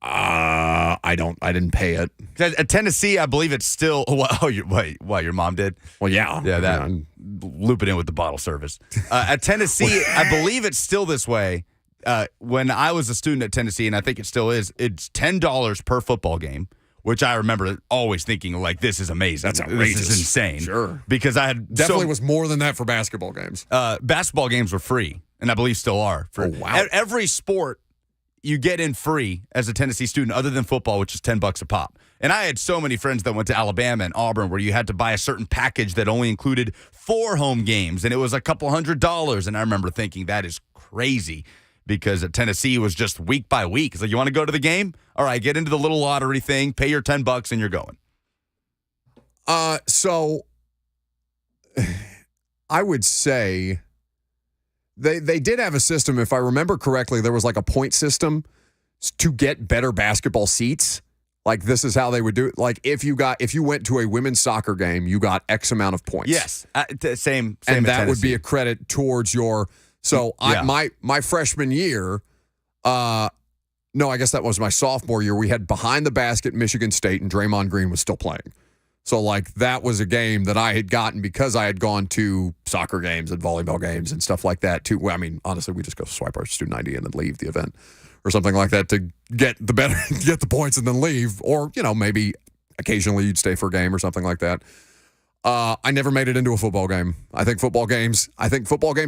I didn't pay it. At Tennessee, I believe it's still. Your mom did? Well, yeah. Yeah, that. Loop it in with the bottle service. At Tennessee, I believe it's still this way. When I was a student at Tennessee, and I think it still is, it's $10 per football game, which I remember always thinking, this is amazing. That's outrageous. This is insane. Sure. Because I had definitely was more than that for basketball games. Basketball games were free, and I believe still are. Wow. Every sport, you get in free as a Tennessee student other than football, which is $10 a pop. And I had so many friends that went to Alabama and Auburn where you had to buy a certain package that only included 4 home games, and it was a couple $100. And I remember thinking that is crazy because at Tennessee it was just week by week. It's like, you want to go to the game? All right, get into the little lottery thing, pay your $10 and you're going. So I would say they did have a system. If I remember correctly, there was like a point system to get better basketball seats. Like, this is how they would do it. Like, if you went to a women's soccer game, you got X amount of points. Yes, same. And that Tennessee would be a credit towards your. So my freshman year, no, I guess that was my sophomore year. We had behind the basket Michigan State, and Draymond Green was still playing. So, like, that was a game that I had gotten because I had gone to soccer games and volleyball games and stuff like that, too. Well, I mean, honestly, we just go swipe our student ID and then leave the event or something like that to get the points and then leave. Or, maybe occasionally you'd stay for a game or something like that. I never made it into a football game. I think football games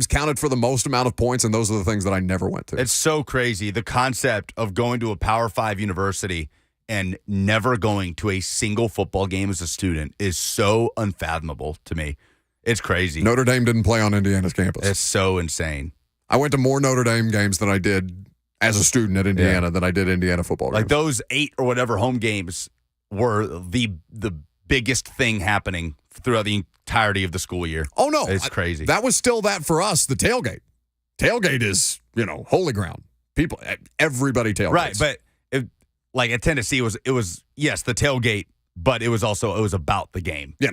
counted for the most amount of points, and those are the things that I never went to. It's so crazy. The concept of going to a Power 5 university and never going to a single football game as a student is so unfathomable to me. It's crazy. Notre Dame didn't play on Indiana's campus. It's so insane. I went to more Notre Dame games than I did as a student at Indiana than I did Indiana football games. Like, those 8 or whatever home games were the biggest thing happening throughout the entirety of the school year. Oh, no. It's crazy. That was still that for us, the tailgate. Tailgate is, holy ground. Everybody tailgates. Right, but like at Tennessee, it was yes, the tailgate, but it was about the game. Yeah.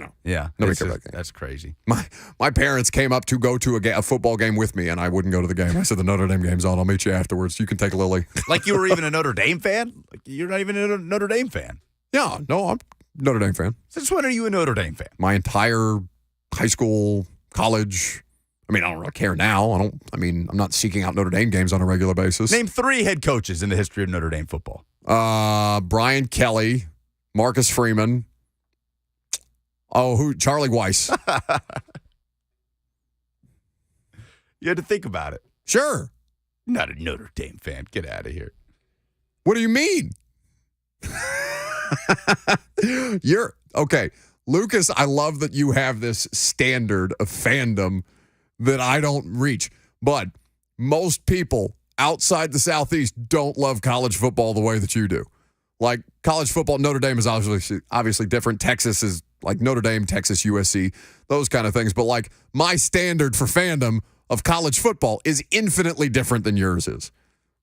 Nobody cared about the game. That's crazy. My parents came up to go to a football game with me, and I wouldn't go to the game. I said, the Notre Dame game's on. I'll meet you afterwards. You can take Lily. Like, you were even a Notre Dame fan? Like, you're not even a Notre Dame fan. Yeah, no, I'm a Notre Dame fan. Since when are you a Notre Dame fan? My entire high school, college. I mean, I don't really care now. I'm not seeking out Notre Dame games on a regular basis. Name 3 head coaches in the history of Notre Dame football. Brian Kelly, Marcus Freeman. Charlie Weiss. You had to think about it. Sure. Not a Notre Dame fan. Get out of here. What do you mean? You're okay. Lucas, I love that you have this standard of fandom that I don't reach. But most people outside the Southeast don't love college football the way that you do. Like, college football, Notre Dame is obviously different. Texas is like Notre Dame, Texas, USC, those kind of things. But, like, my standard for fandom of college football is infinitely different than yours is.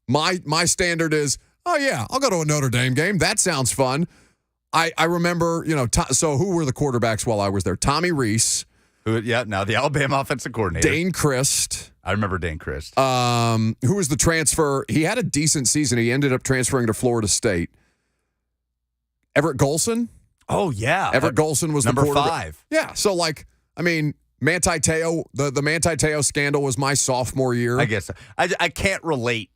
My standard is, oh, yeah, I'll go to a Notre Dame game. That sounds fun. I remember, so who were the quarterbacks while I was there? Tommy Rees. Now the Alabama offensive coordinator. Dane Christ. I remember Dane Christ. Who was the transfer? He had a decent season. He ended up transferring to Florida State. Everett Golson? Oh, yeah. Everett Golson was number the 5. Yeah, so, like, I mean, Manti Te'o, the Manti Te'o scandal was my sophomore year. I guess. I can't relate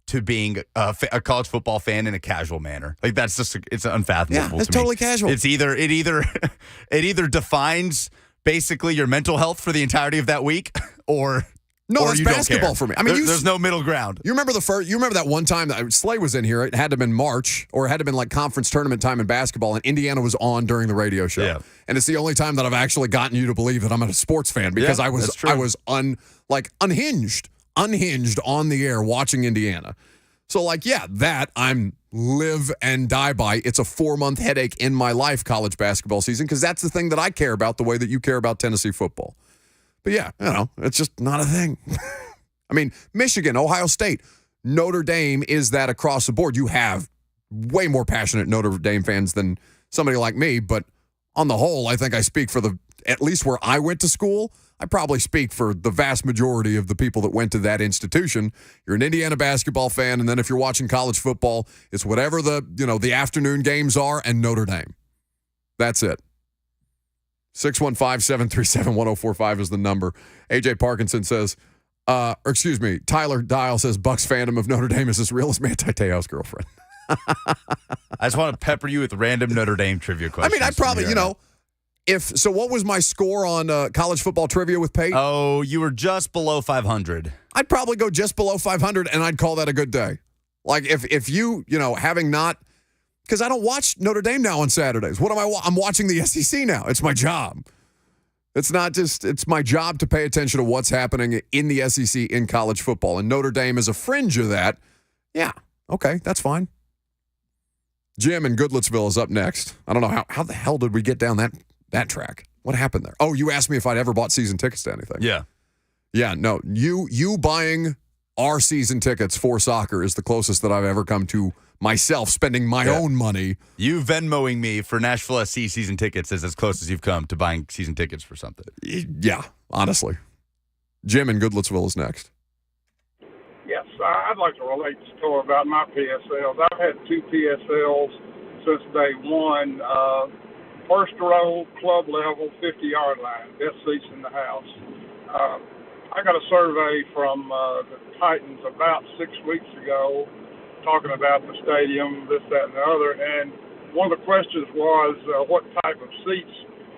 to being a college football fan in a casual manner. Like, that's just, it's unfathomable. Yeah, it's totally casual. It's it either defines basically your mental health for the entirety of that week, or that's you basketball don't care. For me. I mean, there's no middle ground. You remember that one time that Slay was in here? It had to have been March, or it had to have been like conference tournament time in basketball, and Indiana was on during the radio show. Yeah. And it's the only time that I've actually gotten you to believe that I'm a sports fan, because I was unhinged on the air watching Indiana. So, like, yeah, that I'm live and die by. It's a 4-month headache in my life, college basketball season, because that's the thing that I care about the way that you care about Tennessee football. But, yeah, it's just not a thing. I mean, Michigan, Ohio State, Notre Dame is that across the board. You have way more passionate Notre Dame fans than somebody like me, but on the whole, I think I speak for at least where I went to school, I probably speak for the vast majority of the people that went to that institution. You're an Indiana basketball fan, and then if you're watching college football, it's whatever the afternoon games are and Notre Dame. That's it. 615-737-1045 is the number. AJ Parkinson says, Tyler Dial says, Bucks fandom of Notre Dame is as real as Manti Te'o's girlfriend. I just want to pepper you with random Notre Dame trivia questions. I mean, I probably, what was my score on college football trivia with Pate? Oh, you were just below 500. I'd probably go just below 500, and I'd call that a good day. Like if you having not, because I don't watch Notre Dame now on Saturdays. What am I? I'm watching the SEC now. It's my job. It's my job to pay attention to what's happening in the SEC in college football. And Notre Dame is a fringe of that. Yeah, okay, that's fine. Jim in Goodlettsville is up next. I don't know how the hell did we get down that track? What happened there? Oh, you asked me if I'd ever bought season tickets to anything. Yeah. Yeah, no. You buying our season tickets for soccer is the closest that I've ever come to myself spending my own money. You Venmoing me for Nashville SC season tickets is as close as you've come to buying season tickets for something. Yeah, honestly. Jim in Goodlettsville is next. Yes, I'd like to relate the story about my PSLs. I've had 2 PSLs since day one. First row, club level, 50-yard line, best seats in the house. I got a survey from the Titans about 6 weeks ago talking about the stadium, this, that, and the other, and one of the questions was, what type of seats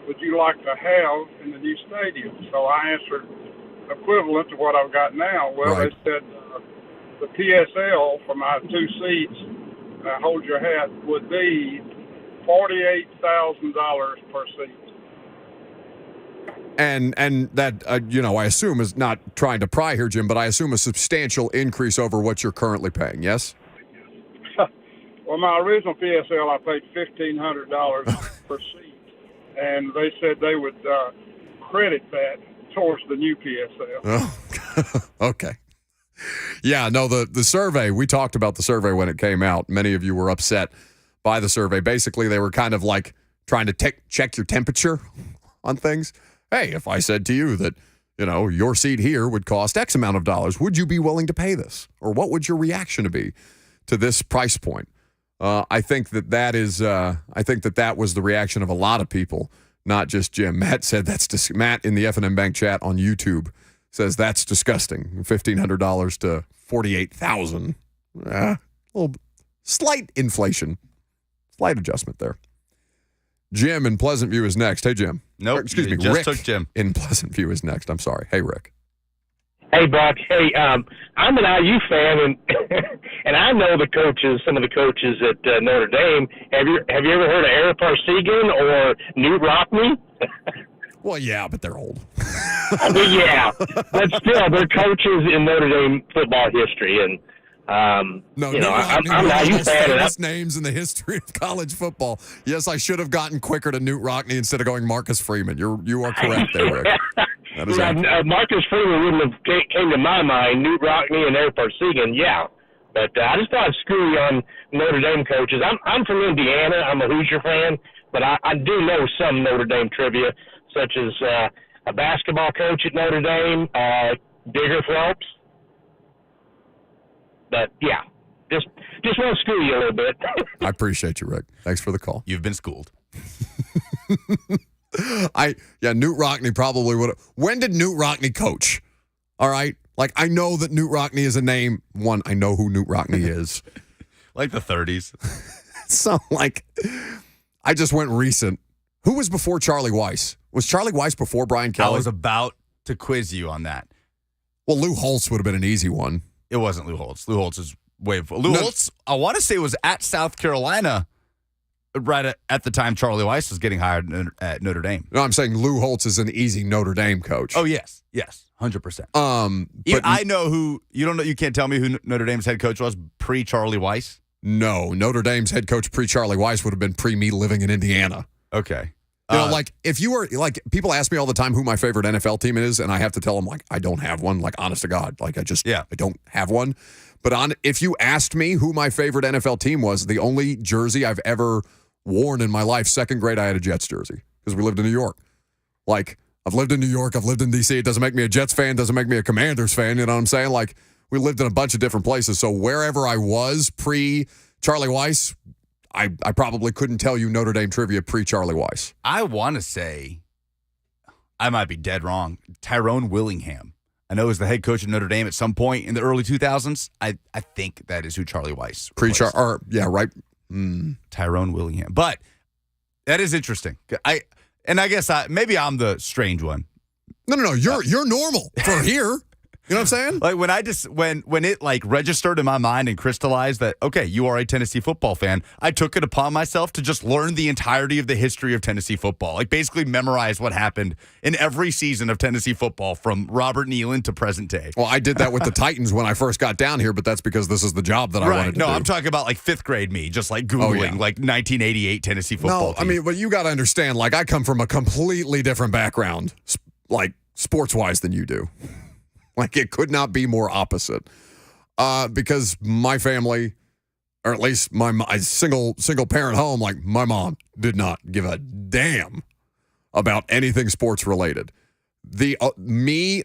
would you like to have in the new stadium? So I answered equivalent to what I've got now. Well, They said the PSL for my 2 seats, hold your hat, would be $48,000 per seat. And that, I assume is not trying to pry here, Jim, but I assume a substantial increase over what you're currently paying, yes? Well, my original PSL, I paid $1,500 per seat, and they said they would credit that towards the new PSL. Oh, okay. Yeah, no, the survey, we talked about the survey when it came out. Many of you were upset by the survey. Basically, they were kind of like trying to check your temperature on things. Hey, if I said to you that, your seat here would cost X amount of dollars, would you be willing to pay this? Or what would your reaction be to this price point? I think that was the reaction of a lot of people, not just Jim. Matt said Matt in the F&M Bank chat on YouTube says that's disgusting. $1,500 to $48,000. A little slight inflation, slight adjustment there. Jim in Pleasant View is next. Hey, Jim. Nope. Excuse me, just Rick took Jim. in Pleasant View is next. I'm sorry. Hey, Rick. Hey, Buck. Hey, I'm an IU fan, and and I know some of the coaches at Notre Dame. Have you ever heard of Eric Parsegan or Newt Rockne? Well, yeah, but they're old. Yeah, but still, they're coaches in Notre Dame football history, and I'm an IU fan. Famous names in the history of college football. Yes, I should have gotten quicker to Newt Rockne instead of going Marcus Freeman. You are correct there, Rick. Marcus Freeman wouldn't have came to my mind. Newt Rockne and Eric Parsegan, yeah. But I just thought I'd screw you on Notre Dame coaches. I'm from Indiana. I'm a Hoosier fan, but I do know some Notre Dame trivia, such as a basketball coach at Notre Dame, Digger Phelps. But, yeah, just want to screw you a little bit. I appreciate you, Rick. Thanks for the call. You've been schooled. Newt Rockne probably would have. When did Newt Rockne coach? All right? Like, I know that Newt Rockne is a name. One, I know who Newt Rockne is. Like the 30s. So, I just went recent. Who was before Charlie Weiss? Was Charlie Weiss before Brian Kelly? I was about to quiz you on that. Well, Lou Holtz would have been an easy one. It wasn't Lou Holtz. Lou Holtz is way before. Holtz, I want to say, was at South Carolina right at the time Charlie Weiss was getting hired at Notre Dame. No, I'm saying Lou Holtz is an easy Notre Dame coach. Oh, yes, 100%. But I know who. You don't know. You can't tell me who Notre Dame's head coach was pre-Charlie Weiss. No, Notre Dame's head coach pre-Charlie Weiss would have been pre-me living in Indiana. Okay. If you were, people ask me all the time who my favorite NFL team is, and I have to tell them, I don't have one, honest to God. I don't have one. But if you asked me who my favorite NFL team was, the only jersey I've ever worn in my life, second grade, I had a Jets jersey because we lived in New York. I've lived in New York, I've lived in D.C. It doesn't make me a Jets fan, doesn't make me a Commanders fan, you know what I'm saying? We lived in a bunch of different places. So wherever I was pre-Charlie Weiss, I probably couldn't tell you Notre Dame trivia pre-Charlie Weiss. I want to say, I might be dead wrong, Tyrone Willingham. I know he was the head coach of Notre Dame at some point in the early 2000s. I think that is who Charlie Weiss replaced. Right. Tyrone Willingham. But that is interesting. I guess maybe I'm the strange one. No. You're normal for here. You know what I'm saying? Like when it like registered in my mind and crystallized that, okay, you are a Tennessee football fan, I took it upon myself to just learn the entirety of the history of Tennessee football. Like basically memorize what happened in every season of Tennessee football from Robert Nealon to present day. Well, I did that with the Titans when I first got down here, but that's because this is the job that I wanted to do. No, I'm talking about like 5th grade me, just like Googling like 1988 Tennessee football team. I mean, but you got to understand, like I come from a completely different background, like sports-wise than you do. Like, it could not be more opposite. Because my family, or at least my single-parent home, like, my mom did not give a damn about anything sports-related. Me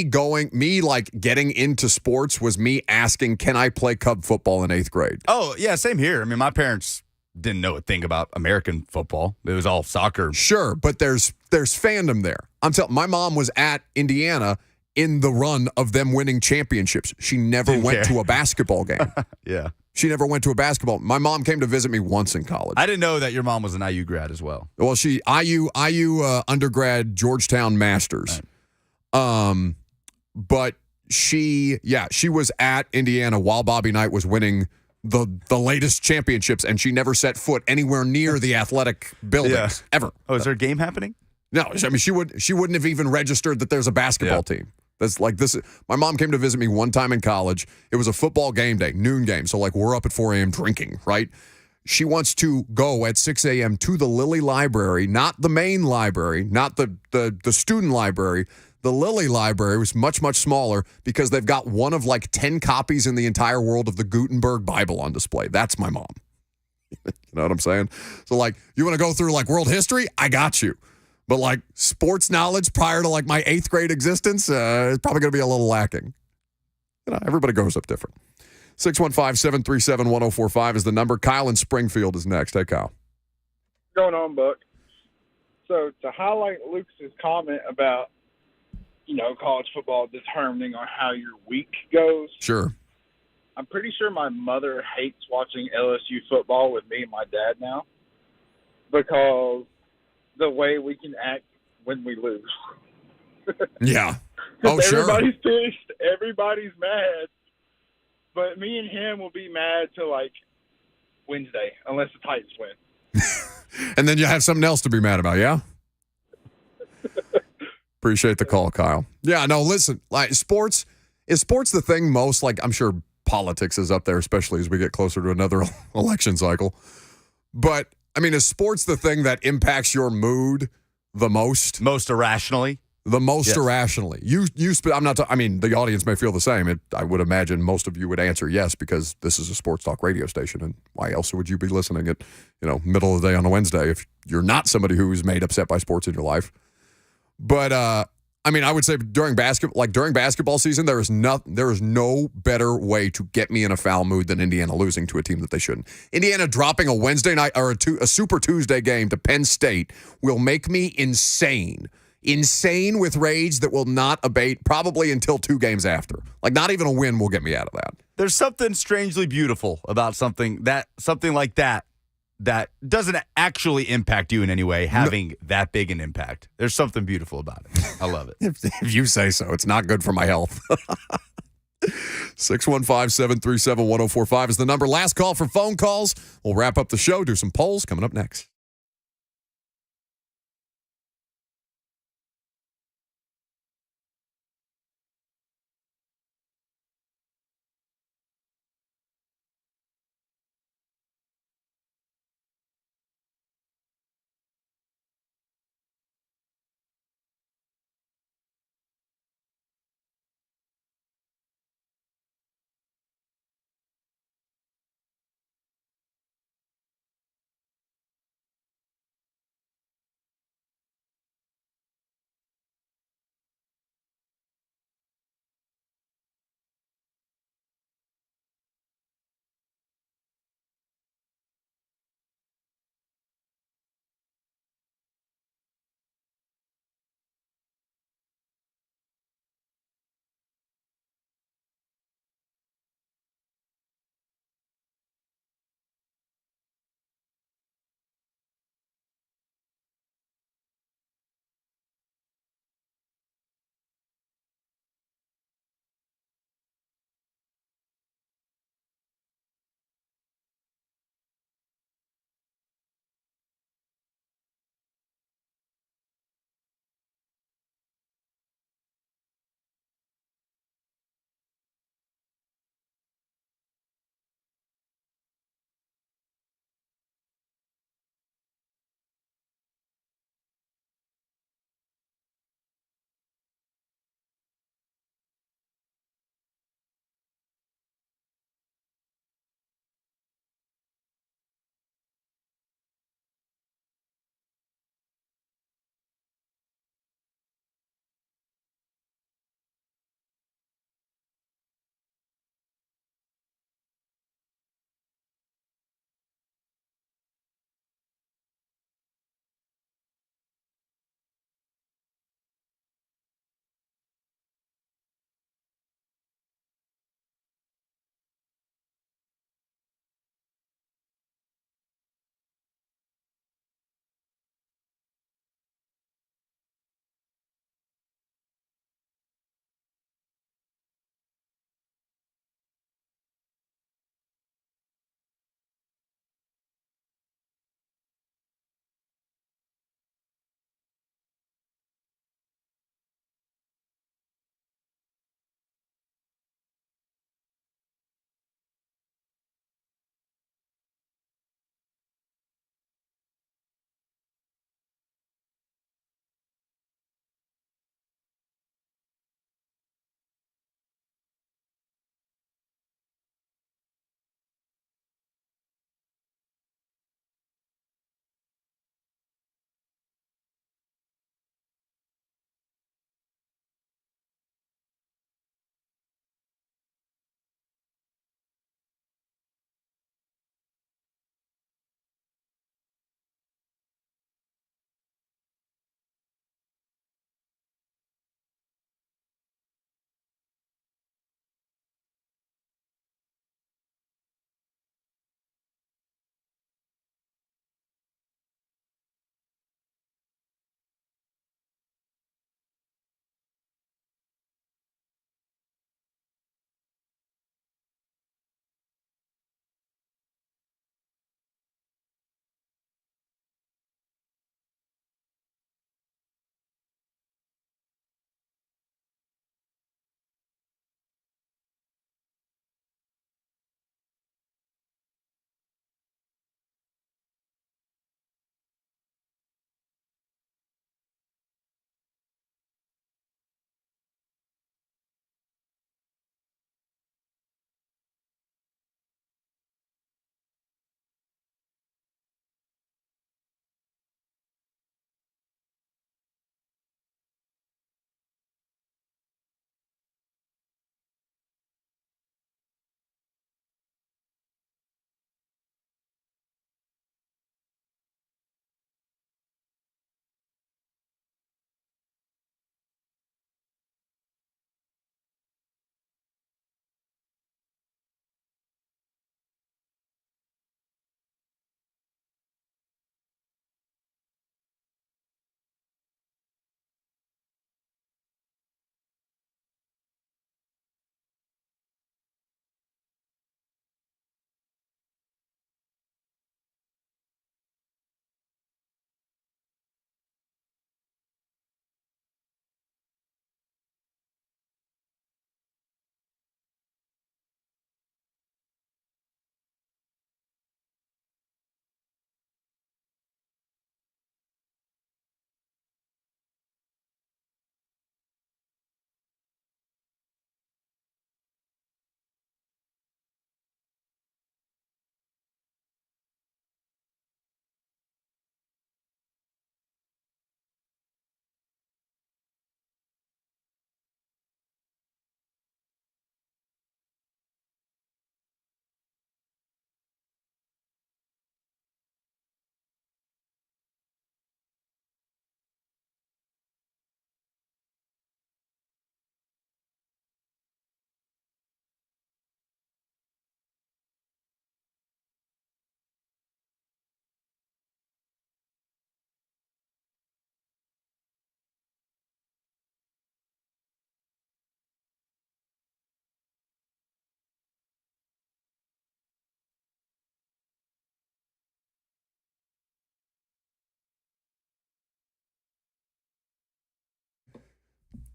getting into sports was me asking, can I play Cub football in 8th grade? Oh, yeah, same here. I mean, my parents didn't know a thing about American football. It was all soccer. Sure, but there's fandom there. I'm telling my mom was at Indiana in the run of them winning championships. She never went to a basketball game. Yeah. She never went to a basketball. My mom came to visit me once in college. I didn't know that your mom was an IU grad as well. Well, she IU undergrad, Georgetown Masters. Right. But she was at Indiana while Bobby Knight was winning the latest championships, and she never set foot anywhere near the athletic buildings ever. Oh, is there a game happening? No, I mean she wouldn't have even registered that there's a basketball team. That's like this. My mom came to visit me one time in college. It was a football game day, noon game. So like we're up at 4 a.m. drinking, right? She wants to go at 6 a.m. to the Lilly Library, not the main library, not the student library. The Lilly Library was much, much smaller because they've got one of like 10 copies in the entire world of the Gutenberg Bible on display. That's my mom. You know what I'm saying? So like, you want to go through like world history? I got you. But like sports knowledge prior to like my 8th grade existence is probably going to be a little lacking. You know, everybody grows up different. 615-737-1045 is the number. Kyle in Springfield is next. Hey, Kyle. What's going on, Buck? So to highlight Lucas's comment about, college football determining on how your week goes. Sure. I'm pretty sure my mother hates watching LSU football with me and my dad now because the way we can act when we lose. Yeah. Oh, sure. Everybody's pissed. Everybody's mad. But me and him will be mad till like Wednesday, unless the Titans win. And then you have something else to be mad about, yeah? Appreciate the call, Kyle. Yeah, no, listen, like is sports the thing most, like I'm sure politics is up there, especially as we get closer to another election cycle. But I mean, is sports the thing that impacts your mood the most? Most irrationally? The most irrationally. The audience may feel the same. I would imagine most of you would answer yes because this is a sports talk radio station, and why else would you be listening at, middle of the day on a Wednesday if you're not somebody who's made upset by sports in your life? But I would say during basketball season, there is no better way to get me in a foul mood than Indiana losing to a team that they shouldn't. Indiana dropping a Wednesday night or a Super Tuesday game to Penn State will make me insane. Insane with rage that will not abate probably until 2 games after. Like not even a win will get me out of that. There's something strangely beautiful about something like that doesn't actually impact you in any way, having that big an impact. There's something beautiful about it. I love it. If you say so. It's not good for my health. 615-737-1045 is the number. Last call for phone calls. We'll wrap up the show, do some polls coming up next.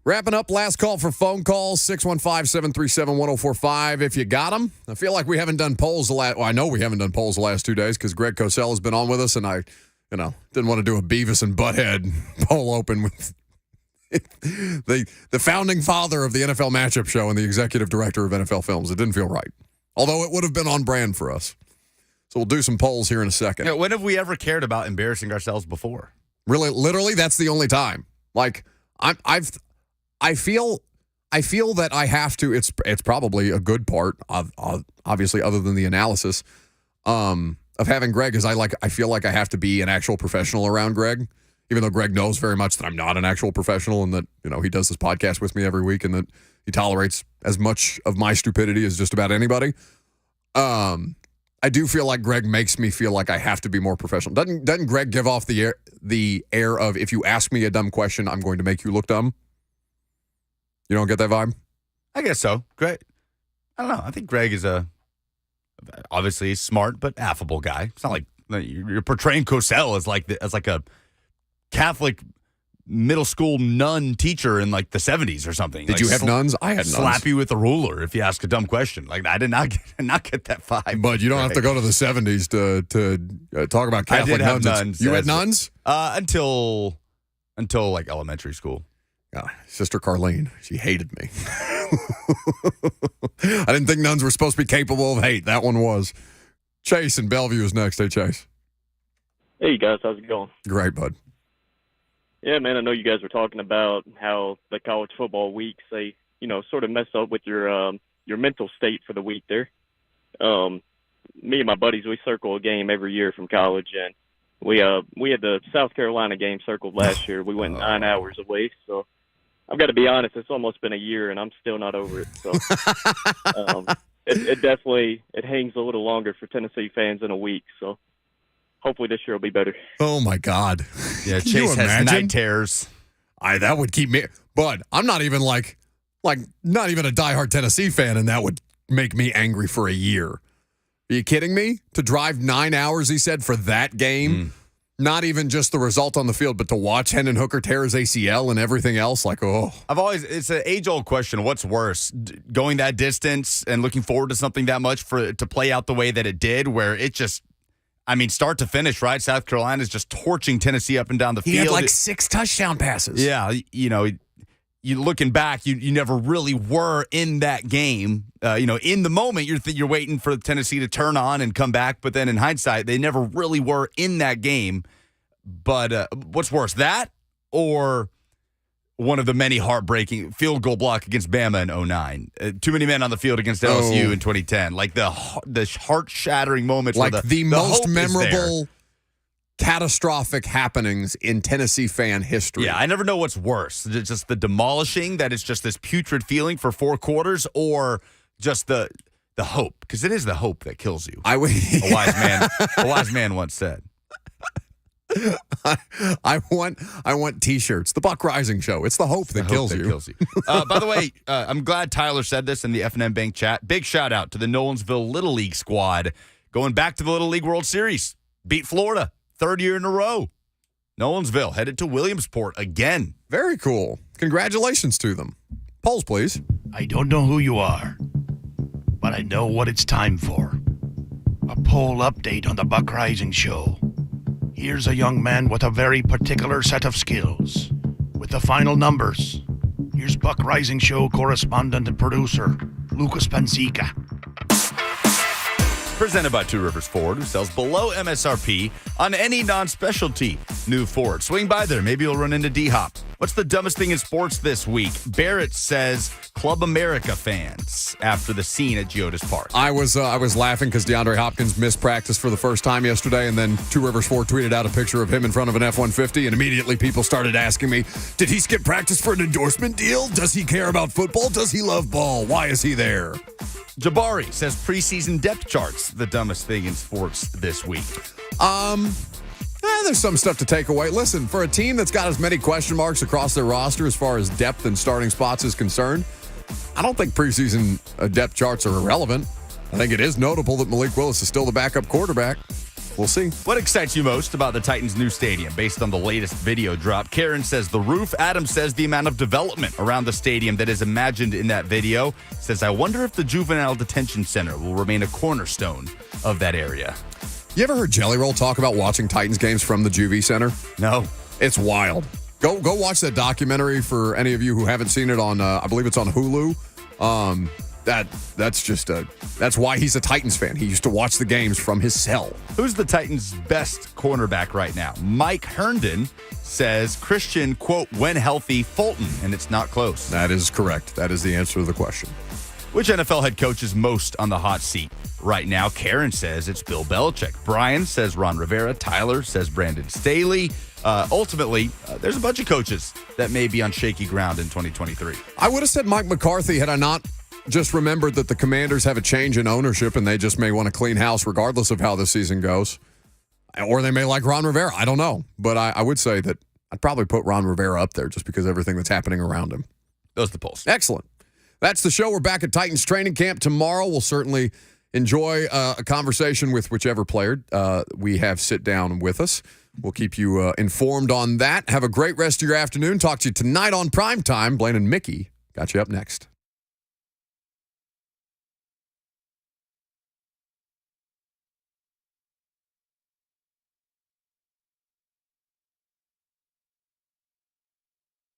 Wrapping up, last call for phone calls, 615-737-1045. If you got them. I feel like we haven't done polls I know we haven't done polls the last 2 days because Greg Cosell has been on with us, and I, didn't want to do a Beavis and Butthead poll open with the founding father of the NFL Matchup Show and the executive director of NFL Films. It didn't feel right. Although it would have been on brand for us. So we'll do some polls here in a second. Yeah, when have we ever cared about embarrassing ourselves before? Really, literally, that's the only time. Like, I feel that I have to. It's probably a good part of obviously, other than the analysis of having Greg, is I feel like I have to be an actual professional around Greg, even though Greg knows very much that I'm not an actual professional, and that he does this podcast with me every week, and that he tolerates as much of my stupidity as just about anybody. I do feel like Greg makes me feel like I have to be more professional. Doesn't Greg give off the air of, if you ask me a dumb question, I'm going to make you look dumb? You don't get that vibe? I guess so. Greg, I don't know. I think Greg is obviously a smart but affable guy. It's not like you're portraying Cosell as like a Catholic middle school nun teacher in like the 70s or something. Did you have nuns? I had nuns. Slap you with a ruler if you ask a dumb question. Like, I did not get that vibe. But you don't have to go to the 70s to talk about Catholic nuns. Nuns. You had nuns? Until like elementary school. Sister Carlene, she hated me. I didn't think nuns were supposed to be capable of hate. That one was. Chase in Bellevue is next. Hey, Chase. Hey, guys. How's it going? Great, bud. Yeah, man, I know you guys were talking about how the college football weeks, they, sort of mess up with your mental state for the week there. Me and my buddies, we circle a game every year from college, and we had the South Carolina game circled last year. We went 9 hours away, so I've got to be honest, it's almost been a year, and I'm still not over it. So it definitely hangs a little longer for Tennessee fans in a week, so hopefully this year will be better. Oh, my God. Yeah, Chase has night terrors. That would keep me. But I'm not even like not even a diehard Tennessee fan, and that would make me angry for a year. Are you kidding me? To drive 9 hours, he said, for that game? Not even just the result on the field, but to watch Hendon Hooker tear his ACL and everything else? It's an age-old question. What's worse, going that distance and looking forward to something that much for it to play out the way that it did, where it just, start to finish, right? South Carolina's just torching Tennessee up and down the field. He had 6 touchdown passes. Yeah, you looking back, you never really were in that game. In the moment, you're waiting for Tennessee to turn on and come back, but then in hindsight, they never really were in that game. But what's worse, that or one of the many heartbreaking field goal block against Bama in 2009? Too many men on the field against LSU in 2010. Like the heart-shattering moments. Like where the most memorable catastrophic happenings in Tennessee fan history. Yeah, I never know what's worse. Just the demolishing, that it's just this putrid feeling for 4 quarters, or just the hope, because it is the hope that kills you. A wise man once said. I want T-shirts. The Buck Rising Show. It's the hope that kills you. By the way, I'm glad Tyler said this in the F&M Bank chat. Big shout out to the Nolensville Little League squad going back to the Little League World Series. Beat Florida. 3rd year in a row. Nolensville headed to Williamsport again. Very cool. Congratulations to them. Polls, please. I don't know who you are, but I know what it's time for. A poll update on the Buck Rising Show. Here's a young man with a very particular set of skills. With the final numbers, here's Buck Rising Show correspondent and producer, Lucas Panzica. Presented by Two Rivers Ford, who sells below MSRP on any non-specialty new Ford. Swing by there. Maybe you'll run into D-Hop. What's the dumbest thing in sports this week? Barrett says Club America fans after the scene at Geodis Park. I was laughing because DeAndre Hopkins missed practice for the first time yesterday, and then Two Rivers Ford tweeted out a picture of him in front of an F-150, and immediately people started asking me, did he skip practice for an endorsement deal? Does he care about football? Does he love ball? Why is he there? Jabari says preseason depth charts, the dumbest thing in sports this week. There's some stuff to take away. Listen, for a team that's got as many question marks across their roster as far as depth and starting spots is concerned, I don't think preseason depth charts are irrelevant. I think it is notable that Malik Willis is still the backup quarterback. we'll see. What excites you most about the Titans' new stadium? Based on the latest video drop, Karen says the roof. Adam says the amount of development around the stadium that is imagined in that video. Says, I wonder if the juvenile detention center will remain a cornerstone of that area. You ever heard Jelly Roll talk about watching Titans games from the Juvie Center? No. It's wild. Go watch that documentary for any of you who haven't seen it on, I believe it's on Hulu. That's why he's a Titans fan. He used to watch the games from his cell. Who's the Titans' best cornerback right now? Mike Herndon says Christian, quote, when healthy, Fulton, and it's not close. That is correct. That is the answer to the question. Which NFL head coach is most on the hot seat right now? Karen says it's Bill Belichick. Brian says Ron Rivera. Tyler says Brandon Staley. Ultimately, there's a bunch of coaches that may be on shaky ground in 2023. I would have said Mike McCarthy had I not just remembered that the Commanders have a change in ownership and they just may want to clean house regardless of how the season goes. Or they may like Ron Rivera. I don't know. But I would say that I'd probably put Ron Rivera up there just because of everything that's happening around him. Those are the polls. Excellent. That's the show. We're back at Titans training camp tomorrow. We'll certainly enjoy a conversation with whichever player we have sit down with us. We'll keep you informed on that. Have a great rest of your afternoon. Talk to you tonight on Primetime. Blaine and Mickey got you up next.